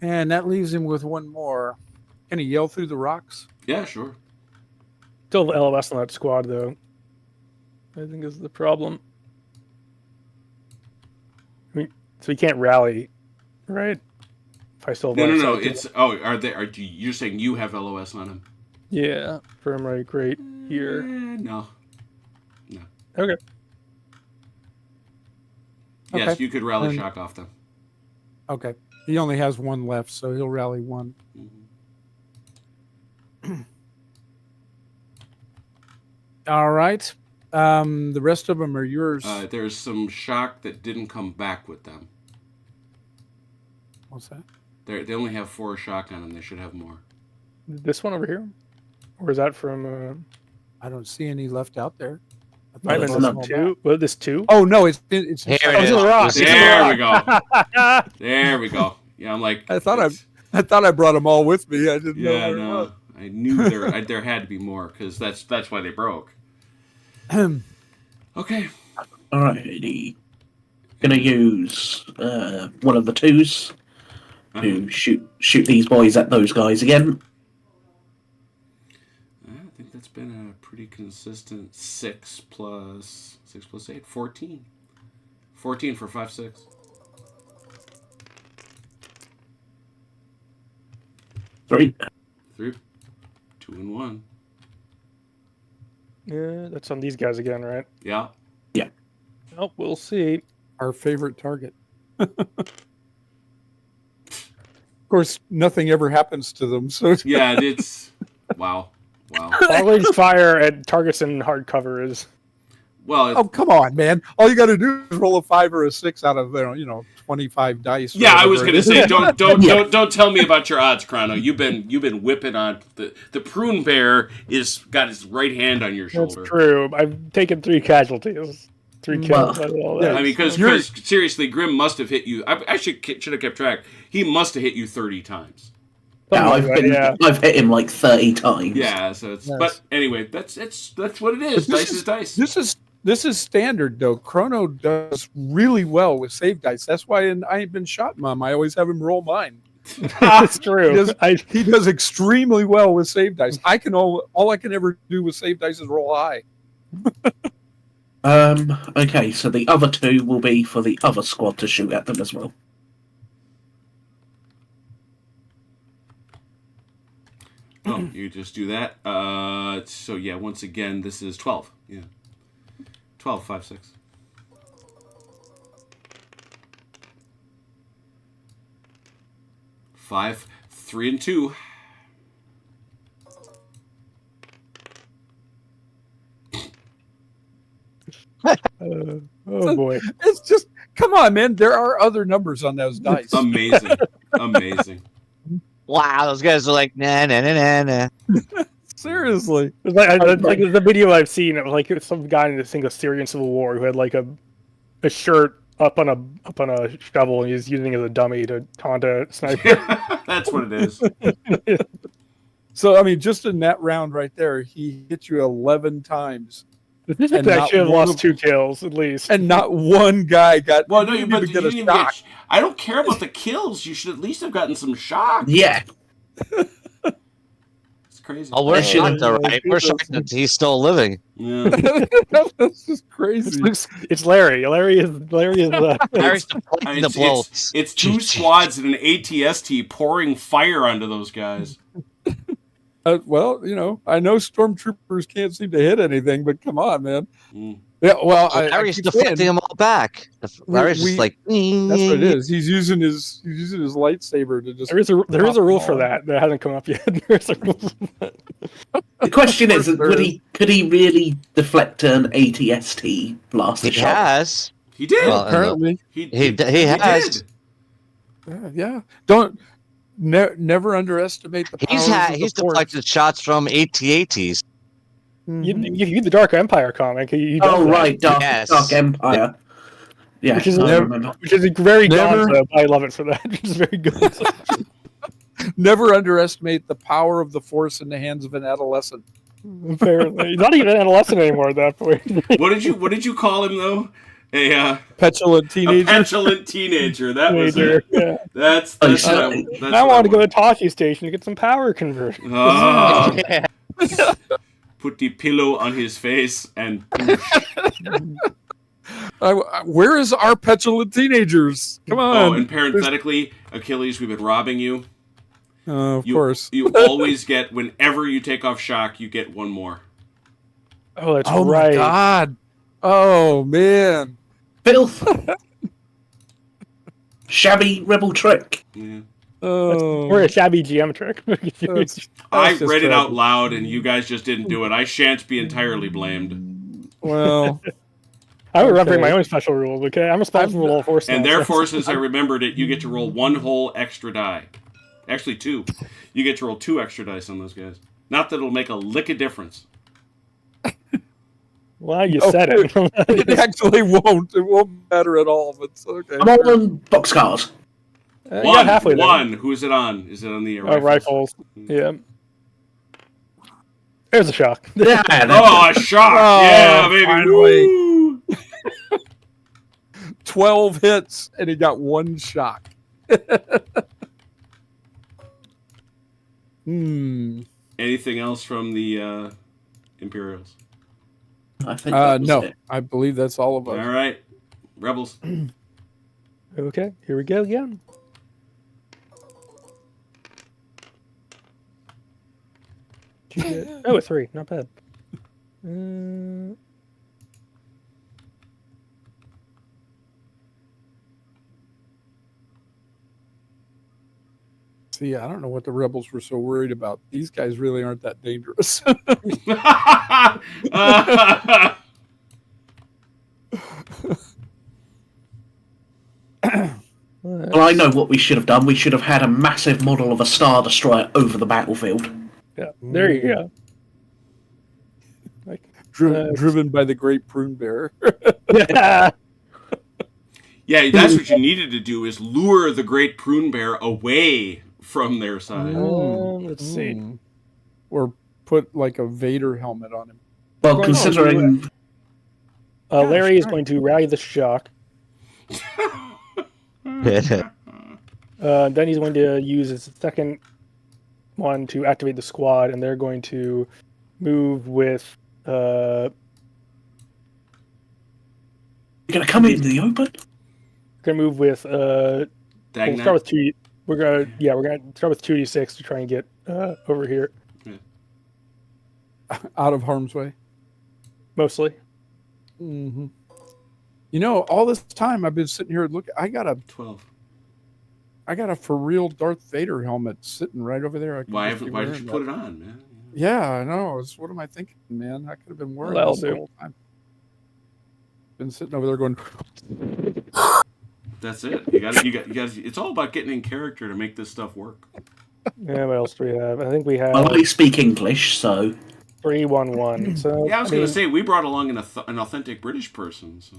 And that leaves him with 1 more. Can he yell through the rocks? Yeah, sure. Still have LOS on that squad, though. I think is the problem. So he can't rally, right? If I still have No. sight. It's you're saying you have LOS on him? Yeah, firm right here. No. Okay. Yes, Okay. you could rally Then- shock off them. Okay. He only has 1 left, so he'll rally 1. Mm-hmm. All right. The rest of them are yours. There's some shock that didn't come back with them. What's that? They only have 4 shock on them. They should have more. This one over here? Or is that from... I don't see any left out there. I thought might I have saw been them all this 2? back. Well, this 2? Oh, no. It's Here it Oh, it's is. in the rock. There we go. There we go. Yeah, I'm like. I thought I brought them all with me. I didn't know Yeah, where it no. I knew there had to be more because that's why they broke. was. Okay. Alrighty. Gonna use one of the 2s to shoot these boys at those guys again. I think that's been a pretty consistent 6 plus 8, 14. 14 for 5-6. 3. 3, 2 and 1. Yeah, that's on these guys again, right? Yeah. Oh, we'll see. Our favorite target. Of course, nothing ever happens to them. So Yeah, it's wow. Always fire at targets in hard cover is... Well, oh, come on, man! All you got to do is roll a 5 or a 6 out of 25 dice. or yeah, I was whatever gonna it is. say don't tell me about your odds, Chrono. You've been whipping on the prune bear is got his right hand on your That's shoulder. true. I've taken 3 casualties. 3 kills out of all that. yeah, I mean, because seriously, Grim must have hit you. I should have kept track. He must have hit you 30 times. I've hit him like 30 times. Yeah, so it's. Yes. But anyway, that's what it is. But Dice is dice. This is standard though. Chrono does really well with save dice. That's why in I Ain't Been Shot, Mom, I always have him roll mine. That's true. He does extremely well with save dice. All I can ever do with save dice is roll high. Okay, so the other 2 will be for the other squad to shoot at them as well. Oh, you just do that. So yeah, once again, this is 12. Yeah, 12, 5, 6. Five, 3, and 2. Oh boy. It's just come on, man. There are other numbers on those dice. Amazing, amazing. Wow, those guys are like, nah. Seriously. It's like the video I've seen, it was like some guy in the Syrian Civil War who had like a shirt up on a shovel and he's using it as a dummy to taunt a sniper. That's what it is. So I mean, just in that round right there, he hit you 11 times, This And actually have not one lost of- 2 kills at least. and not one guy got. Well, no, didn't but even you get a didn't even shock. I don't care about the kills. You should at least have gotten some shock. Yeah. crazy. Oh, we're That shit- shocked, all right. We're shocked that he's still living. Yeah. That's just crazy. It's Larry. Larry is Harry's deflecting the bullets. It's two squads and an ATST pouring fire onto those guys. Well, I know stormtroopers can't seem to hit anything, but come on, man. Mm. Yeah, well, Larry's keep deflecting saying, them all back. Larry's just like, that's what it is. He's using his lightsaber to just. there is a rule for that hasn't come up yet. There's a rule for that. The question is, could he really deflect an ATST blaster He shot? has. He did. Well, Apparently, he has. did. yeah. Don't never underestimate the powers of the He's Force. deflected shots from AT-ATs. Mhm. You read the Dark Empire comic. He does Oh that, right, Dark Yes. Empire. Yeah, Which is I never- remember. which is very Never- Gonzo, but I love it for that. It's very good. Never underestimate the power of the Force in the hands of an adolescent. Apparently, not even an adolescent anymore at that point. What did you call him though? A Petulant teenager. petulant teenager. That was it. Yeah. That's Oh, what sorry. that's I what wanted to go to wanted. Tashi Station to get some power conversion. Oh, Yeah. put the pillow on his face and Where is our petulant teenagers? Come on. oh, and parenthetically, Achilles, we've been robbing you. Of course. You always get, whenever you take off shock, you get one more. Oh, that's Oh right. my God. Oh man. Filth. Shabby rebel trick. Yeah. Oh. We're a shabby geometric. That's I just read it terrible. out loud, and you guys just didn't do it. I shan't be entirely blamed. Well, I would bring my Okay. own special rules. Okay, I'm responsible for all force. And nonsense. therefore, since I remembered it, you get to roll one whole extra die. Actually, two. You get to roll 2 extra dice on those guys. Not that it'll make a lick of difference. Well, you Oh, said it. it actually won't. It won't matter at all. But it's okay. I'm on boxcars. You got halfway there. One. Who's it on? Is it on the Rifles. Yeah. There's a shock. Yeah, Oh, a shock! Oh, Yeah, baby. finally. Woo! 12 hits, and he got 1 shock. Anything else from the Imperials? I think that was No, it. I believe that's all of All us. right, Rebels. Okay, here we go again. Oh, a 3. Not bad. See, I don't know what the rebels were so worried about. These guys really aren't that dangerous. Well, I know what we should have done. We should have had a massive model of a Star Destroyer over the battlefield. Yeah, there you go. Driven by the great prune bear. Yeah. Yeah, that's what you needed to do, is lure the great prune bear away from their side. Let's see. Or put like a Vader helmet on him. Well, Oh, considering Larry is right. going to rally the shock. Then he's going to use his second one to activate the squad, and they're going to move with. you're going to come into the open. Going to move with. We'll Dagna? start with 2. We're gonna start with 2d6 to try and get over here Out of harm's way. mostly. Mm-hmm. All this time I've been sitting here looking. I got a 12. for real Darth Vader helmet sitting right over there. I could Why just be did wearing you that. put it on, man? Yeah, I know. What am I thinking, man? I could have been wearing Well, this the dude. whole time. Been sitting over there going. That's it. You got. It's all about getting in character to make this stuff work. Yeah, what else do we have? I think we have Well, I speak English, so 311. So Yeah, I was going to say we brought along an authentic British person. So.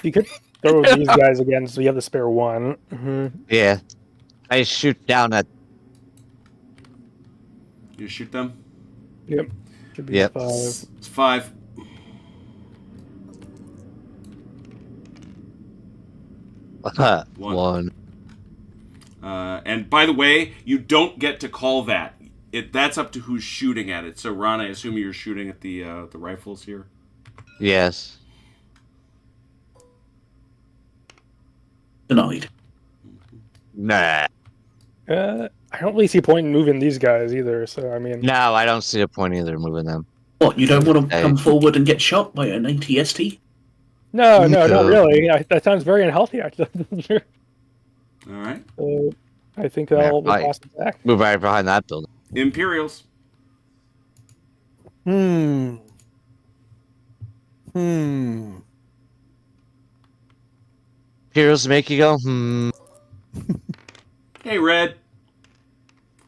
you could throw these guys again, so you have the spare one. Mm-hmm. Yeah. I shoot down at. You shoot them. Yep. Should be Yep. 5. It's 5. One. And by the way, you don't get to call that. that's up to who's shooting at it. So Ron, I assume you're shooting at the rifles here. Yes. Denied. Nah. I don't really see a point in moving these guys either. So I mean, No, I don't see a point either moving them. What, you don't want to Hey. come forward and get shot by an ATST? no, not No. really. That sounds very unhealthy. Actually, All right. I think Yeah, they'll right. pass it back. Move right behind that building. Imperials. Heroes make you go, hmm. Hey, Red.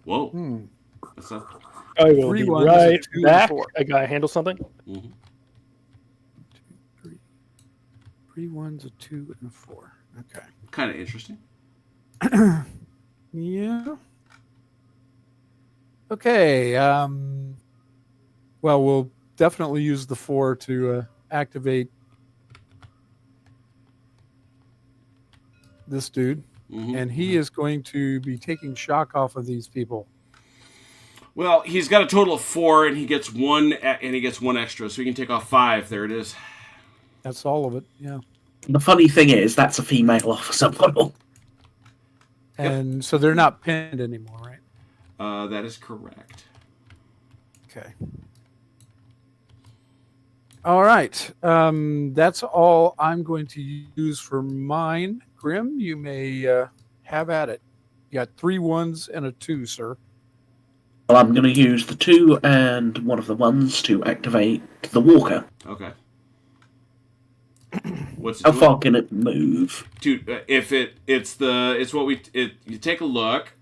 Whoa. What's up? I will 3 be ones, right a 2, and a back. 4. I gotta handle something. Mm-hmm. 3 1s, a 2, and a 4. Okay. Kind of interesting. Yeah. Okay. Well, we'll definitely use the 4 to activate this dude, Mm-hmm. and he is going to be taking shock off of these people. Well, he's got a total of 4, and he gets 1, and he gets 1 extra, so he can take off 5. There it is. That's all of it. Yeah. The funny thing is, that's a female officer model. And so they're not pinned anymore, right? That is correct. Okay. All right. That's all I'm going to use for mine. Grim, you may have at it. You got 3 1s and a 2, sir. Well, I'm going to use the 2 and one of the 1s to activate the walker. Okay. What's it How doing? far can it move? Dude, if you take a look.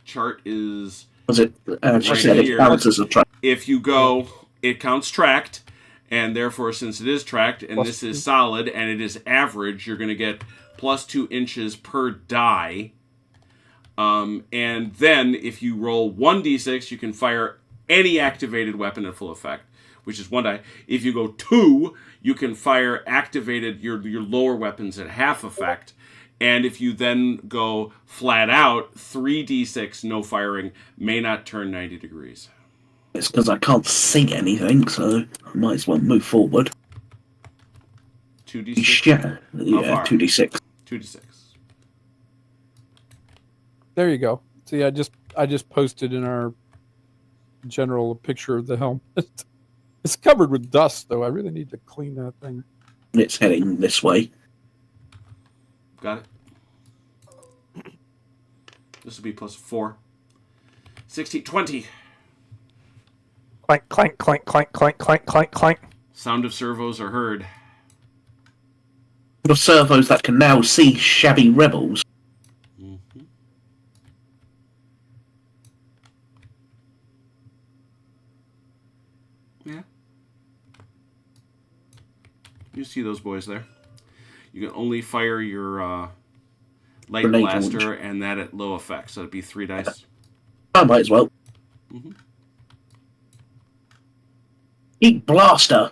Chart is Was it? She Right said it here. counts as a track. if you go, it counts tracked, and therefore since it is tracked and this is solid and it is average, you're going to get plus 2 inches per die. And then if you roll 1d6, you can fire any activated weapon at full effect, which is 1 die. If you go 2, you can fire activated your lower weapons at half effect. And if you then go flat out, 3d6, no firing, may not turn 90 degrees. It's because I can't see anything, so I might as well move forward. 2d6? Yeah, far? 2d6. 2d6. There you go. See, I just posted in our general a picture of the helmet. It's covered with dust, though. I really need to clean that thing. It's heading this way. Got it. This will be plus 4. 16, 20. Clank, clank, clank, clank, clank, clank, clank, clank. Sound of servos are heard. The servos that can now see shabby rebels. Mm-hmm. Yeah. You see those boys there. You can only fire your light Grenade blaster launch. and that at low effect, so it'd be 3 dice. I might as well. Mm-hmm. Eat blaster.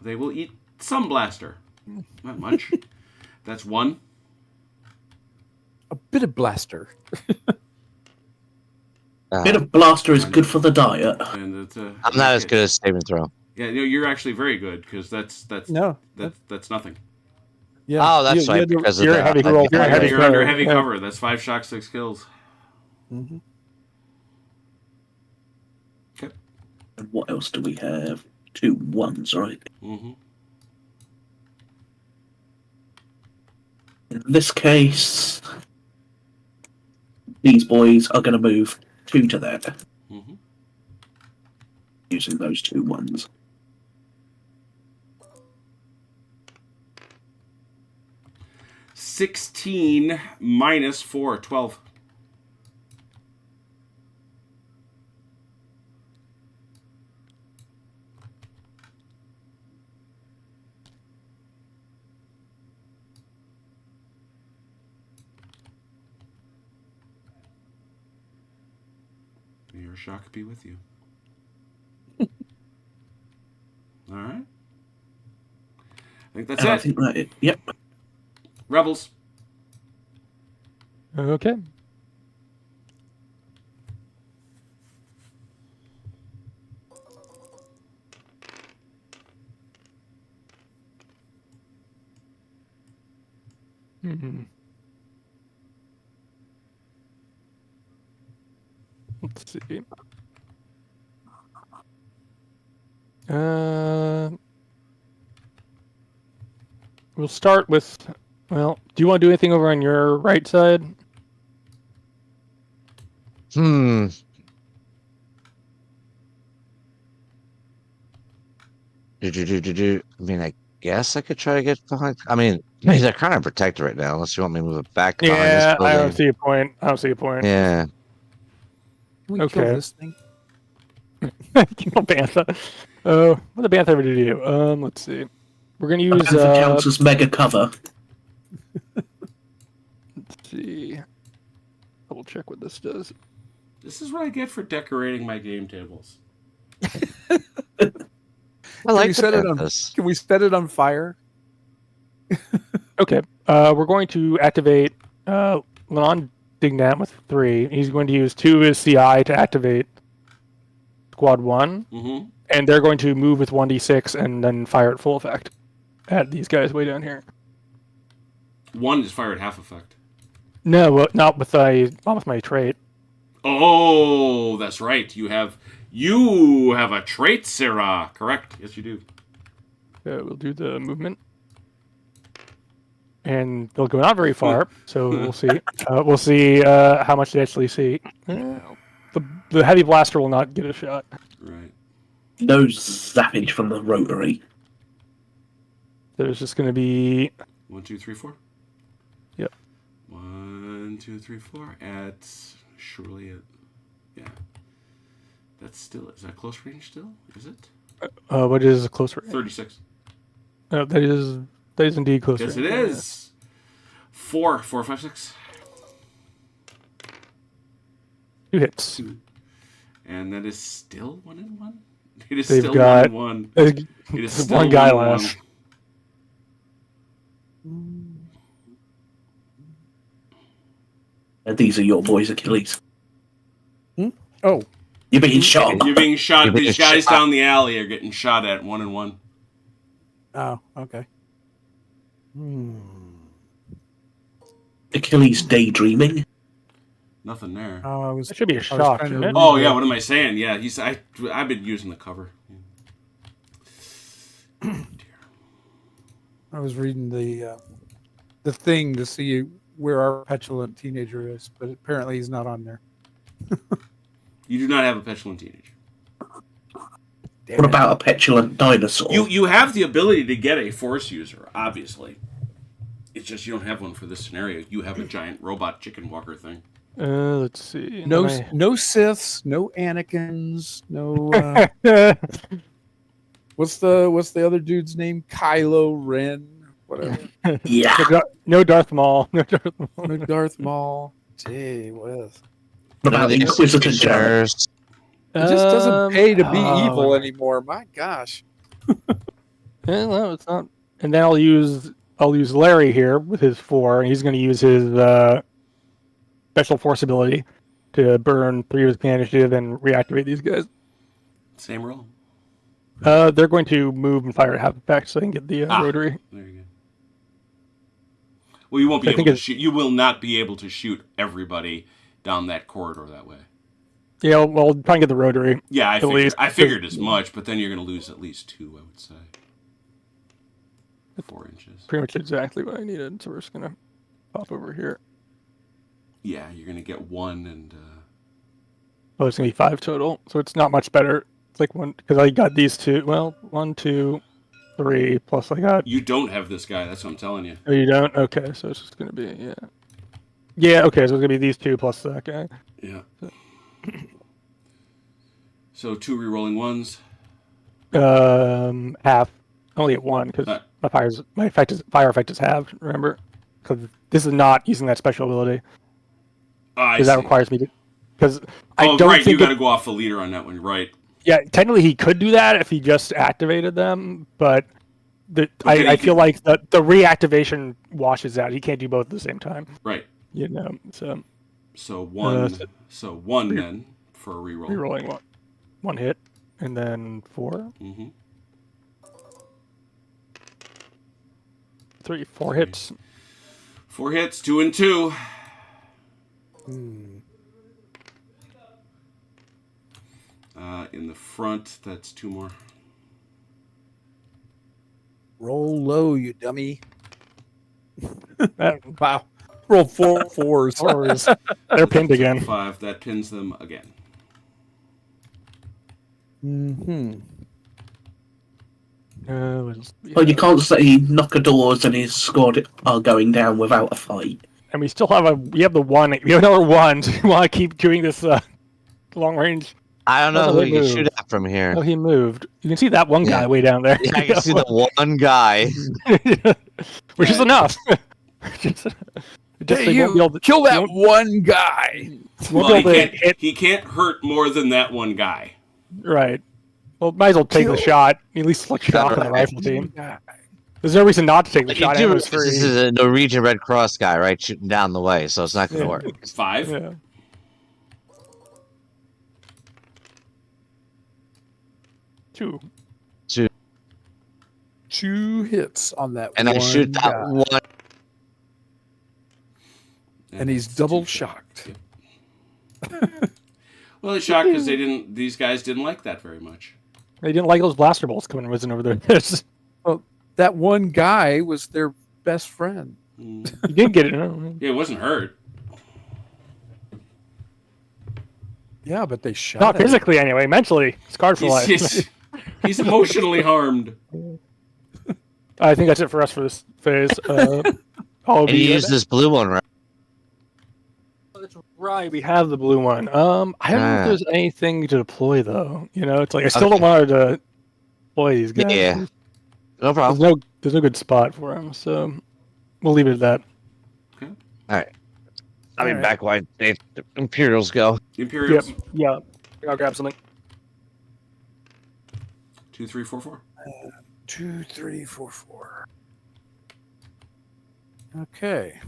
They will eat some blaster. Not much. That's 1. A bit of blaster. Bit of blaster is good for the diet. And it's, I'm not as good as save and throw. Yeah, you're actually very good because that's No. that's nothing. Yeah. Oh, that's You right. had to- Because of you're that. a heavy I roll. think You're a I- heavy You're under cover. heavy Yeah. cover. That's 5 shock, 6 kills. Mhm. Okay. And what else do we have? 2 1s, right? Mm-hmm. In this case, these boys are going to move 2 to that. Mm-hmm. Using those 2 1s. 16 minus 4, 12. Your shock be with you. All right. I think that's And I it. think that it. Yep. Rebels. Okay. Hmm. Let's see. We'll start with. Well, do you want to do anything over on your right side? I mean, I guess I could try to get behind. I mean, they're kind of protected right now, unless you want me to move it back behind this Yeah, I don't building. see a point. I don't see a point. Yeah. Can we Okay. kill this thing? Kill Bantha. What did Bantha ever do? Let's see. We're gonna use. Panther counts as mega cover. Let's see. Double check what this does. This is what I get for decorating my game tables. I like we set it on- this. Can we set it on fire? Okay. We're going to activate Lenon Dignat with 3. He's going to use 2 of his CI to activate Squad 1. Mm-hmm. And they're going to move with 1d6 and then fire at full effect at these guys way down here. 1 is fire at half effect. No, not with my trait. Oh, that's right. You have a trait, Sarah. Correct. Yes, you do. We'll do the movement. And they'll go not very far, so we'll see. We'll see how much they actually see. The heavy blaster will not get a shot. Right. No zappage from the rotary. There's just going to be... 1, 2, 3, 4. Yep. 1, 2, 3, 4. Surely it. Yeah. That's still. Is that close range still? Is it? What is a close range? 36. That is indeed close Yes, range. it is. 4, 5, 6. 2 hits. And that is still 1 and 1. It is They've still got 1 and 1. There's It is still one guy 1 and 1. left. And these are your boys, Achilles. Oh, You're being shot. You're being shot. You're being These guys shot. down the alley are getting shot at 1 and 1. oh, okay. Achilles daydreaming. Nothing there. Oh, I was. That should be a I was shock, trying to shouldn't it? Oh yeah, what am I saying? Yeah, I've been using the cover. I was reading the thing to see where our petulant teenager is, but apparently he's not on there. You do not have a petulant teenager. What about a petulant dinosaur? You have the ability to get a force user, obviously. It's just you don't have one for this scenario. You have a giant robot chicken walker thing. Let's see. No Siths, no Anakins, no. What's the other dude's name? Kylo Ren, whatever. Yeah. No Darth Maul. No Darth Maul. No Darth Maul. Gee whiz. What about the Inquisitor General? It just doesn't pay to be oh. evil anymore. My gosh. Yeah, no, it's not. And then I'll use Larry here with his 4, and he's going to use his special force ability to burn 3 of his initiative and reactivate these guys. Same roll. They're going to move and fire at half effect so they can get the rotary. There you go. Well, you won't be able to shoot. You will not be able to shoot everybody down that corridor that way. Yeah, well, try and get the rotary. Yeah, At least. I figured as much, but then you're going to lose at least 2, I would say. 4 inches. Pretty much exactly what I needed. So we're just going to pop over here. Yeah, you're going to get 1 and... Oh, it's going to be 5 total. So it's not much better. It's like 1, because I got these 2. Well, 1, 2, 3, plus I got... You don't have this guy, that's what I'm telling you. Oh, you don't? Okay, so it's just going to be, yeah. Yeah, okay, so it's going to be these 2 plus that guy. Yeah. So 2 re-rolling 1s. Half. Only at 1, because my fire effect is halved, remember? Because this is not using that special ability. Because that requires me to... Because I don't right, think you got to go off the leader on that one, right. Yeah, technically he could do that if he just activated them, but I feel like the reactivation washes out. He can't do both at the same time. Right. You know, so 1 then for a reroll. Rerolling 1 hit, and then 4. Mm-hmm. 3, 4 hits. 4 hits, 2 and 2. In the front, that's 2 more. Roll low, you dummy. That Wow. Roll 4 fours. fours. They're pinned again. 5, that pins them again. Mm-hmm. Well, you can't say knocker doors and his squad are going down without a fight. And we still have we have another one. So you want to keep doing this long range? I don't know Oh, who they you can moved. shoot at from here. Oh, he moved. You can see that one guy way down there. Yeah, I can see the one guy. Which is enough. Just Hey, they won't be you able to- kill that you won't- one guy. won't Well, be able to hit. he can't hurt more than that one guy. Right. Well, might as well take the Kill. shot. At least select shock on the Right. rifle team. There's no reason not to take the But you shot. do Ammo's realize this free. is a Norwegian Red Cross guy, right? Shooting down the way, so it's not going to work. 5. Yeah. Two. 2 hits on that And one I shoot that guy. one. And he's double shocked. Well, he's shocked because these guys didn't like that very much. They didn't like those blaster bolts coming whizzing over their heads. That one guy was their best friend. Mm. You did get it. No? Yeah, it wasn't hurt. Yeah, but they shot Not him. physically, anyway. Mentally, scarred for life. He's emotionally harmed. I think that's it for us for this phase. I'll And you be- use this blue one, right? That's right. We have the blue one. I don't know if there's anything to deploy though. You know, it's like I still don't want to deploy these guys. Yeah. No problem. There's no good spot for them, so we'll leave it at that. All right. I'll be All right. back while the Imperials go. Imperials. Yeah. I'll grab something. 2, 3, 4, 4. 2, 3, 4, 4. Okay.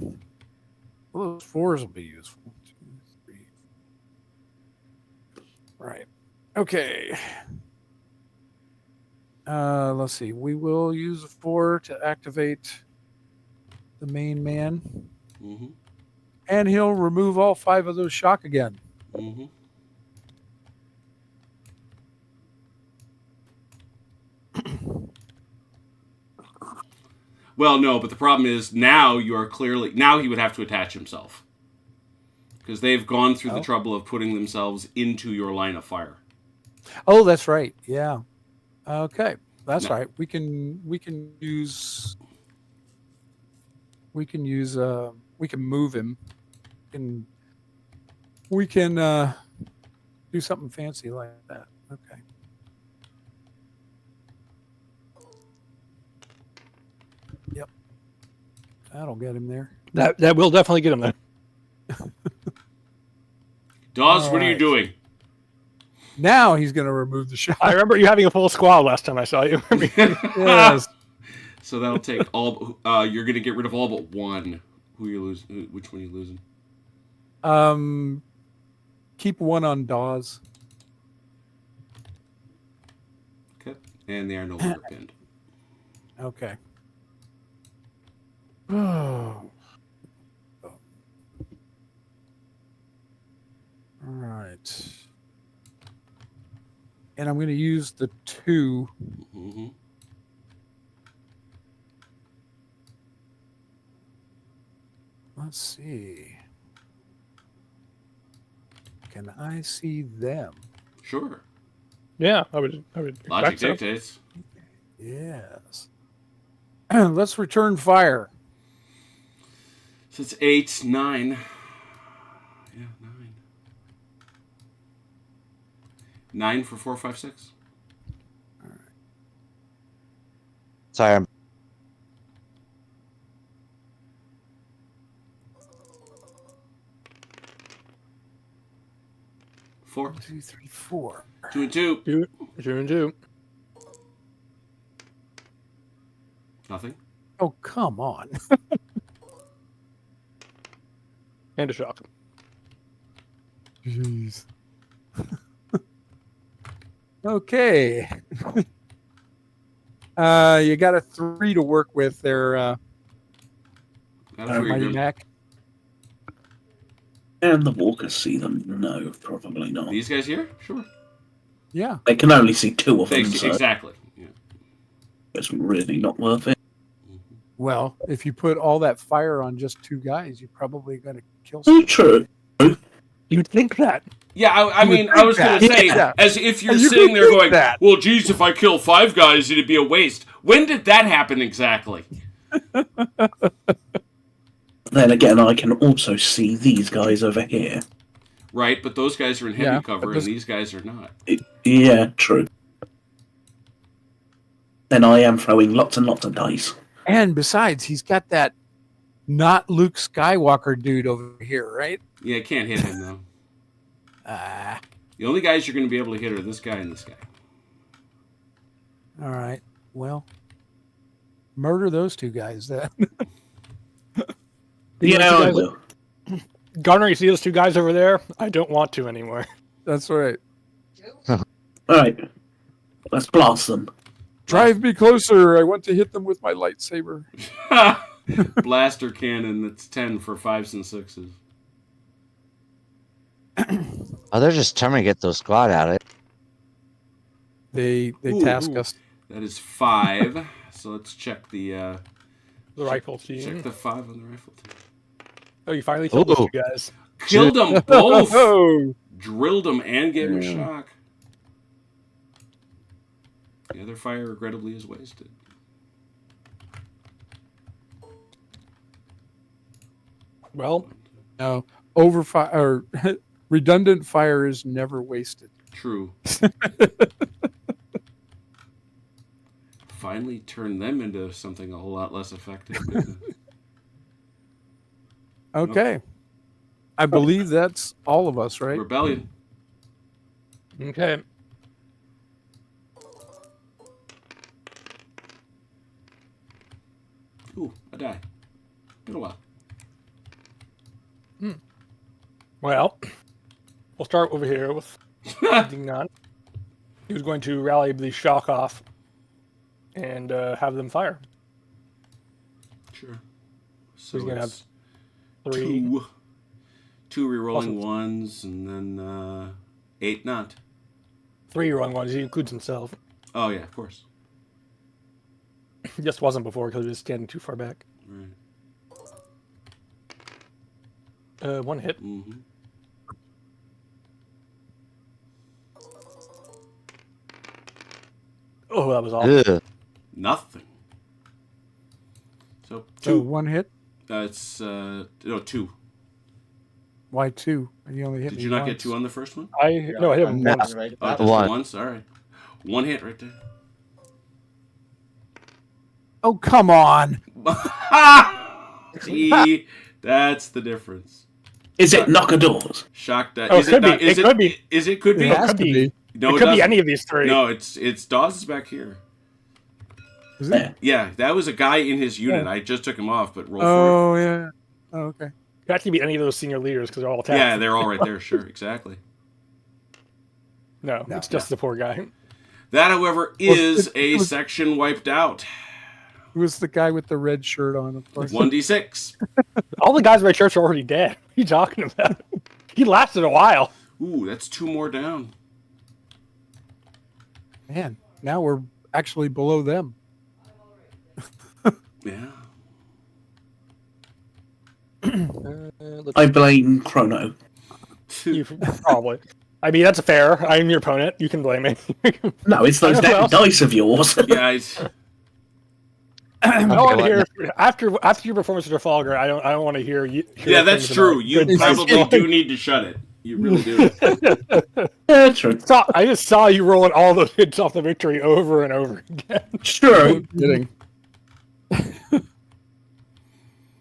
Well, those 4s will be useful. 2, 3. Right. Okay. Let's see. We will use a 4 to activate the main man, Mm-hmm. and he'll remove all 5 of those shock again. Mm-hmm. Well, no, but the problem is now he would have to attach himself. Because they've gone through the trouble of putting themselves into your line of fire. Oh, that's right. Yeah. Okay. That's No. right. We can use we can move him. We can do something fancy like that. Okay. Yep. That'll get him there. That will definitely get him there. Dawes, All what are you right. doing? Now he's going to remove the shot. I remember you having a full squad last time I saw you. Yes. So that'll take all. You're going to get rid of all but one. Who you lose? Which one are you losing? Keep one on Dawes. Okay, and they are no longer pinned. Okay. Oh. All right. And I'm going to use the 2. Mm-hmm. Let's see. Can I see them? Sure. Yeah, I would Logic expect so. dictates. Yes. Let's return fire. So it's 8, 9. Yeah, 9. 9 for 4, 5, 6. Sorry, I'm 4. 1, 2, 3, 4. 2 and 2. Two and two. Nothing. Oh, come on. And a shock. Jeez. Okay. You got a 3 to work with there, That's where you're Mighty gonna- Mac. And the walkers see them? No, probably not. These guys here? Sure. Yeah. They can only see two of them, so Exactly. Yeah. it's really not worth it. Well, if you put all that fire on just two guys, you're probably going to kill someone. True. You'd think that. Yeah, I mean, I was going to that. say, Yeah. as if you're You sitting would there think going, that. well, geez, if I kill 5 guys, it'd be a waste. When did that happen exactly? Then again, I can also see these guys over here. Right, but those guys are in heavy Yeah, cover, but and these guys are not. Yeah, true. Then I am throwing lots and lots of dice. And besides, he's got that not Luke Skywalker dude over here, right? Yeah, can't hit him, though. Ah, The only guys you're going to be able to hit are this guy and this guy. all right. Well, murder those two guys then. Yeah, I will. Garner, you see those two guys over there? I don't want to anymore. That's right. Alright. Let's blast them. Drive me closer. I want to hit them with my lightsaber. Blaster cannon that's 10 for 5s and 6s. Oh, they're just trying to get those squad out of it. They Ooh, task ooh. us. That is 5. So let's check the The rifle check team. the 5 on the rifle team. Oh, you finally killed those Ooh. two guys. Killed them both. Oh, Drilled them and gave them a Yeah. shock. The other fire, regrettably, is wasted. Well, no. Overfire or redundant fire is never wasted. True. Finally turned them into something a whole lot less effective. Okay. I believe that's all of us, right? Rebellion. okay. Ooh, a die. Been a while. Well, we'll start over here with Dignan. He was going to rally the shock off and have them fire. Sure. So He's gonna it's have 3. two re-rolling Awesome. ones, and then 8 not. 3 wrong ones. He includes himself. Oh yeah, of course. He just wasn't before because he was standing too far back. Right. 1 hit. Mm-hmm. Oh, that was awful. Ugh. Nothing. So So 2. one hit. It's no 2. Why two? You only hit Did me you not get once. 2 on the first one? I hit him No. once. Oh, just One. once. All right. 1 hit right there. Oh, come on. See, that's the difference. Is it knockadors? Shock that. Oh, Is it could not- be. Is It could be. Is it could be? It has could to be. be. No, it could be doesn't. any of these 3. No, it's Dawes is back here. Is Yeah. it? Yeah, that was a guy in his unit. I just took him off, but roll for Oh, yeah. Oh, okay. It could actually be any of those senior leaders because they're all it. attacked. Yeah, they're all right there. Sure, exactly. No, it's just the poor guy. That, however, is it a was- section wiped out. It was the guy with the red shirt on, of course. 1d6. All the guys in my church are already dead. What are you talking about? He lasted a while. Ooh, that's 2 more down. Man, now we're actually below them. Yeah. I blame Chrono. You probably. I mean, that's fair. I'm your opponent. You can blame me. No, it's those I don't know damn dice of yours. Guys, I don't want to hear after your performance of Trafalgar. I don't want to hear you. hear yeah, that's things true. about You good probably dice. do need to shut it. You really do. Yeah, true. I just saw you rolling all those hits off the victory over and over again. True. Kidding.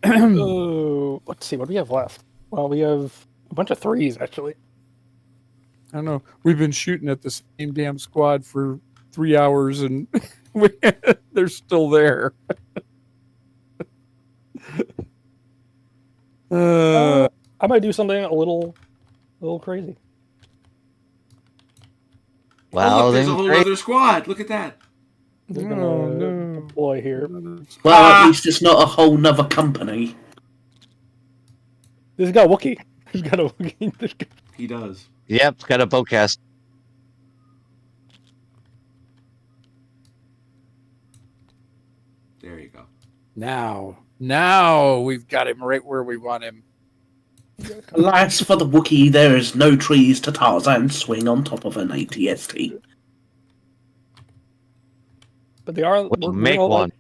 Oh, let's see. What do we have left? Well, we have a bunch of 3s actually. I don't know. We've been shooting at the same damn squad for 3 hours and they're still there. I might do something a little crazy. Oh, Well, look, there's a then whole great. other squad. Look at that. They're Oh, gonna no. deploy here. Well, at least it's not a whole nother company. This has got a Wookiee. He's got a Wookiee. He does. Yep, it's got a bowcast. There you go. Now we've got him right where we want him. Alas, for the Wookiee, there is no trees to Tarzan swing on top of an ATST. But they are. We'll make one.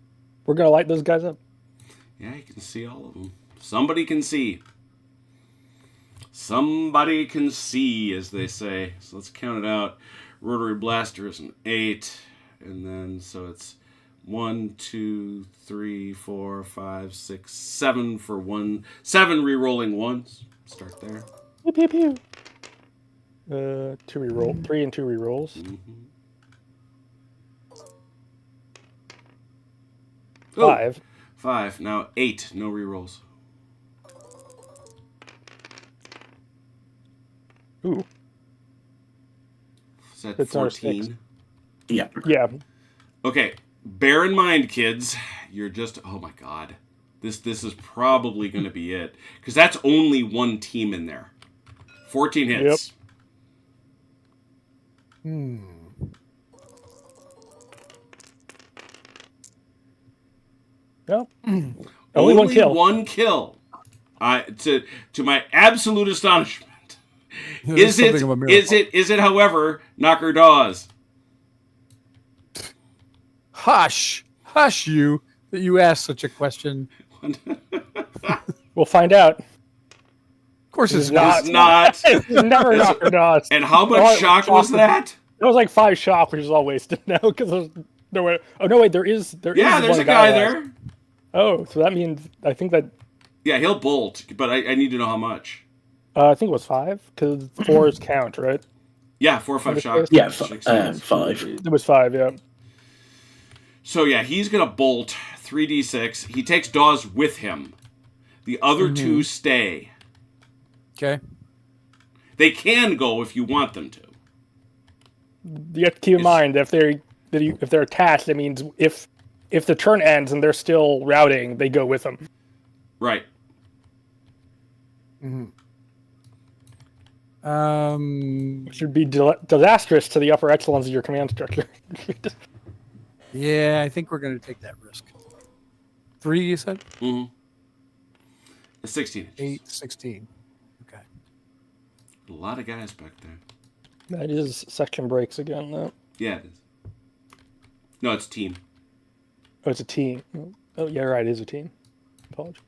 We're gonna light those guys up. Yeah, you can see all of them. Somebody can see. Somebody can see, as they say. So let's count it out. Rotary blaster is an 8, and then so it's 1, 2, 3, 4, 5, 6, 7 for 1. 7 re-rolling ones. Start there. Pew pew pew. 2 re-roll, 3 and 2 re-rolls. Mm-hmm. 5. 5. Now 8. No re-rolls. Ooh. Is that That's our 14? Yeah. Yeah. Okay. Bear in mind, kids, you're just... Oh, my God. This is probably going to be it. Because that's only one team in there. 14 hits. Yep. Only one kill. One kill. To my absolute astonishment. Is Is it, however, Knocker Dawes? Hush you that you asked such a question. We'll find out. Of course it's It's not. not. It's never Knocker Dawes. And how much shock was that? That was like 5 shock, which is all wasted now because there's no way. Oh no, wait, there is. Yeah, there's one a guy left. there. Oh, so that means I think that Yeah, he'll bolt, but I need to know how much. I think it was 5 because 4s count, right? Yeah, 4 or 5 shock. Yeah, Succeeds. 5. It was 5, yeah. So yeah, he's gonna bolt 3d6. He takes Dawes with him. The other 2 stay. Okay. They can go if you want them to. You have to keep in mind that if they're attached, that means if the turn ends and they're still routing, they go with them. Right. Which would be disastrous to the upper echelons of your command structure. Yeah, I think we're going to take that risk. 3, you said? Mm-hmm. It's 16 inches. 8, 16. Okay. A lot of guys back there. That is section breaks again, though. Yeah, it is. No, it's team. Oh, it's a team. Oh, yeah, right, it is a team. Apologies.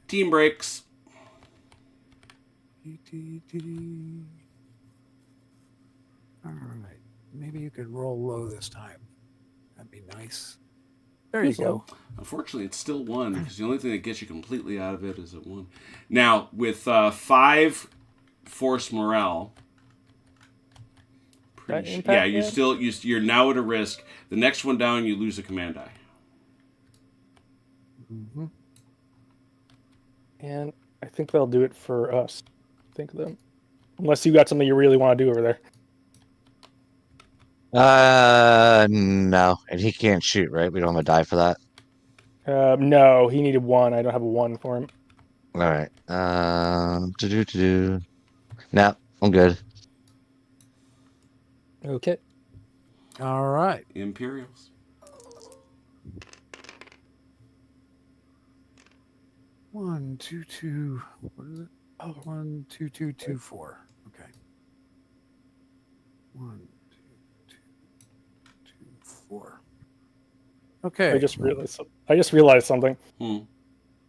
Team breaks. All right. Maybe you could roll low this time. That'd be nice. There you go. Unfortunately, it's still 1 because the only thing that gets you completely out of it is at 1. Now, with 5 force morale, Impact, you're now at a risk. The next one down, you lose a command die. Mm-hmm. And I think they'll do it for us. Think of them. Unless you got something you really want to do over there. No. And he can't shoot, right? We don't have a die for that. No, he needed 1. I don't have a 1 for him. All right. No, I'm good. Okay. All right. Imperials. One, two, two. What is it? Oh, 1, 2, 2, 2, 4. Okay. 1, 2, 2, 2, 4. Okay. I just realized something.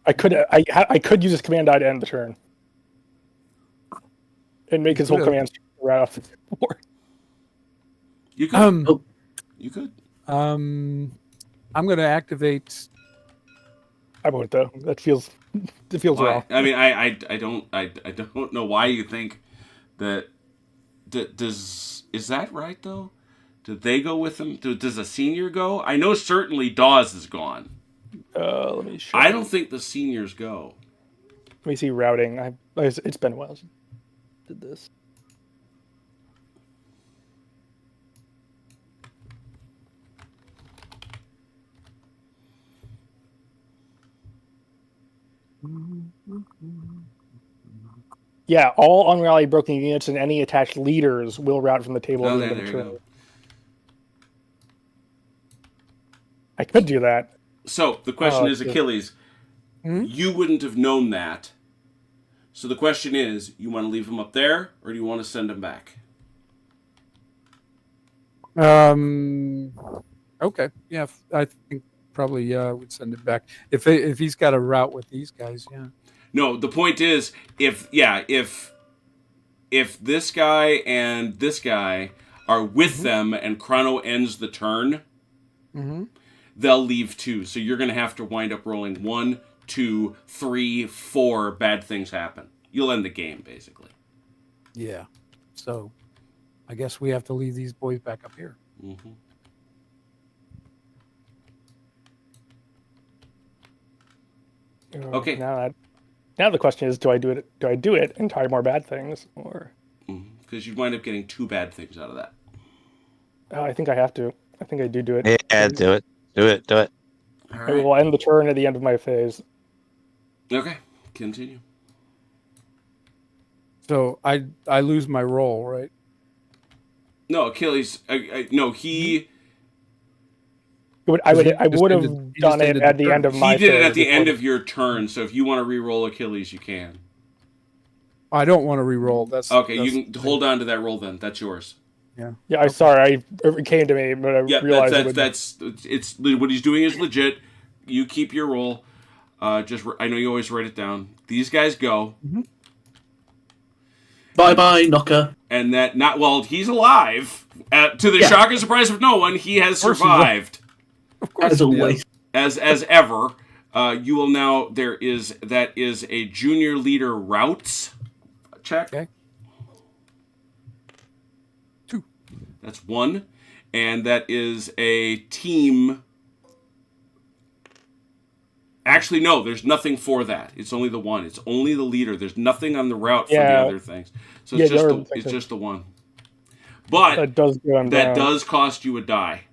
I could use his command die to end the turn. And make his whole command right off the board. You could. You could. I'm going to activate. I won't though. That feels wrong. I mean, I don't know why you think that. Is that right though? Did they go with him? Does a senior go? I know certainly Dawes is gone. Let me show I don't think the seniors go. Let me see routing. It's been a while since I did this. Yeah, all unrally broken units and any attached leaders will route from the table Oh, at the end of there the you turn. go. I could do that. So the question is, okay. Achilles, you wouldn't have known that. So the question is, you want to leave him up there, or do you want to send him back? Okay. Yeah, I think probably would send him back if he's got a route with these guys. Yeah. No, the point is, if this guy and this guy are with them and Chrono ends the turn, they'll leave too. So you're going to have to wind up rolling 1, 2, 3, 4 bad things happen. You'll end the game, basically. Yeah. So I guess we have to leave these boys back up here. Mm-hmm. Okay. Now the question is, do I do it? Do I do it and try more bad things, or? Because you'd wind up getting 2 bad things out of that. Oh, I think I have to. I think I do it. Yeah, do it. Do it. Do it. All I right. will end the turn at the end of my phase. Okay. Continue. So I lose my roll, right? No, Achilles. No, he. I would He just have ended done it the at the turn. end of my He did it phase at the before end of your turn. So if you want to re-roll Achilles, you can. I don't want to re-roll. Okay. You can hold on to that roll then. That's yours. Yeah. Yeah, I'm sorry. It came to me, but I Yeah, realized that's it's what he's doing is legit. You keep your roll. I know you always write it down. These guys go, Bye, Knocker. and he's alive. To the shock and surprise of no one, he has survived. Of course. As always. As ever. You will now. That is a junior leader routes check. Okay. 2. That's 1, and that is a team. Actually, no, there's nothing for that. It's only the 1. It's only the leader. There's nothing on the route for the other things. So it's just the 1. But that does go on down. does cost you a die.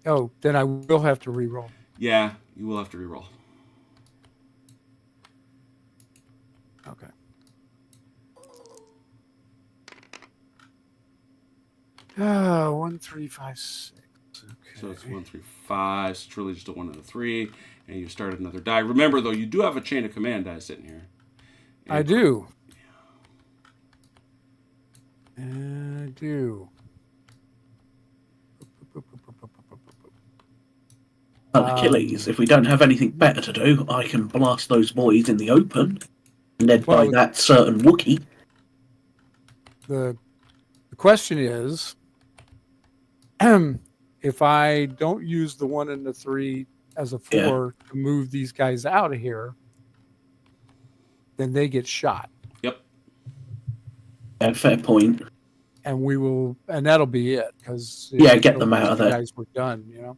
Oh, then I will have to re-roll. Yeah, you will have to reroll. Okay. Ah, 1, 3, 5, 6. Okay. So it's 1, 3, 5. So it's truly just a 1 and a 3, and you start another die. Remember, though, you do have a chain of command die sitting here. I do. I do. Achilles, if we don't have anything better to do, I can blast those boys in the open, led by that certain Wookiee. The question is, if I don't use the 1 and the 3 as a 4 to move these guys out of here, then they get shot. Yep. Yeah, fair point. And that'll be it, because get them out of there. Guys were done,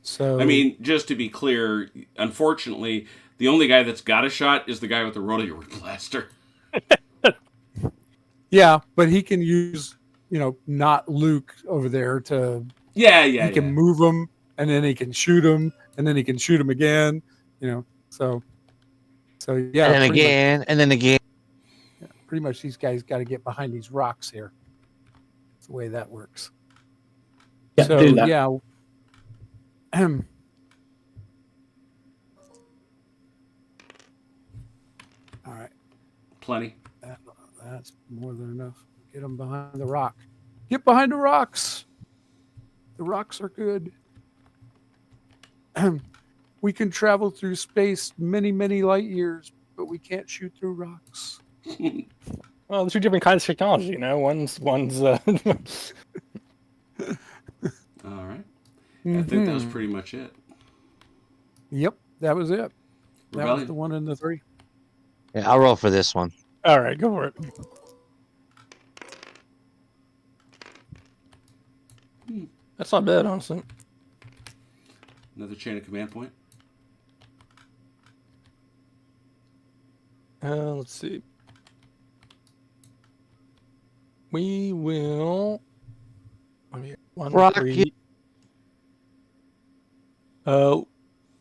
So I mean, just to be clear, unfortunately, the only guy that's got a shot is the guy with the rotary blaster. Yeah, but he can use, not Luke over there to. He can move him, and then he can shoot him, and then he can shoot him again. So yeah. And then again, and then again. Yeah, pretty much, these guys got to get behind these rocks here. That's the way that works. Yeah, so do that. yeah. All right. Plenty. That's more than enough. Get them behind the rock. Get behind the rocks. The rocks are good. We can travel through space many, many light years, but we can't shoot through rocks. Well, there's 2 different kinds of technology, One's. All right. I think that was pretty much it. Yep, that was it. That Rebellion. was the 1 and the 3. Yeah, I'll roll for this one. All right, go for it. That's not bad, honestly. Another chain of command point. Let's see. We will. One, Rock 3.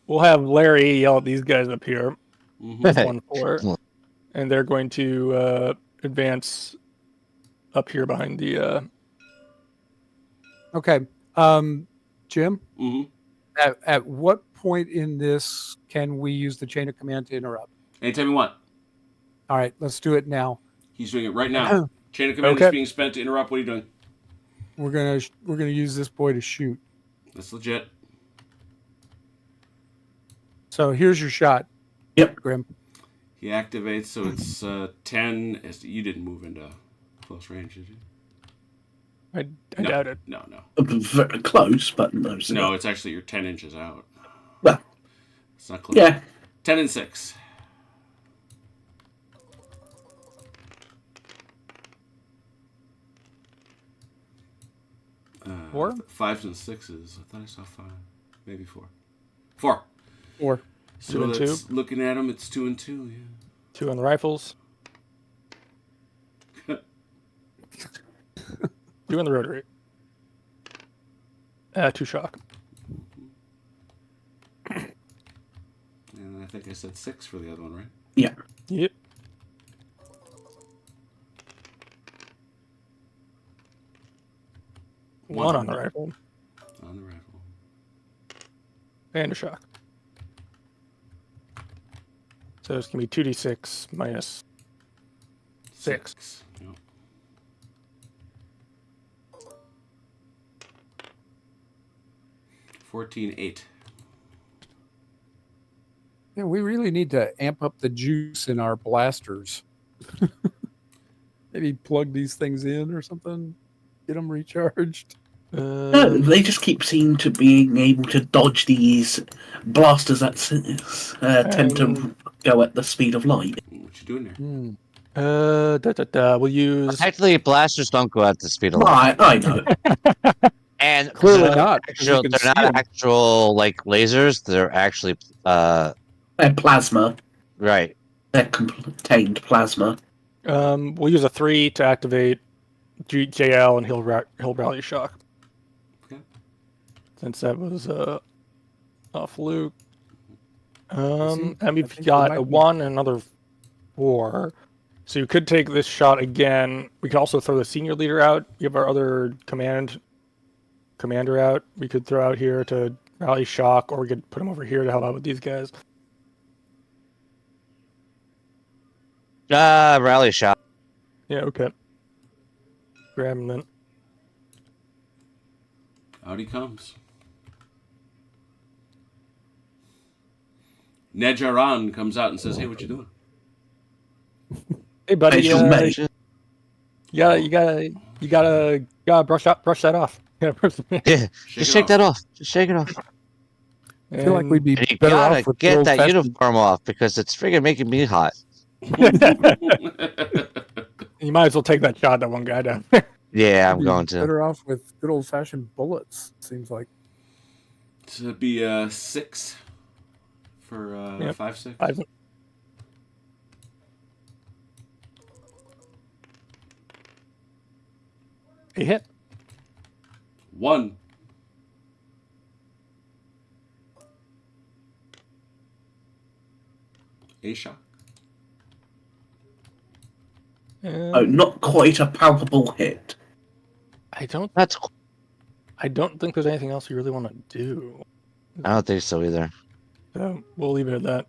we'll have Larry yell at these guys up here. Mhm. 1-4, and they're going to advance up here behind the. Okay. Jim, Mhm. at what point in this can we use the chain of command to interrupt? Anytime you want. All right, let's do it now. He's doing it right now. Chain of command is Okay. being spent to interrupt. What are you doing? We're gonna use this boy to shoot. That's legit. So here's your shot. Yep. Grim. He activates, so it's 10. You didn't move into close range, did you? I No. doubt it. No. Very close, but no. No, it's actually you're 10 inches out. Well, It's not close. yeah. 10 and 6. Four? 5s and 6s. I thought I saw 5. Maybe 4. 4. 4. So 2 and 2. that's looking at him, it's 2 and 2. Yeah. 2 on the rifles. 2 on the rotary. 2 shock. And I think I said 6 for the other one, right? Yeah. Yep. One on the rifle. On the rifle. And a shock. So it's going to be 2d6 minus 6. Yep. $14,800. Yeah, we really need to amp up the juice in our blasters. Maybe plug these things in or something. Get them recharged. No, they just keep seem to being able to dodge these blasters that tend to go at the speed of light. What you doing there? We'll use. Technically, blasters don't go at the speed of light. I know. And Clearly they're not, because you Actual, can they're see not 'em. actual like lasers. They're actually They're plasma. right. They're contained plasma. We'll use a 3 to activate JL and he'll rally shock. Okay. Since that was a fluke. And I we've think we got might a be- 1 and another 4. So you could take this shot again. We could also throw the senior leader out. We have our other commander out. We could throw out here to rally shock, or we could put him over here to help out with these guys. Rally shot. Yeah, okay. Grab him then. Out he comes. Nejaran comes out and says, "Hey, what you doing?" Hey, buddy. Facial mate. You gotta brush that off. Yeah, Shake just it shake off. that off. Just shake it off. I feel like we'd be And you better gotta off with get the that old-fashioned- uniform off because it's friggin' making me hot. You might as well take that shot, that one guy down. Yeah, I'm we'd be going to. Better off with good old fashioned bullets. Seems like. So it'd be 6 for Yep. 5, 6. A hit. 1. A shock. Oh, not quite a palpable hit. I don't That's. think there's anything else you really want to do. I don't think so either. So we'll leave it at that.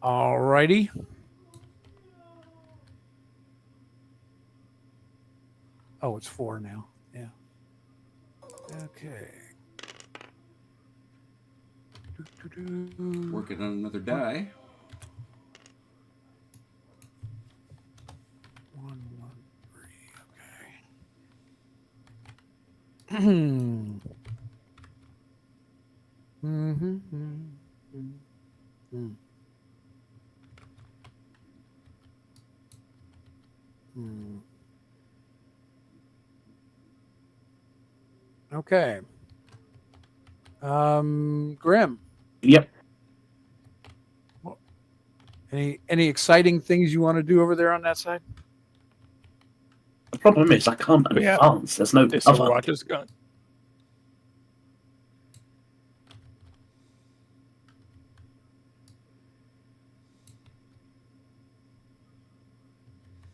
Alrighty. Oh, it's 4 now. Yeah. Okay. Working on another die. 1, 1, 3. Okay. Okay. Grim. Yep. Any exciting things you want to do over there on that side? The problem is I can't Yeah. advance. There's no This cover. Overwatch is gone.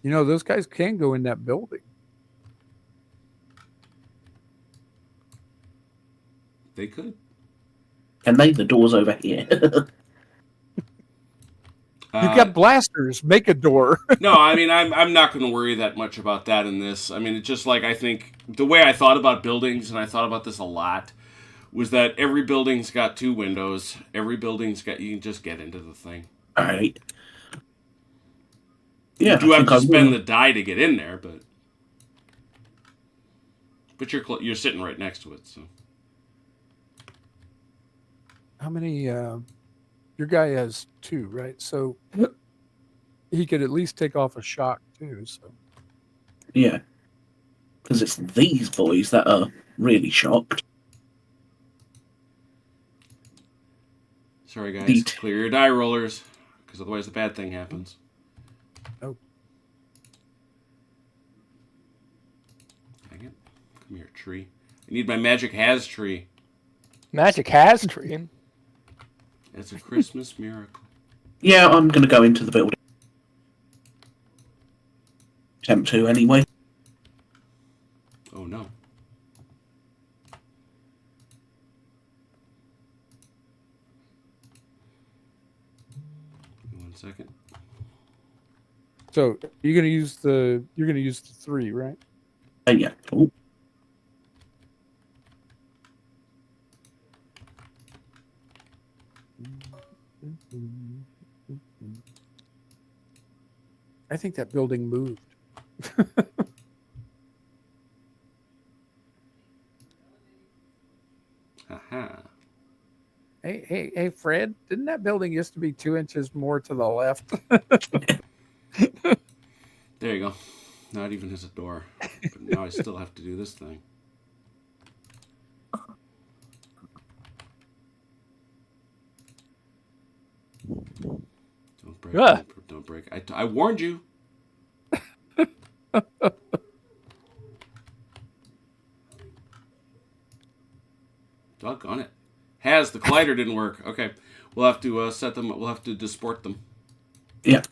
You know, those guys can go in that building. They could. And they the doors over here. You got blasters. Make a door. No, I mean, I'm not going to worry that much about that in this. I mean, it's just like I think the way I thought about buildings, and I thought about this a lot, was that every building's got 2 windows. Every building's got, you can just get into the thing. All right. Yeah, you do have to spend the die to get in there, but you're sitting right next to it. So How many? Your guy has 2, right? So he could at least take off a shock too. So yeah, because it's these boys that are really shocked. Sorry, guys. Clear your die rollers, because otherwise the bad thing happens. Oh. Dang it. Come here, tree. I need my magic has tree. Magic has tree. It's a Christmas miracle. Yeah, I'm going to go into the building. Attempt to, anyway. Oh, no. Give me 1 second. So you're gonna use the 3, right? Yeah. Ooh. I think that building moved. Aha. Hey, Fred! Didn't that building used to be 2 inches more to the left? There you go. Now it even has a door. But now I still have to do this thing. Don't break. Yeah. Don't break. I warned you. Doggone it. The collider didn't work. Okay. We'll have to set them. We'll have to disport them. Yeah.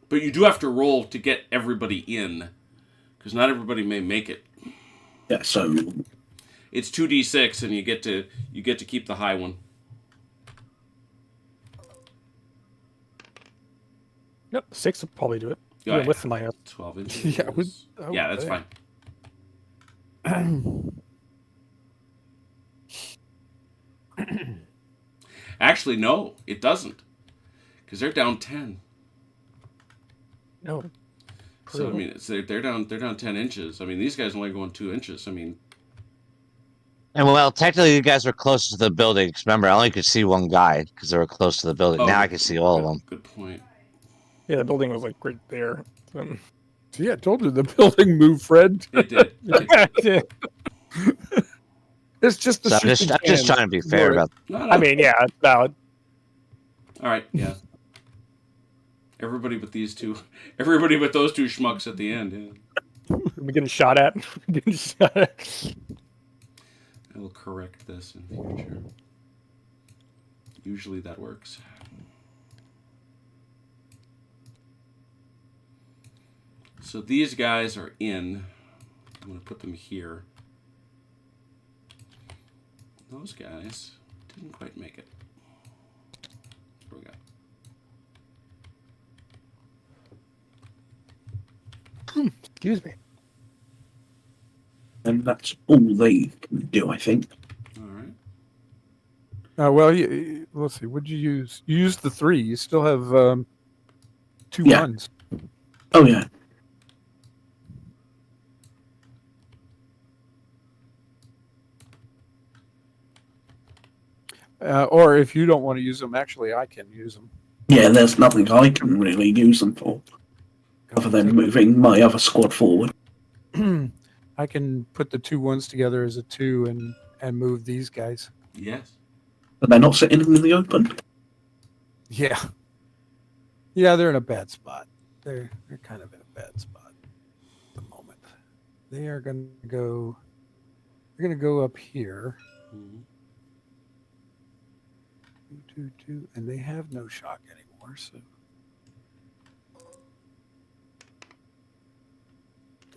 But you do have to roll to get everybody in, because not everybody may make it. Yeah. So it's 2d6, and you get to keep the high one. Yep, 6 will probably do it. Yeah, Even with my 12 inches. Yeah, that's fine. Actually, no, it doesn't, because they're down 10. No. So I mean, they're down 10 inches. I mean, these guys are only going 2 inches. I mean, And well, technically, you guys were close to the building. 'Cause remember, I only could see one guy because they were close to the building. Oh, now I can see all of them. Good point. Yeah, the building was like right there. See, I told you the building moved, Fred. It did. Yeah. It's just the So I'm just trying to be fair about. No. I mean, yeah, it's valid. All right, yeah. Everybody but those two schmucks at the end. Yeah. We're getting shot at. I will correct this in the future. Usually that works. So these guys are in. I'm going to put them here. Those guys didn't quite make it. Here we go. Excuse me. and that's all they can do, I think. All right. Well, let's see. What'd you use? You used the 3. You still have 2 Yeah. ones. Oh, yeah. Or if you don't want to use them, actually, I can use them. Yeah, there's nothing I can really use them for, other than moving my other squad forward. I can put the 2 ones together as a 2 and move these guys. Yes. But they're not sitting in the open. Yeah. Yeah, they're in a bad spot. They're kind of in a bad spot at the moment. They are going to go. They're going to go up here. Mm-hmm. And they have no shock anymore. So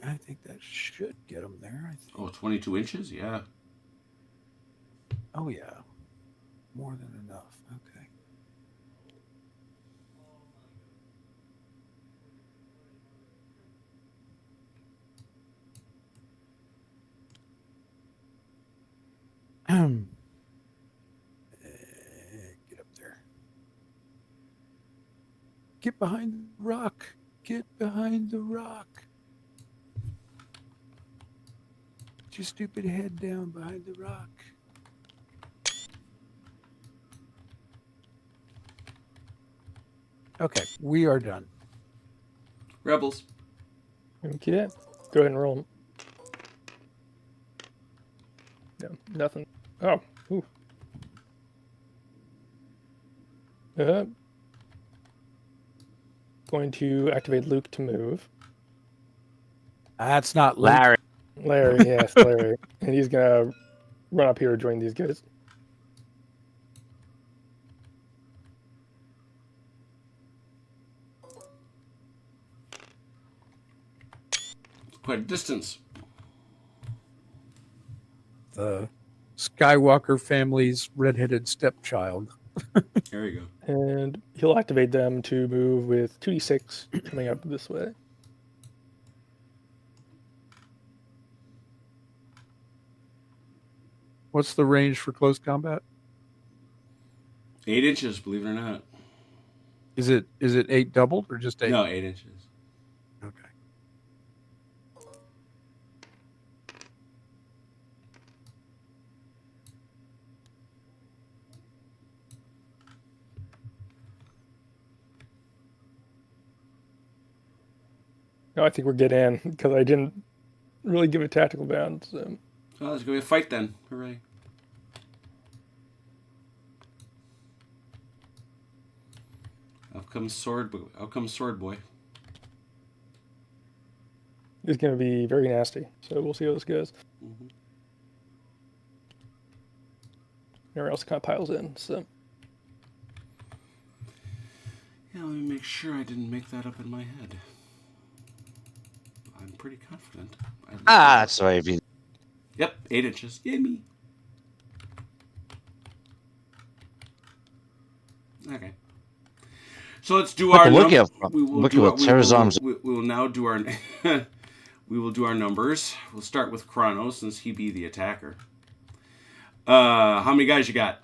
I think that should get them there. I think. Oh, 22 inches? Yeah. Oh, yeah. More than enough. Okay. Get up there. Get behind the rock. Get behind the rock. Put your stupid head down behind the rock. Okay, we are done. Rebels. Okay. Go ahead and roll 'em. No, nothing. Oh. Ooh. Going to activate Luke to move. That's not Luke. Larry. Larry, yes, Larry. And he's going to run up here and join these guys. Quite a distance. The Skywalker family's redheaded stepchild. There you go. And he'll activate them to move with 2d6 coming up this way. What's the range for close combat? 8 inches, believe it or not. Is it 8 doubled or just 8? No, 8 inches. Okay. No, I think we're good in because I didn't really give it tactical bound. So. Oh, there's going to be a fight then. Hooray. Out comes Sword Boy. It's going to be very nasty. So we'll see how this goes. Mm-hmm. Everyone else kind of piles in. So. Yeah, let me make sure I didn't make that up in my head. I'm pretty confident. That's right. Yep, 8 inches. Yay, me. Okay. So let's do our look numbers. at Terrazarm's. We will now do our. We will do our numbers. We'll start with Chrono since he be the attacker. How many guys you got?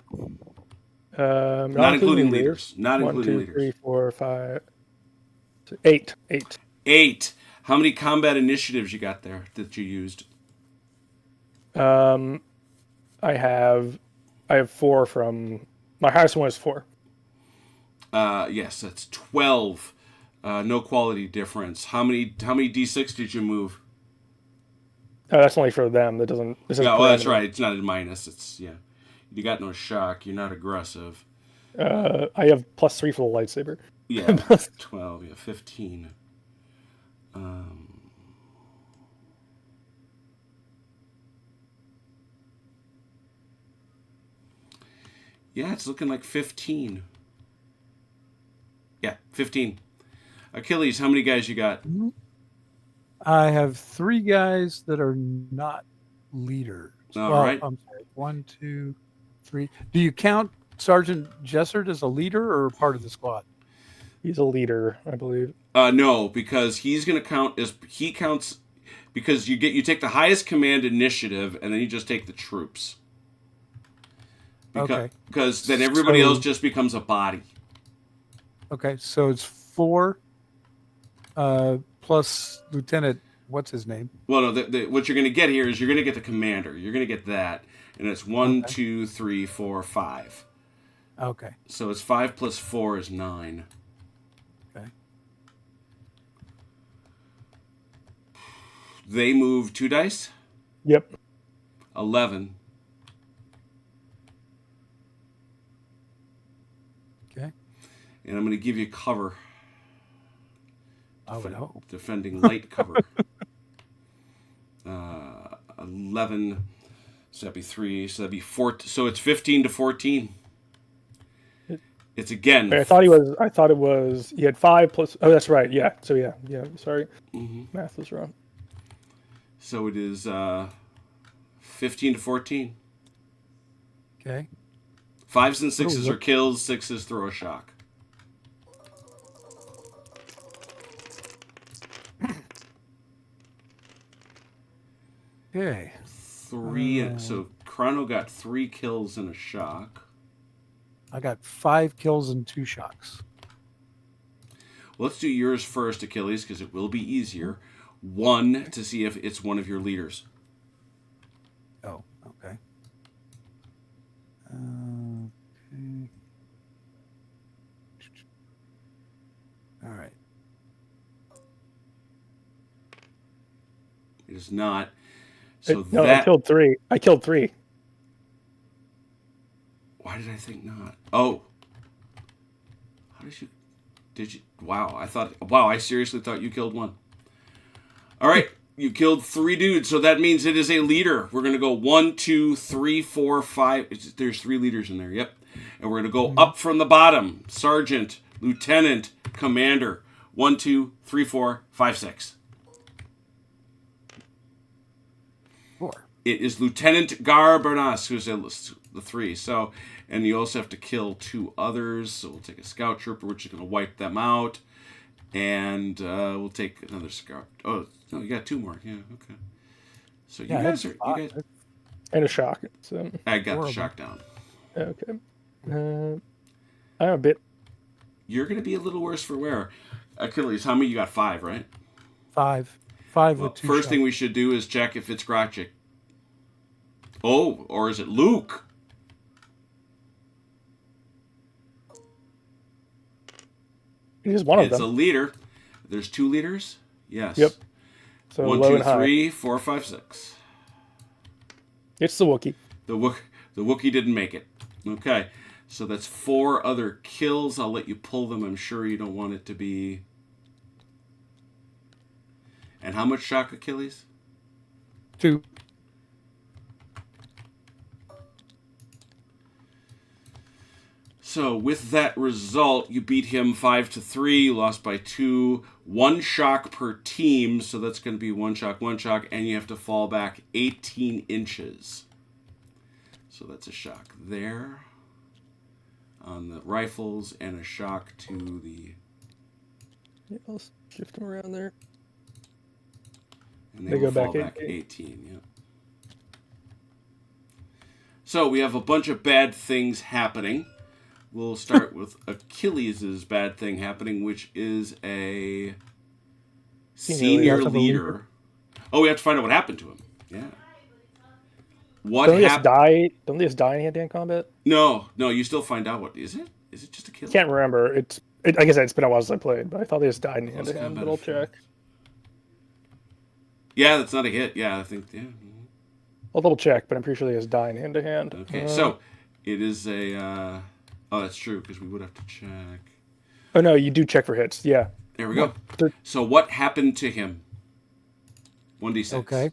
Not including leaders. Not 1, including 2, leaders. 3, 4, 5, 6, 8. 8. How many combat initiatives you got there that you used? I have 4 from my highest one is 4. Yes, that's 12. No quality difference. How many D6 did you move? Oh, that's only for them. That doesn't. This Yeah, isn't well, that's parameter. right. It's not a minus. It's You got no shock. You're not aggressive. I have +3 for the lightsaber. Yeah, 12. Yeah, 15. Yeah, it's looking like 15. Yeah, 15. Achilles, how many guys you got? I have 3 guys that are not leaders. All right. I'm sorry. 1, 2, 3. Do you count Sergeant Jessert as a leader or part of the squad? He's a leader, I believe. No, because he's going to count as he counts because you take the highest command initiative and then you just take the troops. Because then everybody else just becomes a body. Okay, so it's 4 plus Lieutenant, what's his name? Well, no, what you're going to get here is you're going to get the commander. You're going to get that, and it's 1, 2, 3, 4, 5. Okay. So it's 5 plus 4 is 9. Okay. They move 2 dice. Yep. 11. Okay. And I'm going to give you cover. I would hope. Defending light cover. 11. So that'd be 3. So that'd be 4. So it's 15 to 14. It's again. Wait, I thought it was. He had 5 plus. Oh, that's right. Yeah. So yeah. Sorry, math was wrong. So it is 15 to 14. Okay. 5s and 6s Oh, are kills. 6s throw a shock. Okay. 3. So Chrono got 3 kills and a shock. I got 5 kills and 2 shocks. Well, let's do yours first, Achilles, because it will be easier. 1 to see if it's one of your leaders. Oh, okay. Okay. All right. It is not. So No, that. I killed 3. I killed 3. Why did I think not? Oh. How did you? Did you? Wow. I seriously thought you killed 1. All right. You killed 3 dudes, so that means it is a leader. We're going to go 1, 2, 3, 4, 5. There's 3 leaders in there. Yep. And we're going to go up from the bottom. Sergeant, Lieutenant, Commander. 1, 2, 3, 4, 5, 6. 4. It is Lieutenant Garbernas who's in the 3. So, and you also have to kill 2 others. So we'll take a scout trooper, which is going to wipe them out. And we'll take another scout. Oh, no, you got 2 more. Yeah, okay. So you guys are. You guys, And a shock. So I got the shock down. okay. I'm a bit. You're going to be a little worse for wear. Achilles, how many? You got 5, right? 5. 5 Well, with 2 first shocks. thing we should do is check if it's Grotchik. Oh, or is it Luke? He's one of It's them. a leader. There's 2 leaders? Yes. Yep. So 1, low 2, and high. 3, 4, 5, 6. It's the Wookiee. The Wookiee didn't make it. Okay. So that's 4 other kills. I'll let you pull them. I'm sure you don't want it to be. And how much shock, Achilles? 2. So with that result, you beat him 5 to 3, lost by 2, 1 shock per team, so that's going to be 1 shock, and you have to fall back 18 inches. So that's a shock there on the rifles, and a shock to the. Yeah, I'll shift them around there. And They will go fall back back 18. 18. Yeah. So we have a bunch of bad things happening. We'll start with Achilles' bad thing happening, which is a senior leader. Oh, we have to find out what happened to him. Yeah. What Don't they just happened? die? Don't they just die in hand-to-hand combat? No, you still find out what is it? Is it just a kill? Can't remember. I guess it's been a while since I played, but I thought they just died in Close hand-to-hand. combat But I'll effect. check. Yeah, that's not a hit. Yeah, I think. Yeah. I'll double check, but I'm pretty sure they just die in hand-to-hand. Okay, so it is a. Oh, that's true because we would have to check. Oh no, you do check for hits. Yeah. There we go. Thir- So what happened to him? 1d6. Okay.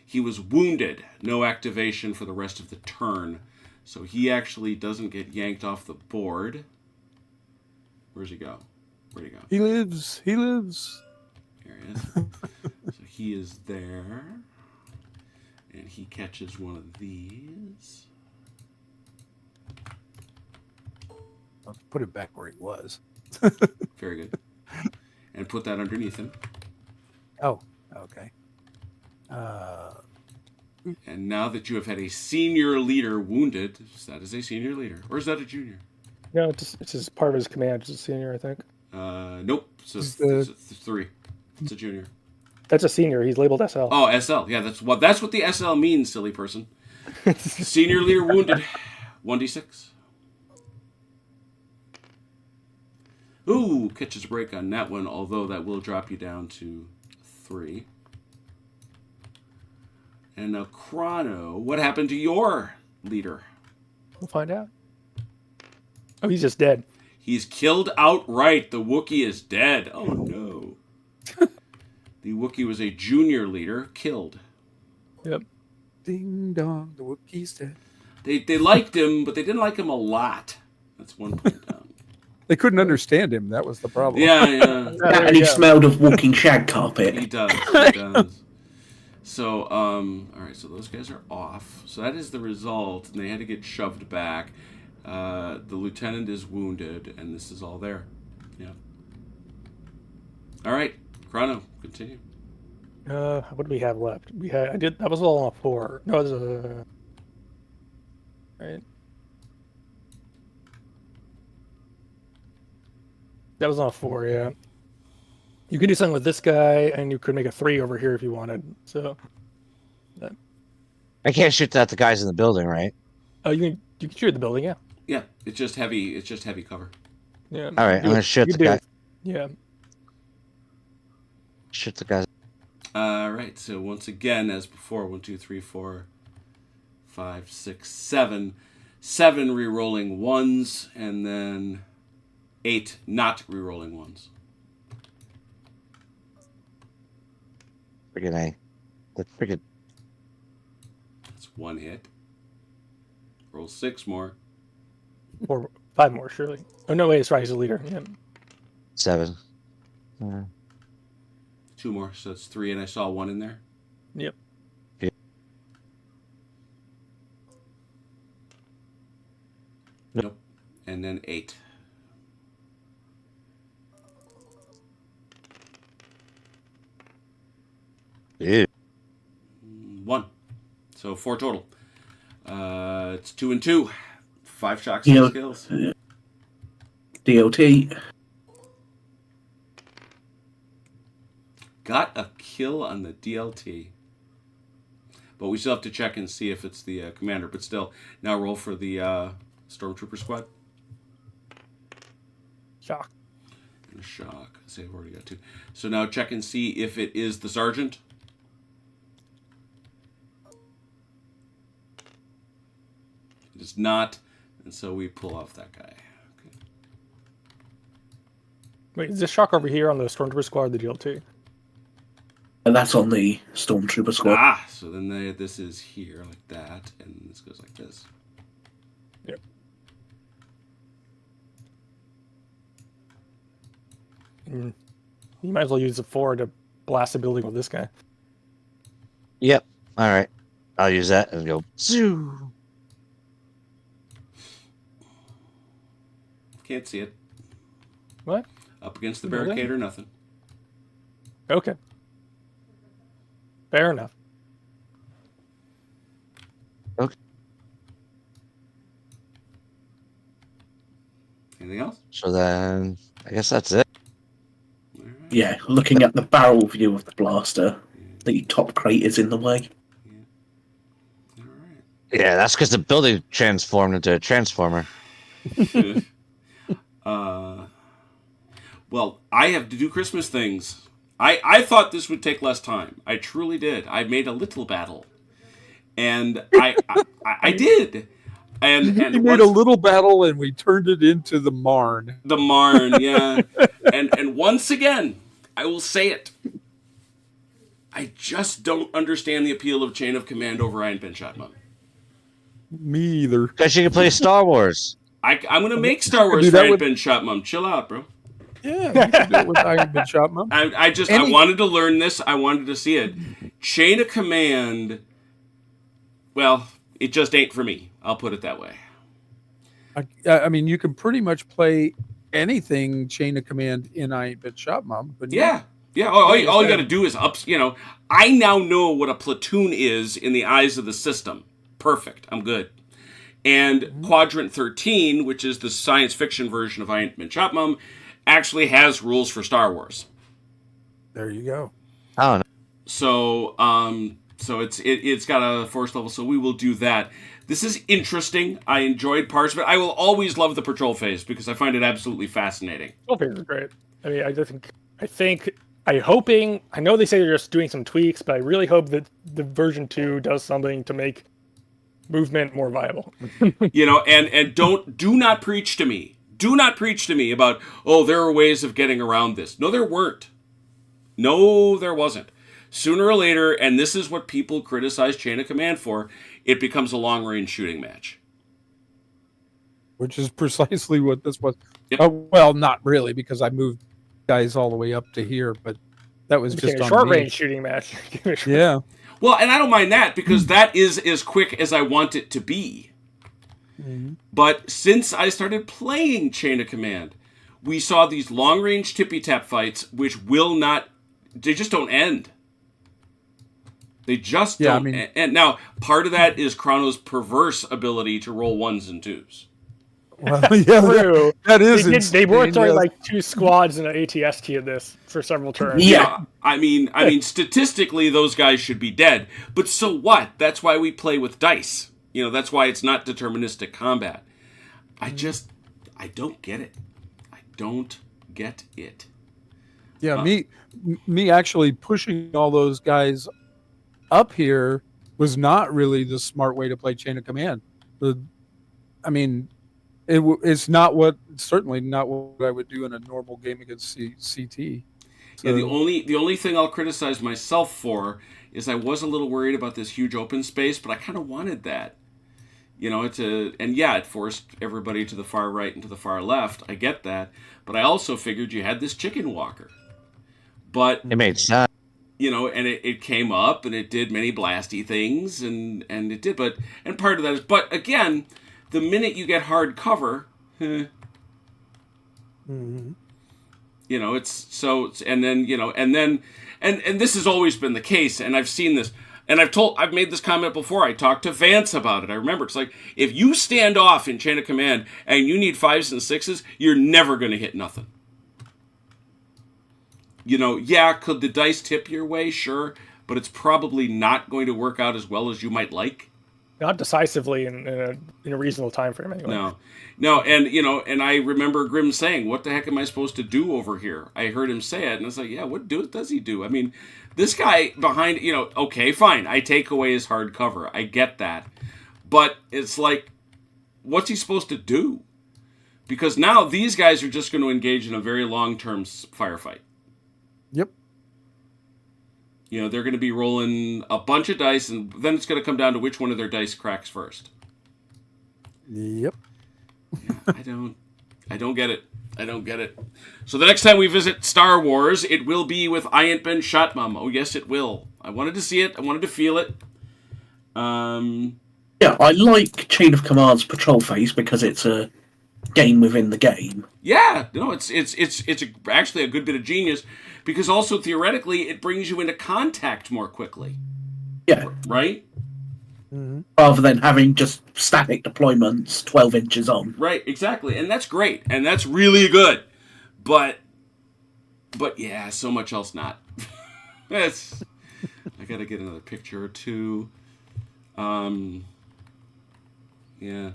He was wounded. No activation for the rest of the turn. So he actually doesn't get yanked off the board. Where's he go? Where'd he go? He lives. He lives. Here he is. So he is there. And he catches one of these. Let's put it back where he was. Very good. And put that underneath him. Oh, okay. And now that you have had a senior leader wounded, that is a senior leader. Or is that a junior? No, it's just part of his command. It's a senior, I think. Nope. So It's it's the- 3. It's a junior. That's a senior. He's labeled SL. Oh, SL. Yeah, that's what the SL means, silly person. Senior leader wounded. 1d6. Ooh, catches a break on that one, although that will drop you down to 3. And now, Chrono, what happened to your leader? We'll find out. Oh, he's just dead. He's killed outright. The Wookiee is dead. Oh, no. The Wookiee was a junior leader, killed. Yep. Ding dong, the Wookiee's dead. They liked him, but they didn't like him a lot. That's 1 point down. They couldn't understand him. That was the problem. Yeah. And he smelled of walking shag carpet. He does. He does. So, all right. So those guys are off. So that is the result, and they had to get shoved back. The lieutenant is wounded, and this is all there. Yeah. All right, Chrono, continue. What do we have left? That was all on a 4. No, it was a right. That was on a 4, yeah. You could do something with this guy, and you could make a 3 over here if you wanted. So, I can't shoot at the guys in the building, right? oh, you can shoot at the building, yeah. Yeah, it's just heavy. It's just heavy cover. Yeah. All right, I'm gonna shoot the guy. Yeah. Shoot the guys. All right. So once again, as before, 1, 2, 3, 4, 5, 6, 7. 7 re-rolling 1s, and then 8 not re-rolling 1s. Friggin' A. The friggin'. That's 1 hit. Roll 6 more. 4, 5 more, surely. Oh no, wait, it's right. He's a leader. Yeah. 7. 2 more, so that's 3, and I saw 1 in there. Yep. Yeah. Nope. And then 8. Ew. 1. So 4 total. It's 2 and 2. 5 shocks Yeah. and skills. DLT. Got a kill on the DLT. But we still have to check and see if it's the commander. But still, now roll for the Stormtrooper squad. Shock. And a shock. See, I've already got 2. So now check and see if it is the sergeant. It is not. And so we pull off that guy. Okay. Wait, is this shock over here on the Stormtrooper squad or the GLT? And that's on the Stormtrooper squad. Ah, so then this is here like that, and this goes like this. Yep. You might as well use the 4 to blast the building with this guy. Yep. All right. I'll use that and go. Zoo. Can't see it. What? Up against the barricade or nothing. Okay. Fair enough. Okay. Anything else? So then, I guess that's it. All right. Yeah, looking at the barrel view of the blaster, the top crate is in the way. All right. Yeah, that's because the building transformed into a transformer. Well, I have to do Christmas things. I thought this would take less time. I truly did. I made a little battle, and I did. And we made a little battle, and we turned it into the Marne. The Marne, yeah. and once again, I will say it. I just don't understand the appeal of Chain of Command over Iron Ben Shotgun. Me either. Because you can play Star Wars. I'm going to make Star Wars for Iron Ben Shotgun. Chill out, bro. Yeah, you can do it with Iron Ben Shotgun. I wanted to learn this. I wanted to see it. Chain of Command, well, it just ain't for me. I'll put it that way. I mean, you can pretty much play anything Chain of Command in Iron Ben Shotgun. But Yeah. Yeah, all you got to do is I now know what a platoon is in the eyes of the system. Perfect. I'm good. And Quadrant 13, which is the science fiction version of Iron Ben Shotgun, actually has rules for Star Wars. There you go. Oh, no. So it's got a force level, so we will do that. This is interesting. I enjoyed parts of it. I will always love the patrol phase because I find it absolutely fascinating. Patrol phase is great. I mean, I know they say they're just doing some tweaks, but I really hope that the version 2 does something to make movement more viable. And do not preach to me. Do not preach to me about, there are ways of getting around this. No, there weren't. No, there wasn't. Sooner or later, and this is what people criticize Chain of Command for, it becomes a long-range shooting match. which is precisely what this was. Yep. Well, not really, because I moved guys all the way up to here, but that was just a on short me. range shooting match. Yeah. Well, and I don't mind that because that is as quick as I want it to be. Mm-hmm. But since I started playing Chain of Command, we saw these long-range tippy-tap fights which will not... They just don't end. They just don't end. And now, part of that is Chrono's perverse ability to roll 1s and 2s. Well, yeah, that is. They were throwing like 2 squads in an ATST in this for several turns. Yeah, I mean, statistically, those guys should be dead. But so what? That's why we play with dice. That's why it's not deterministic combat. I don't get it. I don't get it. Yeah, me actually pushing all those guys up here was not really the smart way to play Chain of Command. It's certainly not what I would do in a normal game against CT. So. Yeah, the only thing I'll criticize myself for is I was a little worried about this huge open space, but I kind of wanted that. It forced everybody to the far right and to the far left. I get that, but I also figured you had this chicken walker. But it made sense. And it came up and it did many blasty things and it did, and part of that is, but again, the minute you get hard cover, Mm-hmm. And this has always been the case, and I've seen this, and I've made this comment before. I talked to Vance about it. I remember it's like, if you stand off in Chain of Command and you need 5s and 6s, you're never going to hit nothing. Could the dice tip your way? Sure, but it's probably not going to work out as well as you might like. Not decisively in a reasonable time frame, anyway. No, and I remember Grimm saying, "What the heck am I supposed to do over here?" I heard him say it, and I was like, "Yeah, what does he do?" I mean, this guy behind, okay, fine, I take away his hard cover, I get that, but it's like, what's he supposed to do? Because now these guys are just going to engage in a very long-term firefight. Yep. They're going to be rolling a bunch of dice, and then it's going to come down to which one of their dice cracks first. Yep. Yeah, I don't get it. I don't get it. So the next time we visit Star Wars, it will be with I Ain't Been Shot, Mum. Oh, yes, it will. I wanted to see it. I wanted to feel it. Yeah, I like Chain of Command's patrol phase because it's a game within the game. Yeah, it's actually a good bit of genius, because also theoretically it brings you into contact more quickly. Yeah. Right? Mm-hmm. Rather than having just static deployments 12 inches on. Right, exactly. And that's great. And that's really good. But yeah, so much else not. I got to get another picture or two. Yeah.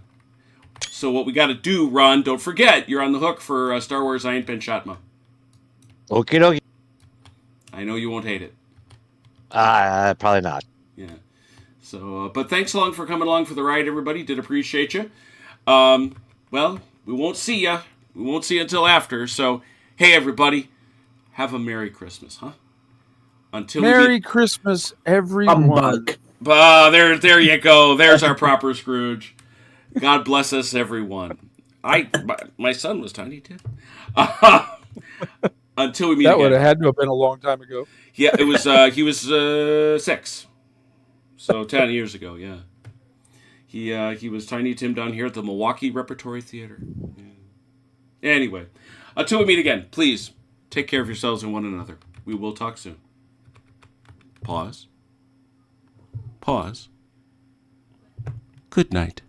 So what we got to do, Ron, don't forget, you're on the hook for Star Wars I Ain't Been Shot, Ma. Okie dokie. I know you won't hate it. Probably not. Yeah. So, but thanks along for coming along for the ride, everybody. Did appreciate you. Well, we won't see you. We won't see you until after. So, hey, everybody, have a Merry Christmas, huh? Merry Christmas, everyone. There you go. There's our proper Scrooge. God bless us, everyone. My son was tiny too. Until we meet that again. Would have had to have been a long time ago. Yeah, it was. He was 6, so 10 years ago. Yeah, he was Tiny Tim down here at the Milwaukee Repertory Theater. Yeah. Anyway, until we meet again, please take care of yourselves and one another. We will talk soon. Pause. Good night.